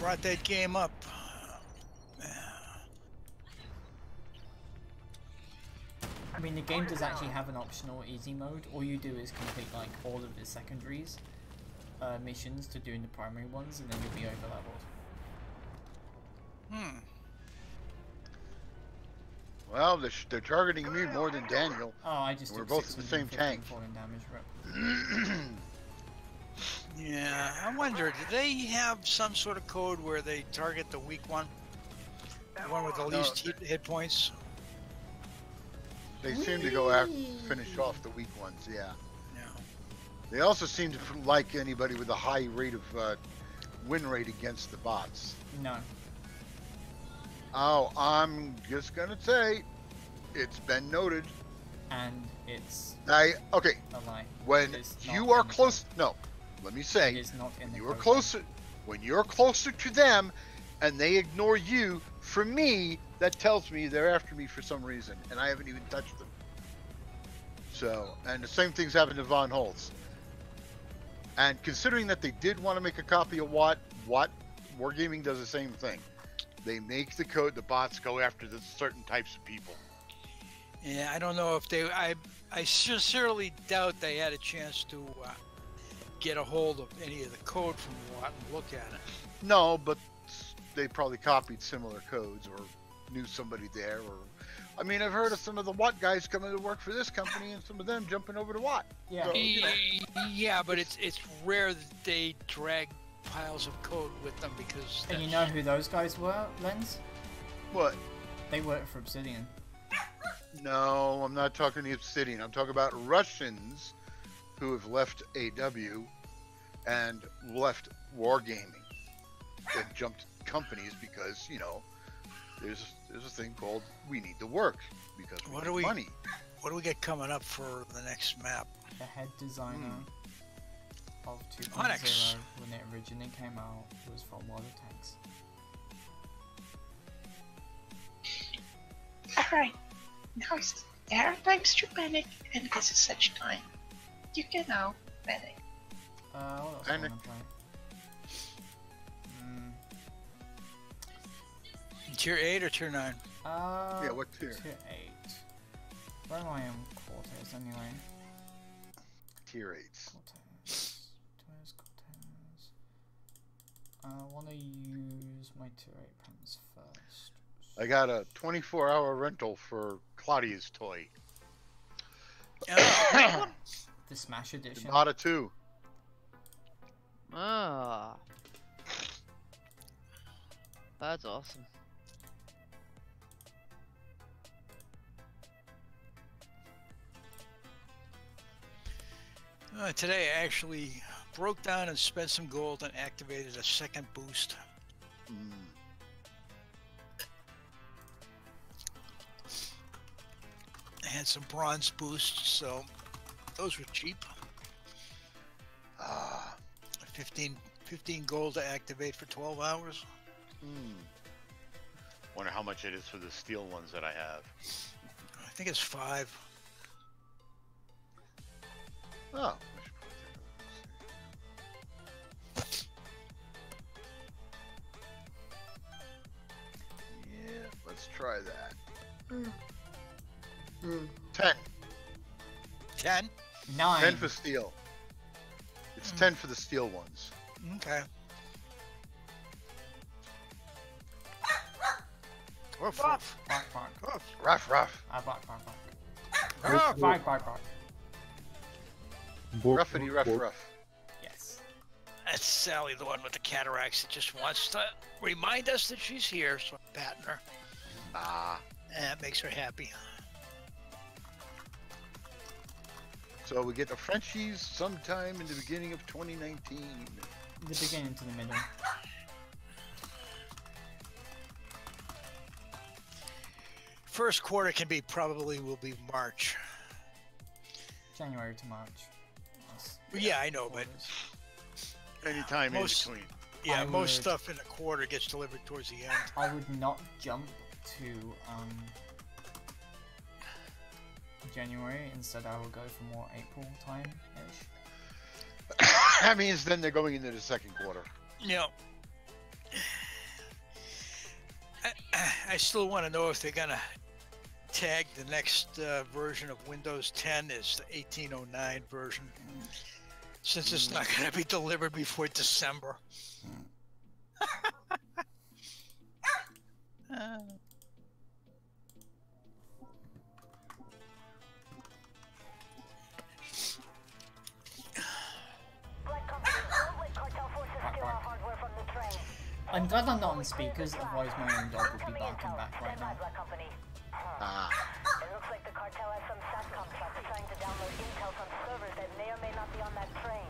brought that game up. I mean, the game does actually have an optional easy mode. All you do is complete like all of the secondaries missions to doing the primary ones, and then you'll be over leveled. Well, they're targeting me more than Daniel. Oh, I just We're took both the same 650 tank. falling damage rep. Yeah, I wonder, do they have some sort of code where they target the weak one? The one with the least hit points? They seem to go after, finish off the weak ones. Yeah. Yeah. They also seem to like anybody with a high rate of win rate against the bots. No. Oh, I'm just gonna say, it's been noted. And it's Okay. a lie. When It is you not are in the close, no, let me It say, is not in when the you are code. closer, when you're closer to them, and they ignore you, for me, that tells me they're after me for some reason, and I haven't even touched them. So, and the same thing's happened to Von Holtz. And considering that they did want to make a copy of WoT Wargaming does the same thing. They make the code, the bots go after the certain types of people. Yeah, I don't know if they. I sincerely doubt they had a chance to get a hold of any of the code from WoT and look at it. No, but they probably copied similar codes or knew somebody there. Or, I mean, I've heard of some of the WoT guys coming to work for this company and some of them jumping over to WoT. Yeah. So, you know. Yeah, but it's rare that they drag piles of code with them because. And you know who those guys were, Lens? What? They work for Obsidian. No, I'm not talking the Obsidian. I'm talking about Russians who have left AW and left Wargaming. They've jumped companies because, you know, there's a thing called we need to work because we need money. What do we get coming up for the next map? The head designer. of 2.0 Onyx. when it originally came out was from WoT Tanks. Alright, now there are times to panic, and this is such time. You can now panic. What else I wanna play? Tier 8 or Tier 9? Yeah, what tier? Tier 8. Where am I in Cortez anyway? Tier 8. Cortez. Where's Cortez? I want to use my tier 8 prems first. I got a 24-hour rental for Claudia's toy. The Smash Edition. Nada 2. Ah. That's awesome. Today I actually broke down and spent some gold and activated a second boost. I had some bronze boosts, so those were cheap. 15 gold to activate for 12 hours. Wonder how much it is for the steel ones that I have. I think it's 5. Oh. Yeah, let's try that. 10. 10? 9. 10 for steel. It's 10 for the steel ones. Okay. Ruff, Bark, bark. Ruff, ruff. Bark, bark, bark. Ruff. Bark, bark, bark. Ruffity, ruff, ruff. Yes. That's Sally, the one with the cataracts that just wants to remind us that she's here, so I'm patting her. And that makes her happy. So we get the Frenchies sometime in the beginning of 2019. The beginning to the middle. First quarter can be will be March. January to March. Yeah, I know, but anytime in between. Yeah, most stuff in a quarter gets delivered towards the end. I would not jump to January. Instead, I will go for more April time-ish. That means then they're going into the second quarter. Yeah. I still want to know if they're gonna tag the next version of Windows 10 as the 1809 version, since it's not gonna be delivered before December. I'm glad I'm not on speakers, otherwise my own dog would be barking back right now. It looks like the cartel has some SATCOM trucks trying to download intel from servers that may or may not be on that train.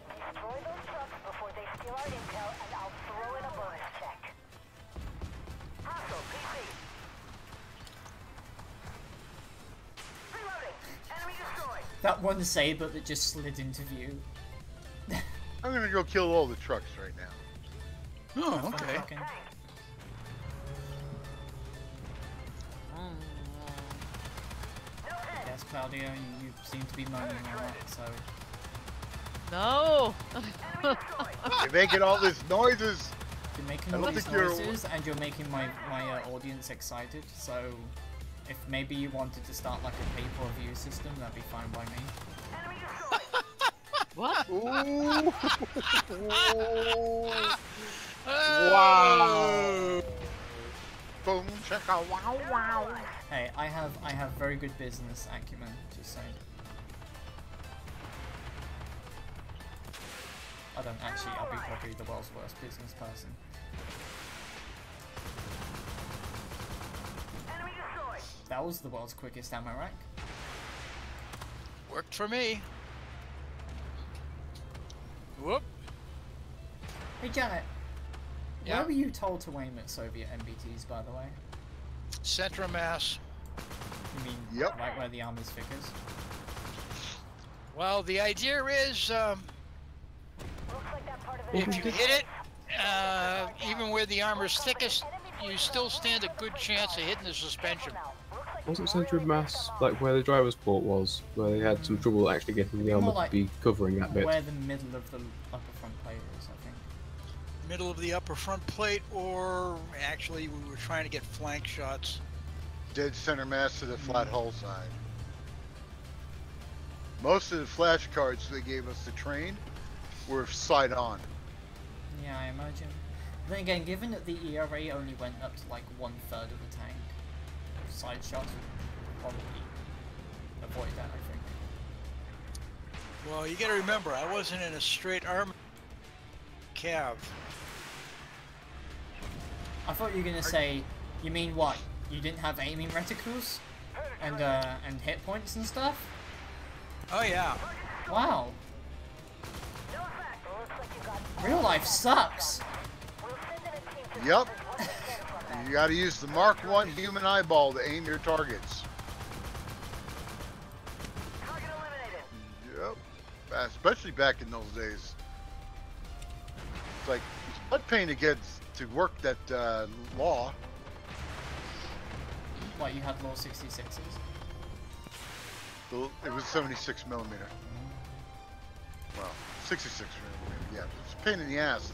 Destroy those trucks before they steal our intel, and I'll throw in a bonus check. Hostile PC. Reloading. Enemy destroyed. That one saber that just slid into view. I'm gonna go kill all the trucks right now. Oh, okay. Yes, Claudia, you seem to be moaning a lot, so... No! You're making all these noises! You're making all these noises, and you're making my audience excited, so... If maybe you wanted to start like a pay-per-view system, that'd be fine by me. What? Ooh. Wow! Boom, chicka, wow, wow! Hey, I have very good business acumen, just saying. I don't actually, I'll be probably the world's worst business person. That was the world's quickest ammo rack. Worked for me. Whoop. Hey Janet, yeah. Where were you told to aim at Soviet MBTs, by the way? Center mass. You mean right where the armor's thickest? Well, the idea is If you hit it, even where the armor's thickest, you still stand a good chance of hitting the suspension. Wasn't center of mass like where the driver's port was, where they had some trouble actually getting the armor like to be covering that bit? Where the middle of the upper front plate is, I think. Middle of the upper front plate, or actually we were trying to get flank shots. Dead center mass to the flat hull side. Most of the flashcards they gave us to train were side on. Yeah, I imagine. Then again, given that the ERA only went up to like 1/3 of the tank, side shots would probably avoid that, I think. Well, you gotta remember, I wasn't in a straight armor cav. I thought you were gonna say, you mean what? You didn't have aiming reticles? And hit points and stuff? Oh yeah. Wow. Real life sucks. Yep. You gotta use the Mark I human eyeball to aim your targets. Yep. Especially back in those days. It's like, it's blood pain to get to work that law. What, you had law 66s? It was 76 millimeter. Well, 66 millimeter, yeah. It's a pain in the ass.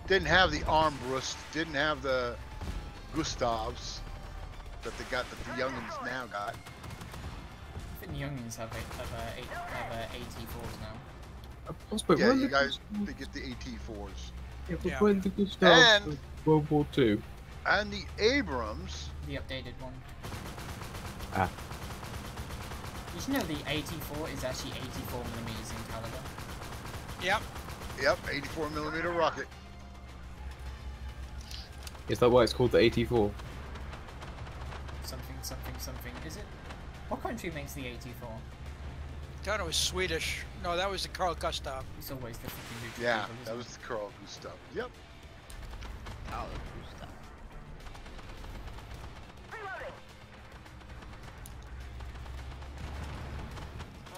Didn't have the armbrust, didn't have the Gustavs that they got, that the youngins now got. I think the youngins have AT4s now. Yeah, you guys, they get the AT4s. Yeah, but when the Gustavs of World War II. And the Abrams. The updated one. Ah. Did you know the AT4 is actually 84mm in caliber? Yep. Yep, 84 millimeter rocket. Is that why it's called the 84? Something, something, something. Is it? What country makes the 84? I thought it was Swedish. No, that was the Carl Gustav. It's always the fucking neutral Yeah, people, that was the Carl Gustav. Yep. Carl Gustav.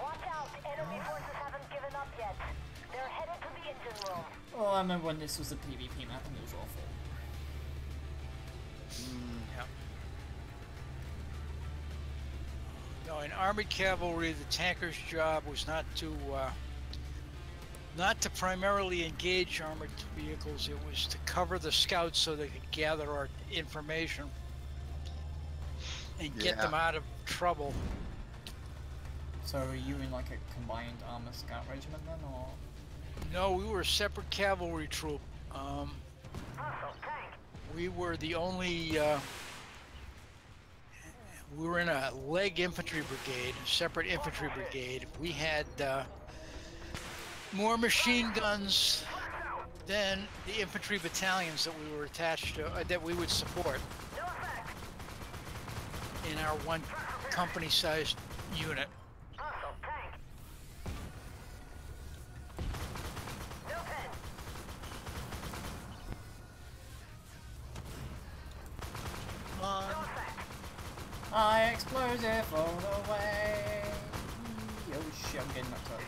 Watch out, enemy forces haven't given up yet. They're headed to the engine room. Oh, I remember when this was a PvP map and it was awful. Yep. No, in armored cavalry, the tanker's job was not to primarily engage armored vehicles. It was to cover the scouts so they could gather our information and get them out of trouble. So are you in like a combined armor scout regiment then, or? No, we were a separate cavalry troop. We were the only. We were in a leg infantry brigade, a separate infantry brigade. We had more machine guns than the infantry battalions that we were attached to, that we would support in our one company-sized unit. I explosive all the way. Oh shit, I'm getting knocked up.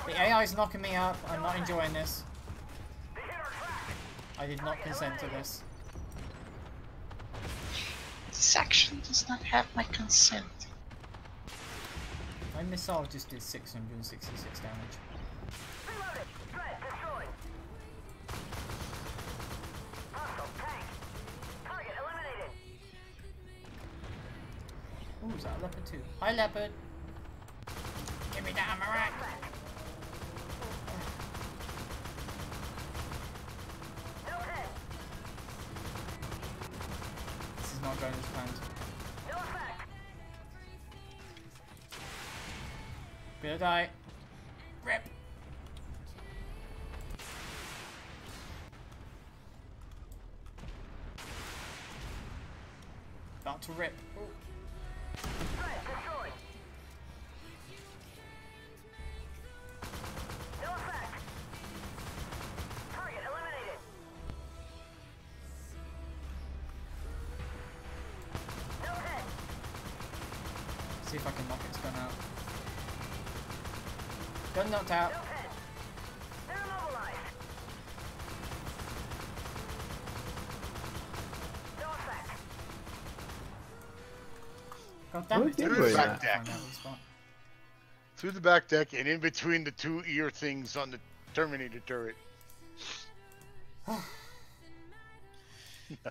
The AI's knocking me up. I'm not enjoying this. I did not consent to this. This action does not have my consent. My missile just did 666 damage. Ooh, is that a leopard too? Hi leopard! Give me that Amarak! This is not going as planned. Gonna die. Rip! About to rip. Ooh. See if I can knock its gun out. Gun knocked out. God damn it! Through the back deck. Find out the spot. Through the back deck and in between the two ear things on the Terminator turret.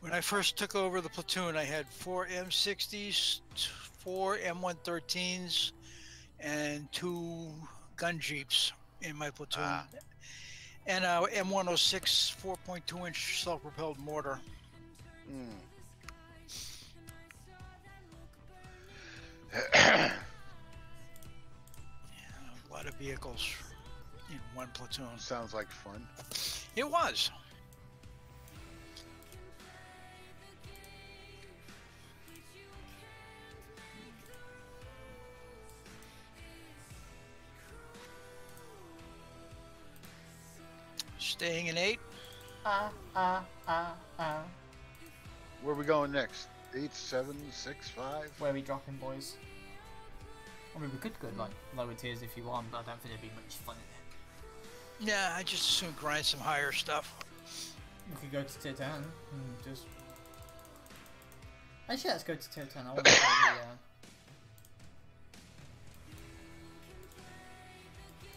When I first took over the platoon, I had 4 M60s, 4 M113s, and 2 gun jeeps in my platoon. And a M106 4.2-inch self-propelled mortar. Yeah, a lot of vehicles in one platoon. Sounds like fun. It was. Staying in 8. Where are we going next? 8, 7, 6, 5? Where are we dropping, boys? I mean, we could go like lower tiers if you want, but I don't think there'd be much fun in it. Yeah, I just assume grind some higher stuff. We could go to tier 10 and just... Actually, let's go to tier 10. I want to go the...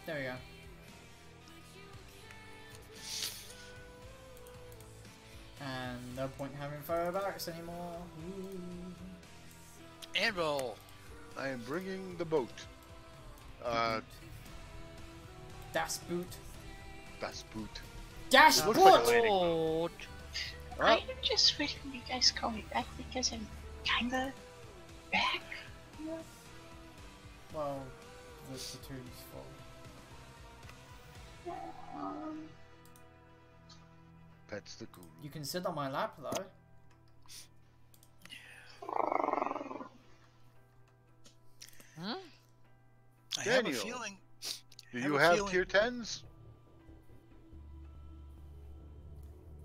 There we go. And no point having photo barracks anymore. Ooh. Anvil. I am bringing the boat. Das Boot. Das Boot. Dash It looks Boot! like a lady. I'm just waiting for you guys to call me back because I'm kinda back. Well, the platoon's full. That's the guru. You can sit on my lap though. Huh? I have a Daniel, feeling. Do you have tier 10s?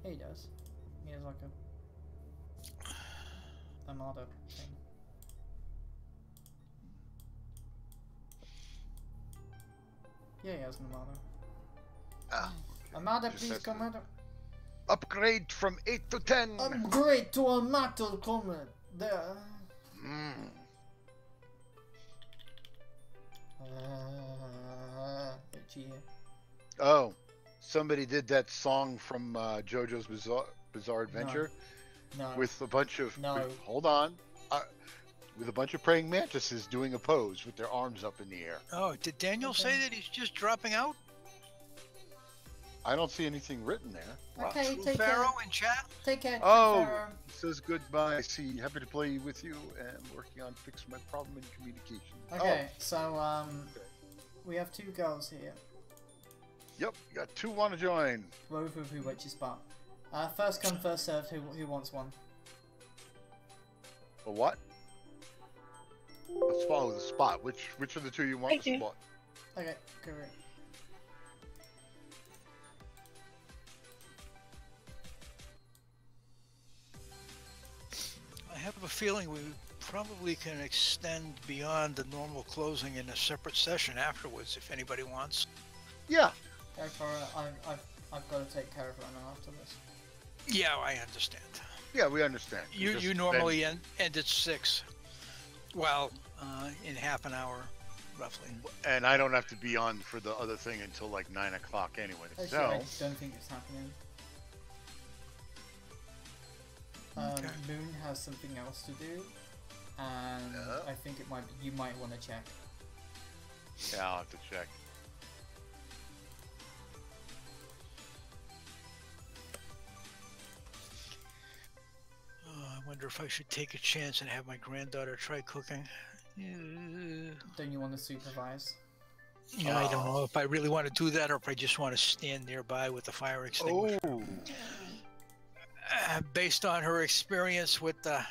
Yeah, he does. He has like a Armada thing. Yeah, he has an Armada. Armada, Just please has come to- out. Upgrade from 8 to 10. Upgrade to a metal combat. There. Itchy. Oh, somebody did that song from JoJo's Bizarre Adventure No. with a bunch of No. hold on, with a bunch of praying mantises doing a pose with their arms up in the air. Oh, did Daniel say that he's just dropping out? I don't see anything written there. Okay, True take care. Pharaoh in chat? Take care. Oh, Pharaoh. it says goodbye. See, happy to play with you and working on fixing my problem in communication. Okay, so we have 2 girls here. Yep, you got 2 want to join. Both of who which is spot. First come, first served. Who wants one? A what? Let's follow the spot. Which of the 2 you want I the do. spot? Okay, correct. I have a feeling we probably can extend beyond the normal closing in a separate session afterwards if anybody wants. Yeah. Go for it. I've got to take care of it now after this. Yeah, I understand. Yeah, we understand. You normally end at 6. Well, in half an hour, roughly. And I don't have to be on for the other thing until like 9 o'clock anyway. Actually, So I don't think it's happening. Okay. Moon has something else to do, and I think it might be, you might want to check. yeah, I'll have to check. I wonder if I should take a chance and have my granddaughter try cooking. Don't you want to supervise? Yeah, I don't know if I really want to do that or if I just want to stand nearby with the fire extinguisher. Oh, Based on her experience with the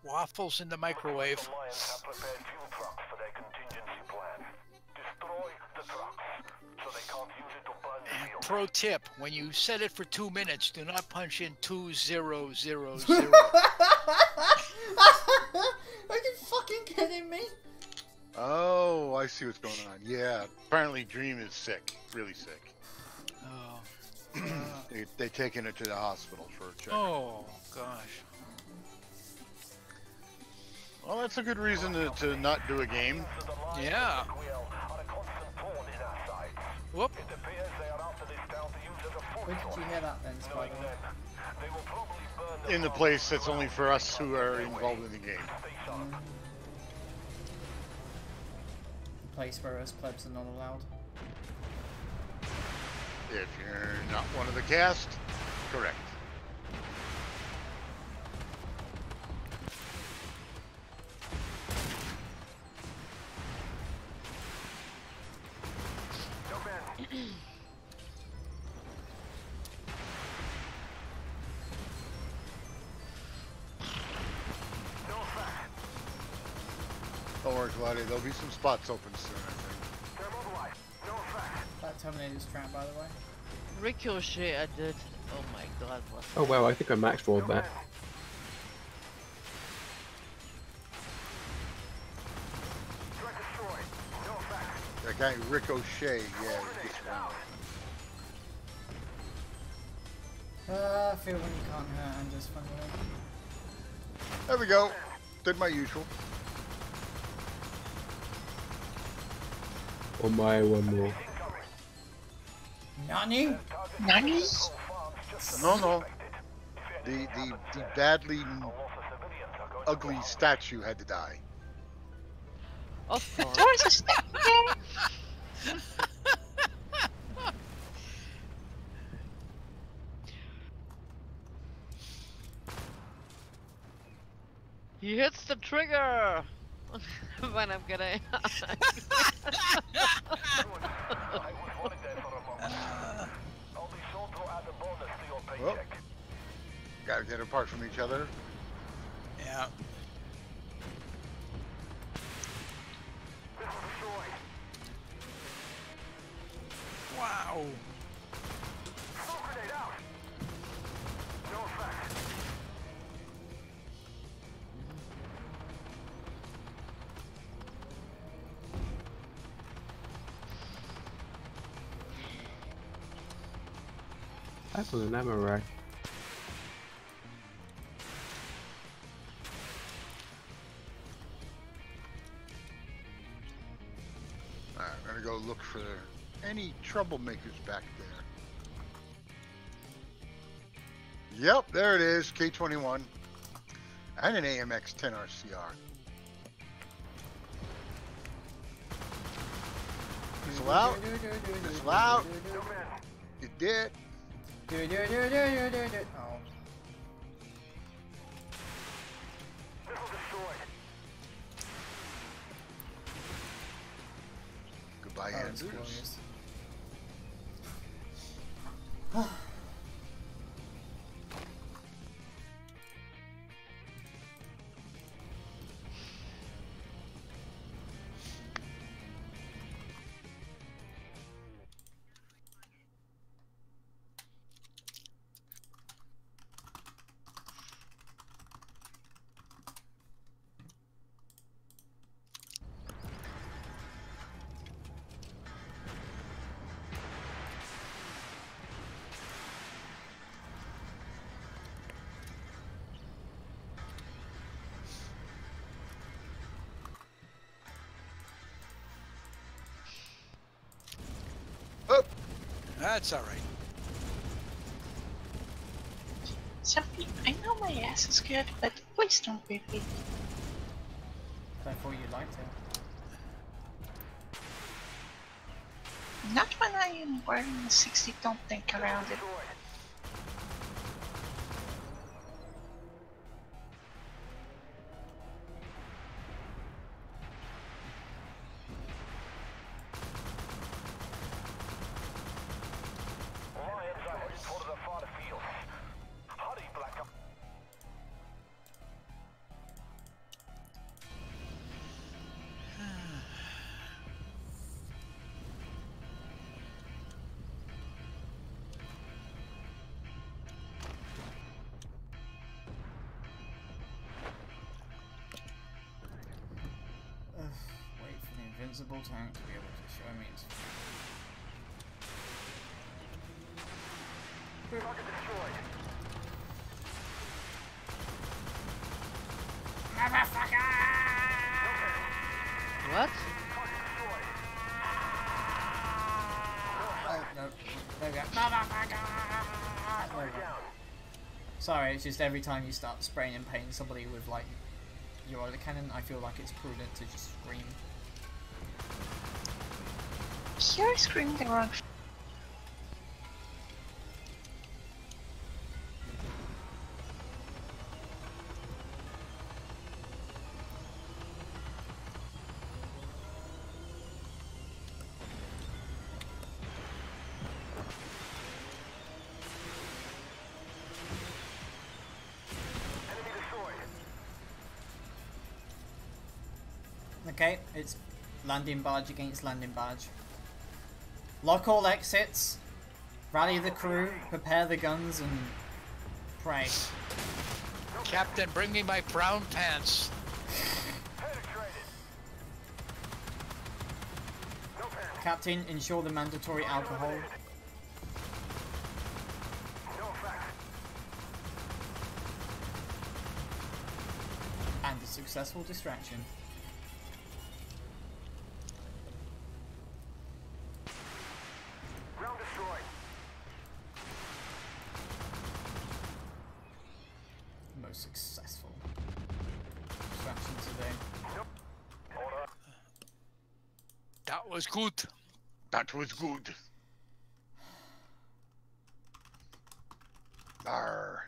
waffles in the microwave. Alliance have prepared fuel trucks for their contingency plan. Destroy the trucks so they can't use it to burn the field. Pro tip, when you set it for 2 minutes, do not punch in 2000. Are you fucking kidding me? oh, I see what's going on. Yeah, apparently Dream is sick, really sick. Oh. They taken her to the hospital for a check. Oh, gosh. Well, that's a good reason to not do a game. Yeah. Whoop. Where did you hear that then, Spider? In the place that's only for us who are involved in the game. The place where us plebs are not allowed. If you're not one of the cast, correct. Don't worry, Claudia, there'll be some spots open soon, I think. That Terminator's trap, by the way. Ricochet, I did. Oh my god, what? Oh wow, I think I maxed rolled that. That guy Ricochet, yeah, he gets around. I feel when you can't hurt and just funnily. There we go. Did my usual. Oh my, one more. Nani? Nani? No. The badly ugly statue had to die. Of course. There was a statue. He hits the trigger when I'm gonna. Well, gotta get apart from each other. Yeah. Wow. That was an ammo rack. Alright, I'm gonna go look for any troublemakers back there. Yep, there it is, K21. And an AMX 10 RCR. Missile out. Missile out. You did. Oh. Goodbye, That was Andrews. glorious. That's all right. Something, I know my ass is good, but please don't beat me. I thought you liked it. Not when I am wearing a 60, don't think around it. Wait for the invincible tank to be able to show me its. Motherfucker! There we go. There we go. Sorry, it's just every time you start spraying and painting somebody with like your autocannon, I feel like it's prudent to just scream. You're screaming the wrong. Okay, it's landing barge against landing barge. Lock all exits, rally the crew, prepare the guns, and pray. Captain, bring me my brown pants. Captain, ensure the mandatory alcohol. And a successful distraction. Most successful distraction today. That was good. That was good. Arr.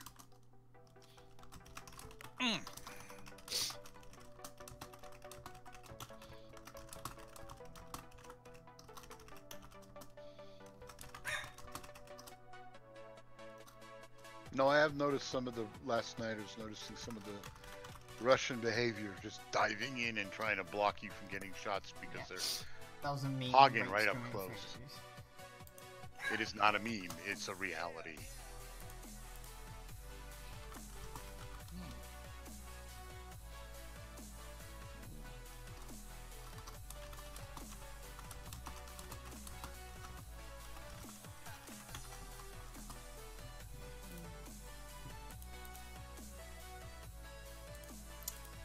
No, I have noticed some of the last night. I was noticing some of the Russian behavior, just diving in and trying to block you from getting shots because they're hogging right up close. It is not a meme; it's a reality.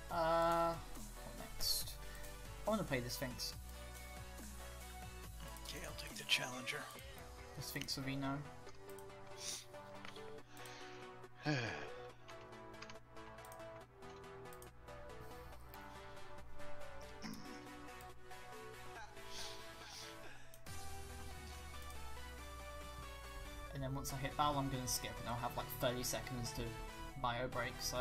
What next? I want to play the Sphinx. Okay, I'll take the Challenger. The Sphinx of Eno. And then once I hit battle, I'm going to skip and I'll have like 30 seconds to bio break, so...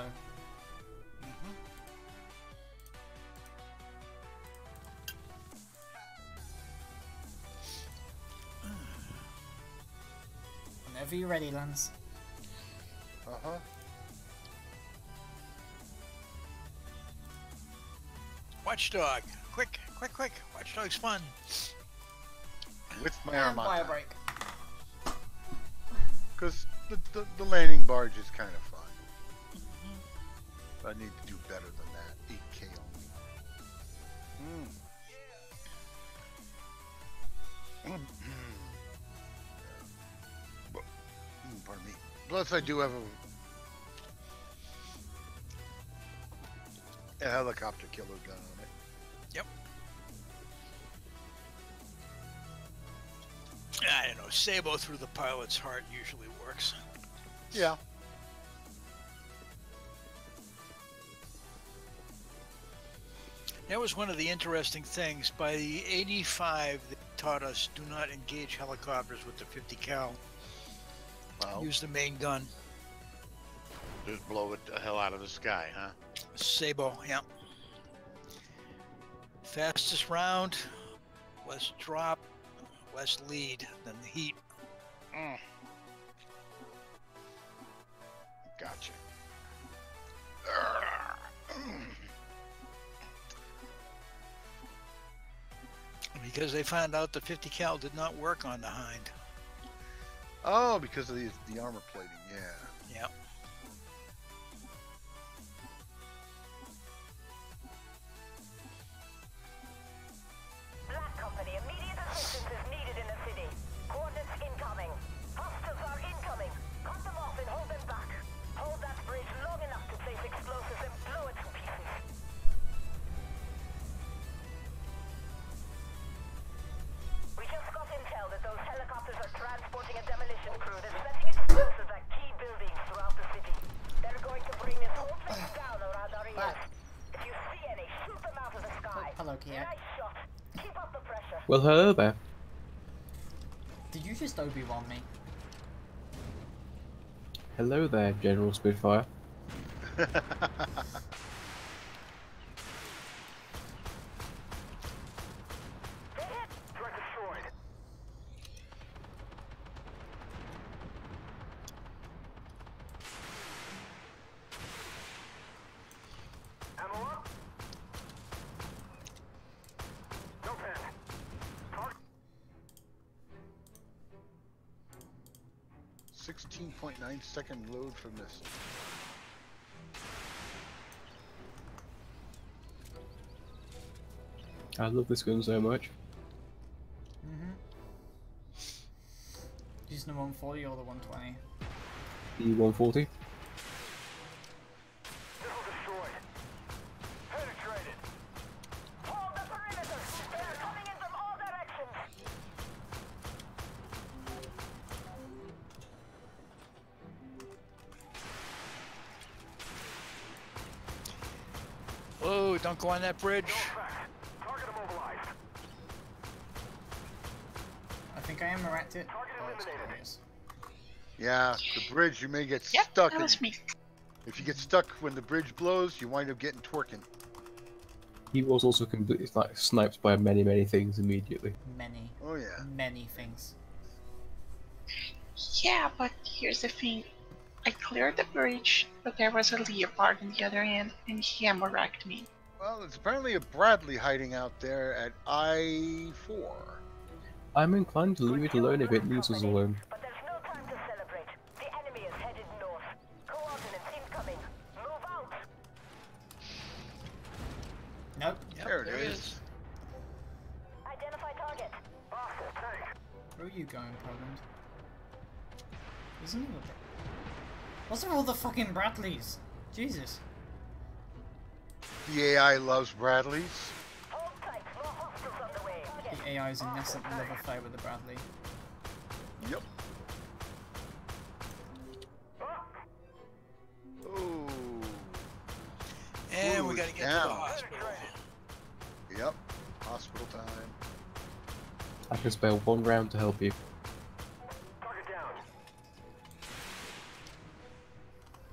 Whenever you're ready, Lance. Uh-huh. Watchdog. Quick, quick, quick. Watchdog's fun. With my And bio Armata. break. Because the landing barge is kind of fun. But I need to do better than that. 8K only. Pardon me. Plus I do have a helicopter killer gun on it. Yep. I don't know. Sabo through the pilot's heart usually works. Yeah. That was one of the interesting things. By the 85, they taught us do not engage helicopters with the 50 cal. Well, Use the main gun. just blow it the hell out of the sky, huh? Sabo, yeah. Fastest round, less drop, less lead than the heat. Gotcha. Because they found out the 50 cal did not work on the Hind. Oh, because of the armor plating, yeah. Yep. Black Company, immediate assistance is needed in the city. Coordinates incoming. Hostiles are incoming. Cut them off and hold them back. Hold that bridge long enough to place explosives and blow it to pieces. We just got intel that those helicopters are transporting a Well, hello there. Did you just Obi-Wan me? Hello there, General Spitfire. Ammo up. No pen. 16.9-second load from this. I love this gun so much. Using the 140 or the 120? The 140. Missile destroyed. Penetrated. Hold the perimeter. They are coming in from all directions. Whoa, don't go on that bridge. Target immobilized. I think I am erect it. Oh, it's glorious. Yeah, the bridge, you may get Yep, stuck. that was me. If you get stuck when the bridge blows, you wind up getting twerking. He was also completely like sniped by many things immediately. Many. Oh yeah. Many things. Yeah, but here's the thing. I cleared the bridge, but there was a leopard on the other end, and he ammo-racked me. Well, there's apparently a Bradley hiding out there at I-4. I'm inclined to leave it alone if it leaves us alone. But there's no time to celebrate. The enemy is headed north. Coordinates incoming. Move out. Nope. There it is. Identify target. Hostile tank. Where are you going, Poland? Isn't it? What's with all the fucking Bradleys? Jesus. The AI loves Bradleys. Hold tight. More hostiles on the way. The AI is in innocent love affair with the Bradley. Yep. Oh. And we Ooh, gotta get to down. the hospital. Yep. Hospital time. I can spare one round to help you. Target down.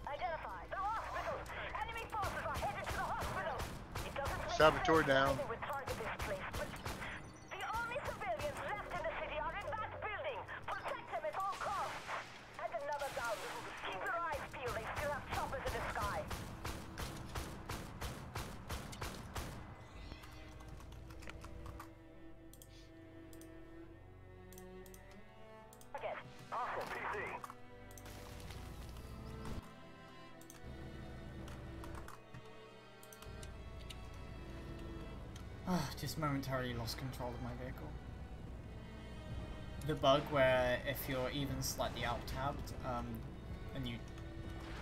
Identify the hospital. Enemy forces are headed to the hospital. It doesn't make Saboteur sense down. we would target this place, but the only civilians left in the city are in that building. Protect them at all costs. And another down. Keep your eyes peeled. They still have choppers in the sky. Target. Hostile PC. Just momentarily lost control of my vehicle. The bug where if you're even slightly out-tabbed, and you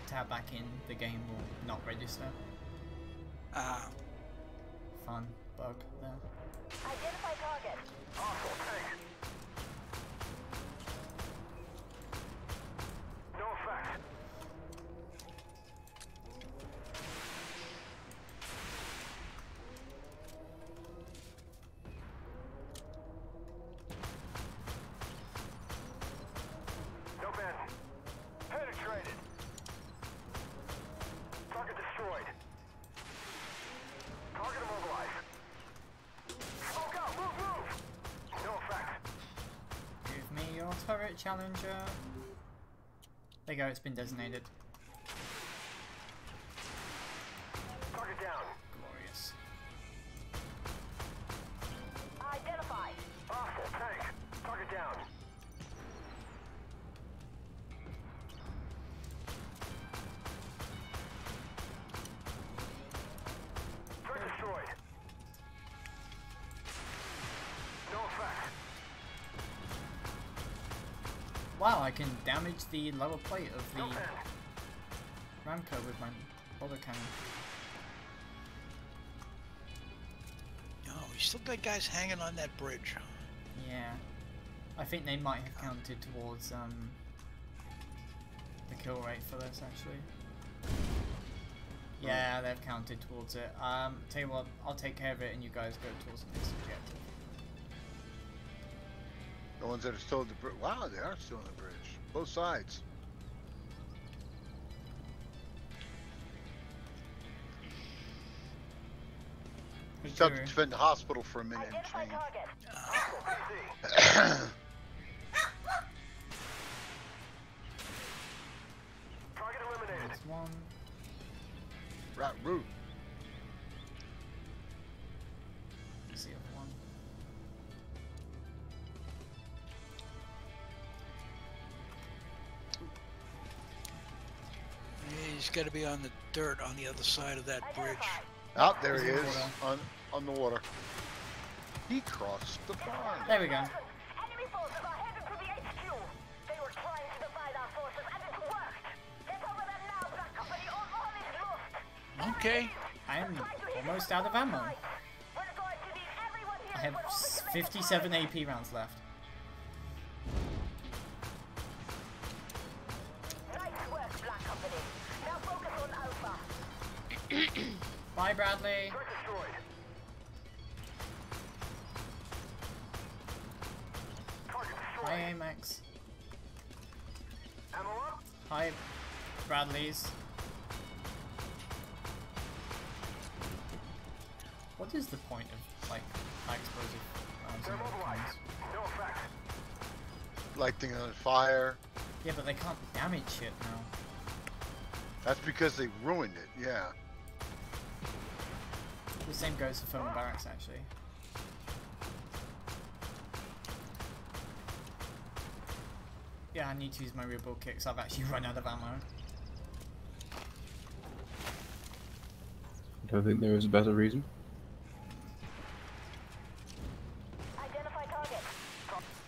tab back in, the game will not register. Fun bug there. Identify target. Hostile tank. No effect. No pen. Penetrated. Target destroyed. Target immobilized. Smoke out. Move. No effect. Give me your turret, Challenger. There you go, it's been designated. Target down. Glorious. Identify. Hostile tank. Target down. Target destroyed. No effect. Wow, I can damage the lower plate of the No pen. Ramco with my bother cannon. No, we still got guys hanging on that bridge. Yeah. I think they might have counted towards the kill rate for this actually. Yeah, they've counted towards it. Tell you what, I'll take care of it and you guys go towards the next objective. The ones that are still at the bridge. Wow, they are still on the bridge. Both sides. Just have to defend the hospital for a minute and change. Target eliminated. There's one. Right route. Let's see the other one. Yeah, he's got to be on the dirt on the other side of that bridge. Oh, there he He's in is. the On the water. He crossed the farm. There we go. Enemy forces are headed to the HQ. They were trying to divide our forces and it worked. Get over them now, Black Company, or all is lost. Okay. I'm almost out of ammo. We're going to need everyone here. I have 57 AP rounds left. Nice work, Black Company. Now focus on Alpha. Bye, Bradley. Truck destroyed. Target destroyed. Hi, Amax. Ammo up. Hi, Bradley's. What is the point of, like, high explosive rounds They're in mobilized. guns? No effect. Light thing on fire. Yeah, but they can't damage shit now. That's because they ruined it, yeah. The same goes for Film Barracks, actually. Yeah, I need to use my rebuild kicks. I've actually run out of ammo. I don't think there is a better reason. Identify target.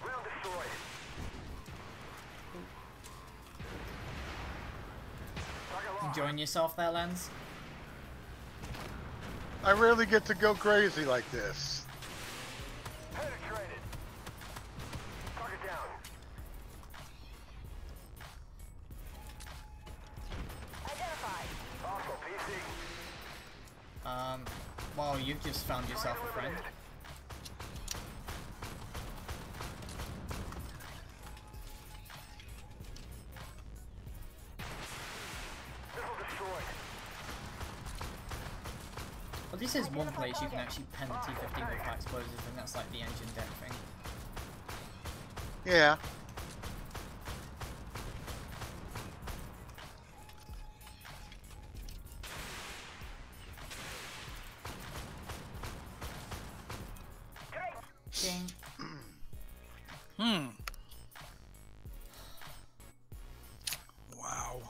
Round destroyed. Target locked. Enjoying yourself there, Lens? I rarely get to go crazy like this. Penetrated. Target down. Identified. Hostile PC. Well, you've just found yourself a friend. Missile destroyed. Well, this is one place you can actually pen the T-15 with high explosives, and that's like the engine deck thing. Yeah. King. Wow.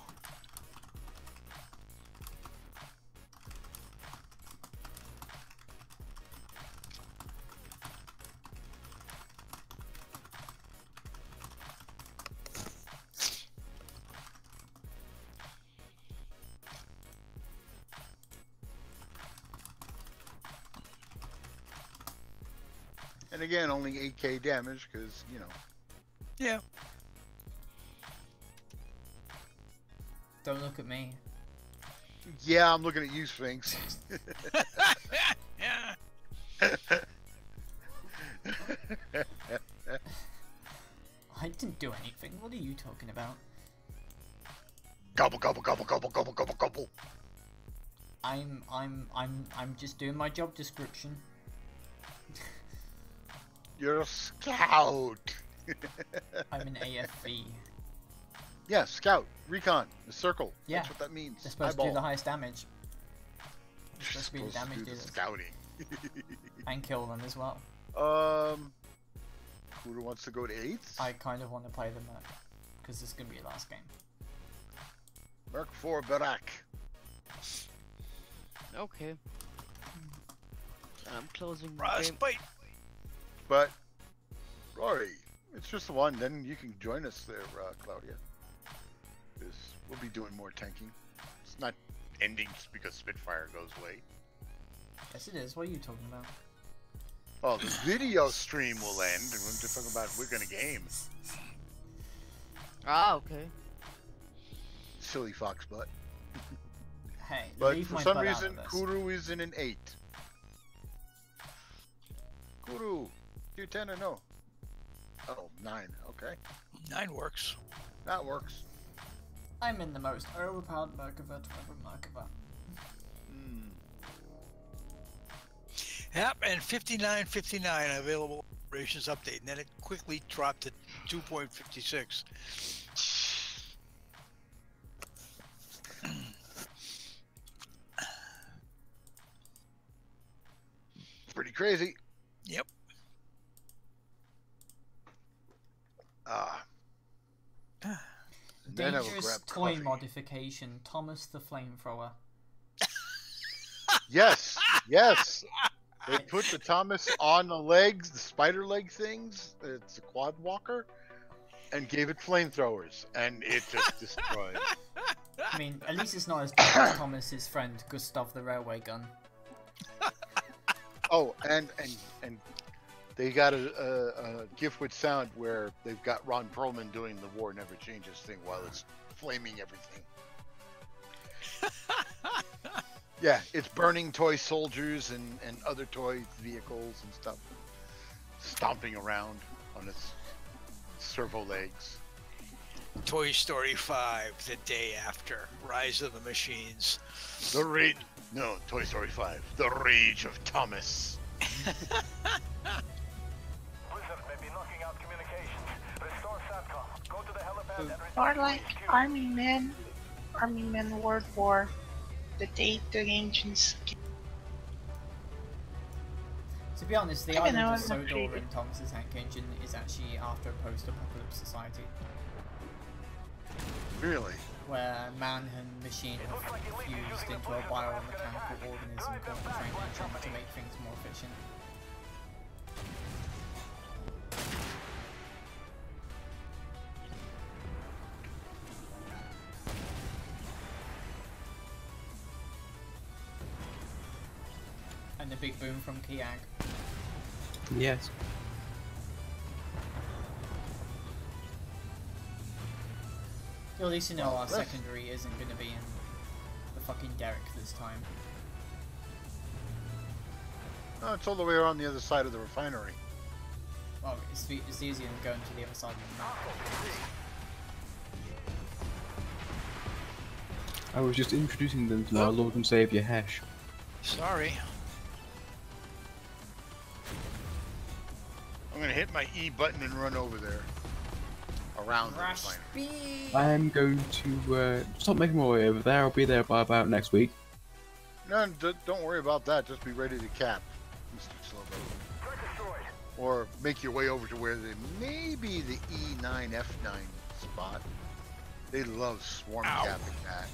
And again, only 8k damage, because, you know. Yeah. Don't look at me. Yeah, I'm looking at you, Sphinx. Yeah. I didn't do anything. What are you talking about? Gobble, gobble, gobble, gobble, gobble, gobble, gobble. I'm just doing my job description. You're a scout. I'm an AFV. Yeah, scout, recon, the circle. Yeah. That's what that means. They're supposed to do the highest damage. They're You're supposed to be the supposed to damage do the dealers. scouting. And kill them as well. Who wants to go to 8th? I kind of want to play them because this is going to be your last game. Merc 4 Barak. Okay. I'm closing the game. Frostbite. But, Rory, it's just the one. Then you can join us there, Claudia. Because we'll be doing more tanking. It's not ending just because Spitfire goes away. Yes, it is. What are you talking about? Well, the video stream will end, and we're just talking about we're gonna game. Ah, okay. Silly fox butt. Hey, But leave for my some butt out reason, of this. Kuru is in an 8. Kuru, you 10 or no? Oh, 9. Okay. 9 works. That works. I'm in the most overpowered Merkava to ever Merkava. Yep, and 5959 available operations update, and then it quickly dropped to 2.56. Pretty crazy. Yep. Dangerous toy modification, Thomas the Flamethrower. Yes, yes. They put the Thomas on the legs, the spider leg things. It's a quad walker, and gave it flamethrowers, and it just destroyed. I mean, at least it's not as bad as Thomas's friend Gustav the Railway Gun. Oh, and they got a gift with sound where they've got Ron Perlman doing the War Never Changes thing while it's flaming everything. Yeah, it's burning toy soldiers and other toy vehicles and stuff, stomping around on its servo legs. Toy Story 5, the day after. Rise of the Machines. No, Toy Story 5, The Rage of Thomas. Blizzard may be knocking out communications. Restore SATCOM. Go to the helipad and restore Or like Army Men World War, the date the engines. To be honest, the I island know, of I'm Sodor intrigued. in Thomas's tank engine is actually after a post-apocalypse society, Really? where man and machine have fused into a biomechanical organism called the train engine to make things more efficient. And the big boom from Kiag. Yes. At least you know our secondary isn't going to be in the fucking Derrick this time. No, it's all the way around the other side of the refinery. Well, it's easier than going to the other side of the map. I was just introducing them to our Lord and Saviour Hesh. Sorry. I'm gonna hit my E button and run over there. Around the Rush refinery. speed! I'm going to stop making my way over there. I'll be there by about next week. No, don't worry about that. Just be ready to cap, Mr. Slowbo. Or make your way over to where maybe the E9 F9 spot. They love swarm capping that.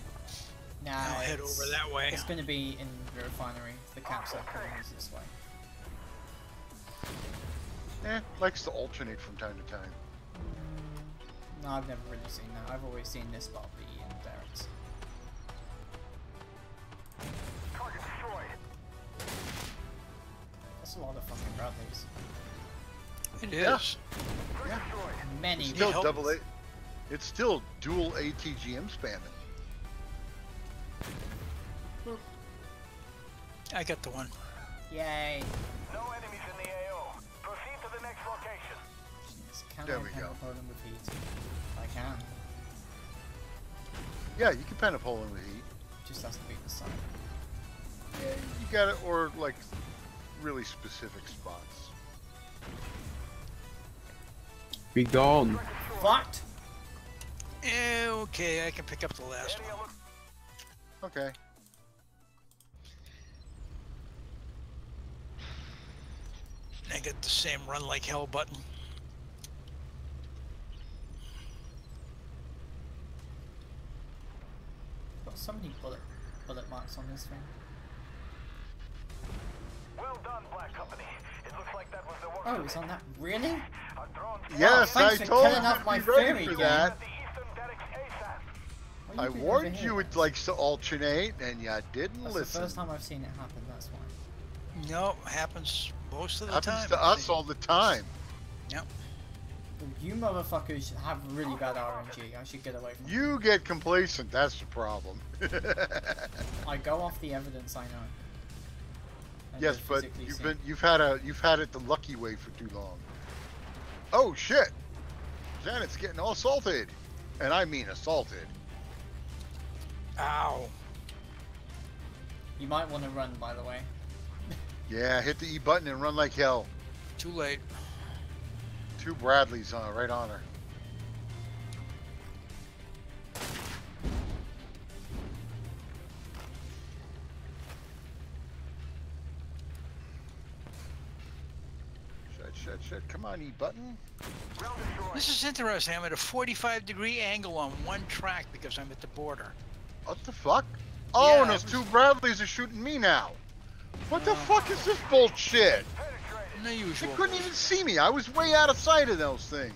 Nah, I'll head over that way. It's going to be in the refinery. The cap circle is this way. Likes to alternate from time to time. No, I've never really seen that. I've always seen this spot be in Derrick's. Target destroyed. That's a lot of fucking Bradleys. It is. Yeah. Many. It's still double A. It's still dual ATGM spamming. I got the one. Yay. No enemies in the AO. Proceed to the next location. Jeez, can There I we pen go. a Poland with heat? I can. Yeah, you can pen a Poland with heat. Just has to be the side. Yeah, you got it, or like really specific spots. Be gone. Fucked! Okay, I can pick up the last one. Okay. I get the same run like hell button. Got so many bullet marks on this thing. Well done, Black Company. It looks like that was the work. Oh, it's on that. Really? A drone Yes, I thanks for told killing you off to my be ready theory for again. that. at the eastern Derrick's ASAP. What are I you doing warned over you here? it likes to alternate, and you didn't That's listen. the first time I've seen it happen, that's why. No, happens most of the Happens time. to us all the time. Yep. You motherfuckers have really bad RNG. I should get away from You get complacent. That's the problem. I go off the evidence I know. And Yes, don't but physically you've see. had it the lucky way for too long. Oh shit! Janet's getting all assaulted. And I mean assaulted. Ow. You might want to run, by the way. Yeah, hit the E button and run like hell. Too late. 2 Bradleys right on her. Shit. Come on, E button. This is interesting. I'm at a 45-degree angle on one track because I'm at the border. What the fuck? Oh, Yeah, and those 2 Bradleys are shooting me now. What the fuck is this bullshit? No usual. They couldn't even see me. I was way out of sight of those things.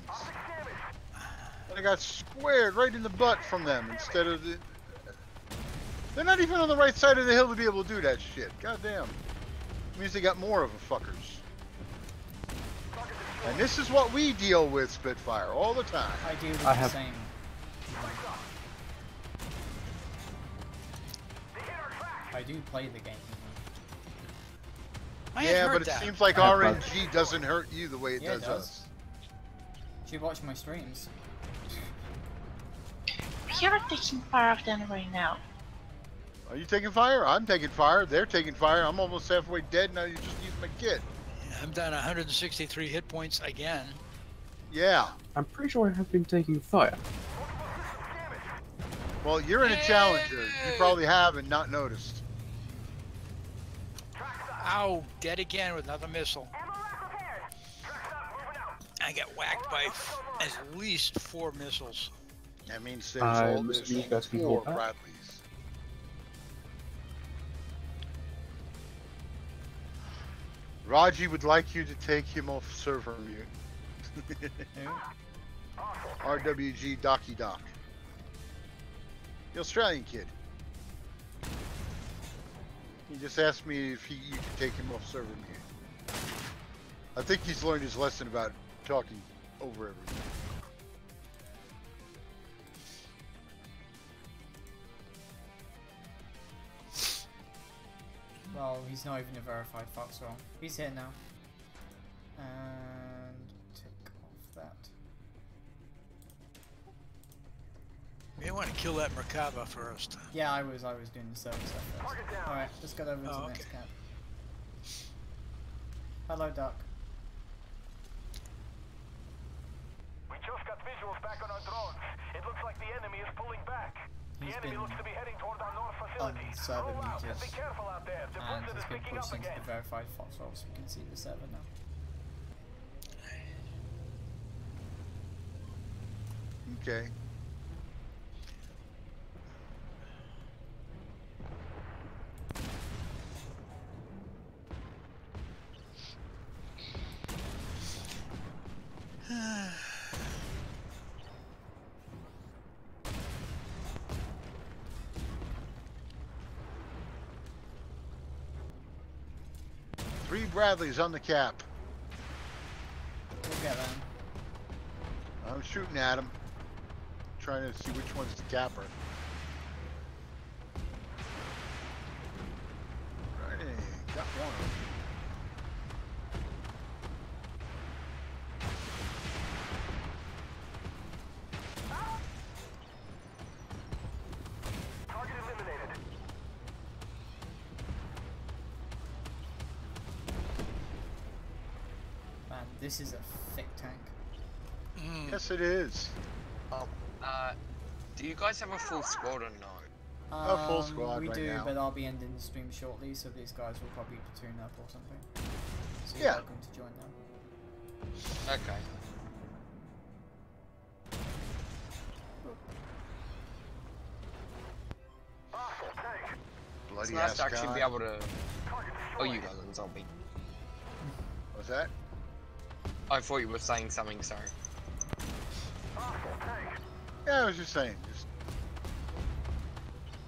And I got squared right in the butt from them instead of the... They're not even on the right side of the hill to be able to do that shit. Goddamn. It means they got more of them fuckers. And this is what we deal with, Spitfire, all the time. I deal with the same. I do play the game. Yeah, but it seems like RNG doesn't hurt you the way it does us. You watch my streams. We are taking fire of them right now. Are you taking fire? I'm taking fire. They're taking fire. I'm almost halfway dead now. You just used my kit. I'm down 163 hit points again. Yeah. I'm pretty sure I have been taking fire. Well, you're in a challenger. You probably have and not noticed. Ow, dead again with another missile. I got whacked by at least 4 missiles. That means there's 4 Bradleys. Raji would like you to take him off server mute. RWG Docky Doc. The Australian kid. He just asked me if you could take him off server mute. I think he's learned his lesson about talking over everything. Well, he's not even a verified foxhole. He's here now. And take off that. You want to kill that Merkaba first. Yeah, I was doing the server stuff first. Alright, let's get over to the next camp. Hello, Duck. We just got visuals back on our drones. It looks like the enemy is pulling back. The enemy looks to be heading toward our north facility. Server muted, be careful out there. The and blizzard has is been picking up pushed into again. the verified foxhole, so we can see the server now. Okay. Three Bradleys on the cap. We'll get them. I'm shooting at him. Trying to see which one's the capper. Righty, got one. Target eliminated. Man, this is a thick tank. Yes, it is. Do you guys have a full squad or no? A full squad we right do, now. but I'll be ending the stream shortly, so these guys will probably platoon up or something. So you're Yeah. welcome to join them. Okay. It's Bloody nice ass to actually guy. be able to... Oh, you guys on zombie. What's that? I thought you were saying something, sorry. Yeah, I was just saying.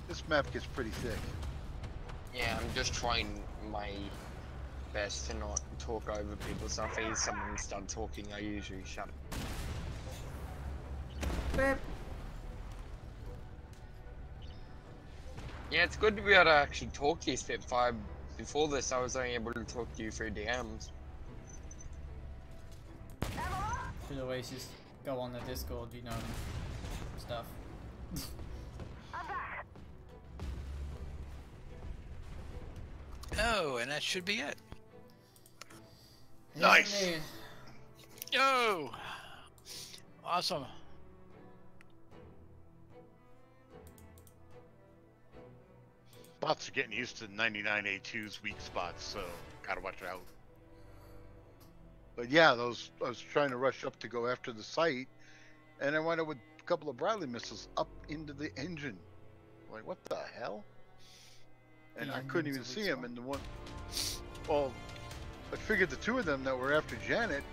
This map gets pretty thick. Yeah, I'm just trying my best to not talk over people, so if I hear someone start talking, I usually shut it. Yeah, it's good to be able to actually talk to you, Spitfire. Before this, I was only able to talk to you through DMs. Should always just go on the Discord, you know, stuff. Oh, and that should be it. Nice. Indeed. Yo! Awesome. Bots are getting used to 99A2's weak spots, so gotta watch out. But yeah, those I was trying to rush up to go after the site, and I wound up with a couple of Bradley missiles up into the engine. Like, what the hell? And I couldn't even see him. And the one, well, I figured the two of them that were after Janet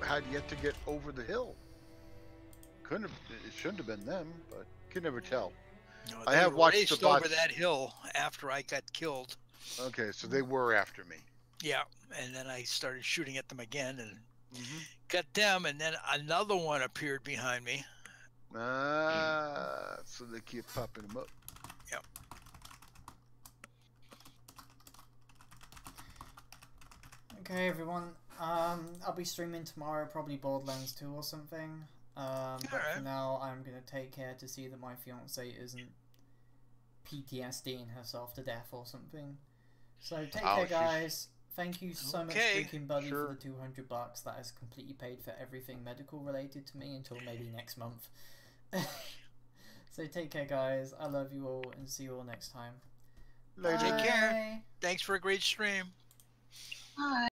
had yet to get over the hill. Couldn't have, it shouldn't have been them, but could never tell. No, I have watched the raced bots over that hill after I got killed. Okay, so they were after me. Yeah, and then I started shooting at them again and got them, and then another one appeared behind me. Ah, so they keep popping them up. Yep. Okay, everyone. I'll be streaming tomorrow, probably Borderlands 2 or something. But for now, I'm gonna take care to see that my fiance isn't PTSDing herself to death or something. So take care, guys. Thank you so much, Freaking Buddy, for the $200. That has completely paid for everything medical related to me until maybe next month. So take care, guys. I love you all, and see you all next time. Take care. Thanks for a great stream. Bye.